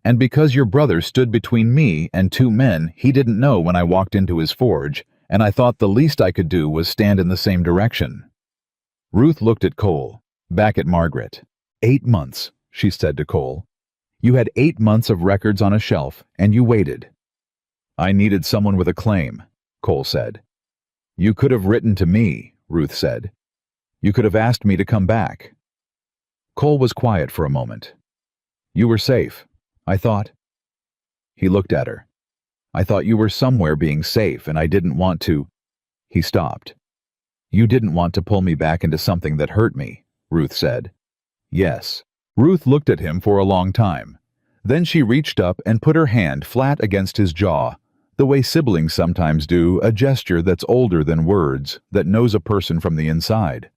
And because your brother stood between me and two men he didn't know when I walked into his forge, and I thought the least I could do was stand in the same direction. Ruth looked at Cole, back at Margaret. 8 months, she said to Cole. You had 8 months of records on a shelf, and you waited. I needed someone with a claim, Cole said. You could have written to me, Ruth said. You could have asked me to come back. Cole was quiet for a moment. You were safe, I thought. He looked at her. I thought you were somewhere being safe, and I didn't want to. He stopped. You didn't want to pull me back into something that hurt me, Ruth said. Yes. Ruth looked at him for a long time. Then she reached up and put her hand flat against his jaw, the way siblings sometimes do, a gesture that's older than words, that knows a person from the inside.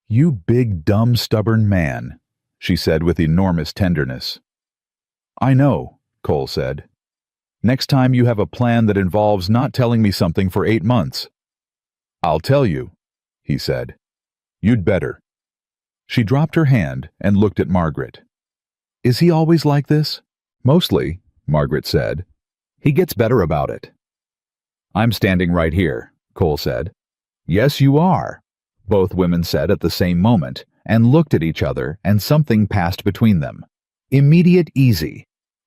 You big, dumb, stubborn man, she said with enormous tenderness. I know, Cole said. Next time you have a plan that involves not telling me something for 8 months. I'll tell you, he said. You'd better. She dropped her hand and looked at Margaret. Is he always like this? Mostly, Margaret said. He gets better about it. I'm standing right here, Cole said. Yes, you are, both women said at the same moment, and looked at each other, and something passed between them. Immediate easy.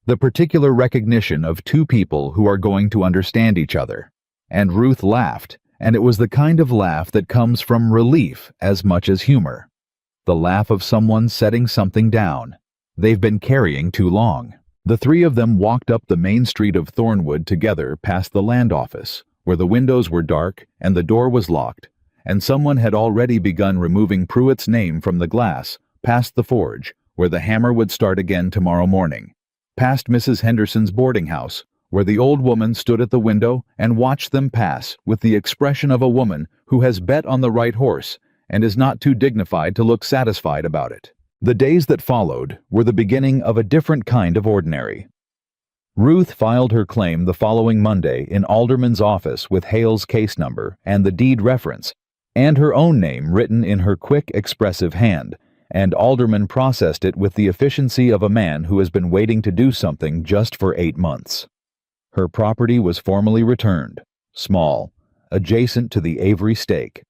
The particular recognition of two people who are going to understand each other. And Ruth laughed, and it was the kind of laugh that comes from relief as much as humor. The laugh of someone setting something down they've been carrying too long. The three of them walked up the main street of Thornwood together past the land office, where the windows were dark and the door was locked, and someone had already begun removing Pruitt's name from the glass, past the forge, where the hammer would start again tomorrow morning, past Mrs. Henderson's boarding house, where the old woman stood at the window and watched them pass with the expression of a woman who has bet on the right horse and is not too dignified to look satisfied about it. The days that followed were the beginning of a different kind of ordinary. Ruth filed her claim the following Monday in Alderman's office with Hale's case number and the deed reference, and her own name written in her quick, expressive hand, and Alderman processed it with the efficiency of a man who has been waiting to do something just for 8 months. Her property was formally returned, small, adjacent to the Avery stake.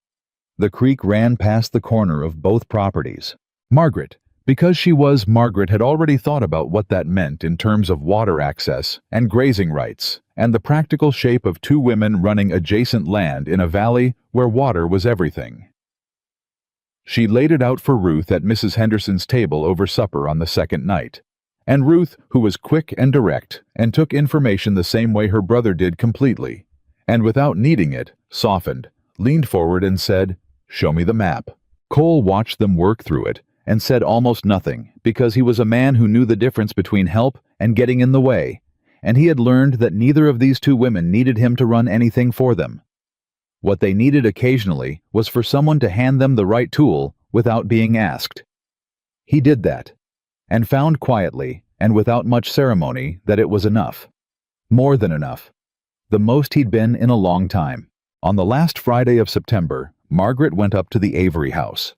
The creek ran past the corner of both properties. Margaret, because she was Margaret, had already thought about what that meant in terms of water access and grazing rights, and the practical shape of two women running adjacent land in a valley where water was everything. She laid it out for Ruth at Mrs. Henderson's table over supper on the second night. And Ruth, who was quick and direct, and took information the same way her brother did completely, and without needing it, softened, leaned forward and said, "Show me the map." Cole watched them work through it, and said almost nothing, because he was a man who knew the difference between help and getting in the way, and he had learned that neither of these two women needed him to run anything for them. What they needed occasionally was for someone to hand them the right tool without being asked. He did that, and found quietly and without much ceremony that it was enough. More than enough. The most he'd been in a long time. On the last Friday of September, Margaret went up to the Avery house.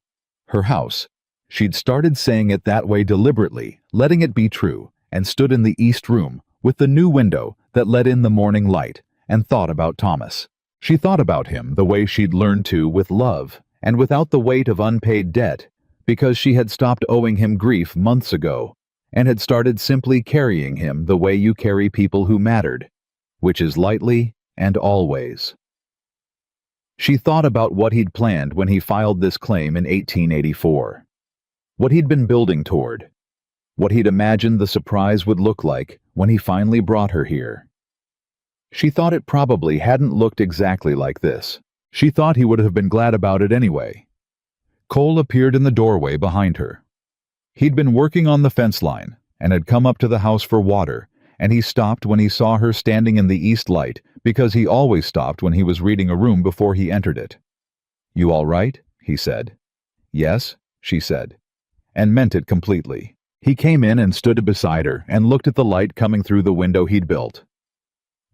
Her house. She'd started saying it that way deliberately, letting it be true, and stood in the east room, with the new window that let in the morning light, and thought about Thomas. She thought about him the way she'd learned to with love, and without the weight of unpaid debt, because she had stopped owing him grief months ago, and had started simply carrying him the way you carry people who mattered, which is lightly and always. She thought about what he'd planned when he filed this claim in 1884. What he'd been building toward. What he'd imagined the surprise would look like when he finally brought her here. She thought it probably hadn't looked exactly like this. She thought he would have been glad about it anyway. Cole appeared in the doorway behind her. He'd been working on the fence line and had come up to the house for water, and he stopped when he saw her standing in the east light because he always stopped when he was reading a room before he entered it. "You all right?" he said. "Yes," she said, and meant it completely. He came in and stood beside her and looked at the light coming through the window he'd built.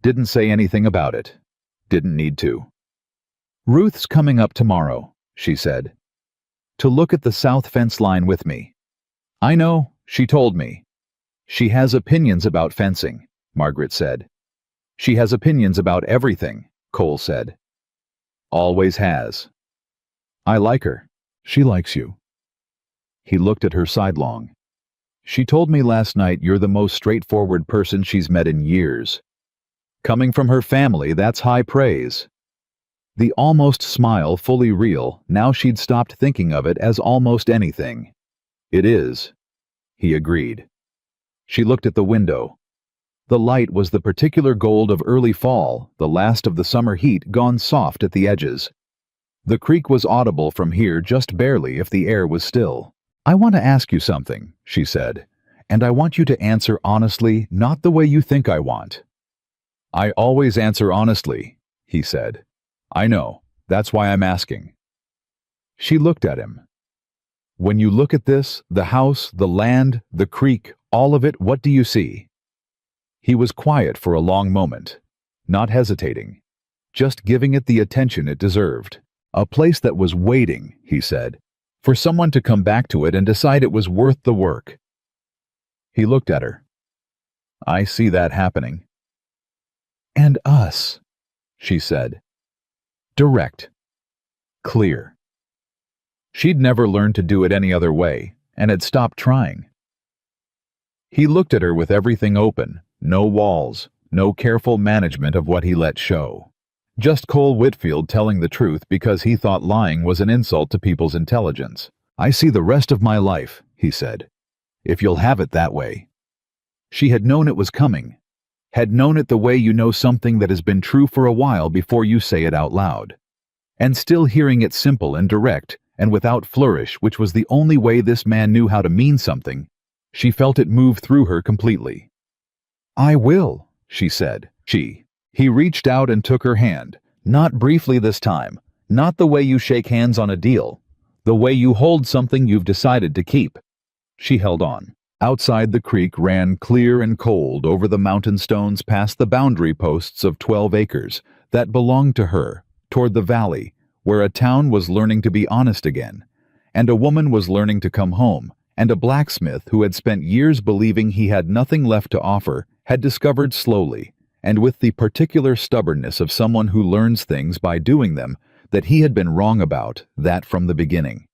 Didn't say anything about it. Didn't need to. "Ruth's coming up tomorrow," she said, "to look at the south fence line with me." "I know," she told me. "She has opinions about fencing," Margaret said. "She has opinions about everything," Cole said. "Always has." "I like her. She likes you." He looked at her sidelong. "She told me last night you're the most straightforward person she's met in years. Coming from her family, that's high praise." The almost smile fully real, now she'd stopped thinking of it as almost anything. "It is," he agreed. She looked at the window. The light was the particular gold of early fall, the last of the summer heat gone soft at the edges. The creek was audible from here just barely if the air was still. "I want to ask you something," she said, "and I want you to answer honestly, not the way you think I want." "I always answer honestly," he said. "I know. That's why I'm asking." She looked at him. "When you look at this, the house, the land, the creek, all of it, what do you see?" He was quiet for a long moment, not hesitating, just giving it the attention it deserved. "A place that was waiting," he said, "for someone to come back to it and decide it was worth the work." He looked at her. "I see that happening." "And us," she said. Direct. Clear. She'd never learned to do it any other way, and had stopped trying. He looked at her with everything open, no walls, no careful management of what he let show. Just Cole Whitfield telling the truth because he thought lying was an insult to people's intelligence. "I see the rest of my life," he said, "if you'll have it that way." She had known it was coming, had known it the way you know something that has been true for a while before you say it out loud. And still hearing it simple and direct, and without flourish, which was the only way this man knew how to mean something, she felt it move through her completely. "I will," she said. He reached out and took her hand, not briefly this time, not the way you shake hands on a deal, the way you hold something you've decided to keep. She held on. Outside, the creek ran clear and cold over the mountain stones past the boundary posts of 12 acres that belonged to her, toward the valley, where a town was learning to be honest again, and a woman was learning to come home, and a blacksmith who had spent years believing he had nothing left to offer had discovered slowly, and with the particular stubbornness of someone who learns things by doing them, that he had been wrong about that from the beginning.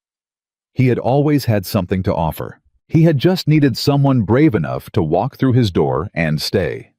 He had always had something to offer. He had just needed someone brave enough to walk through his door and stay.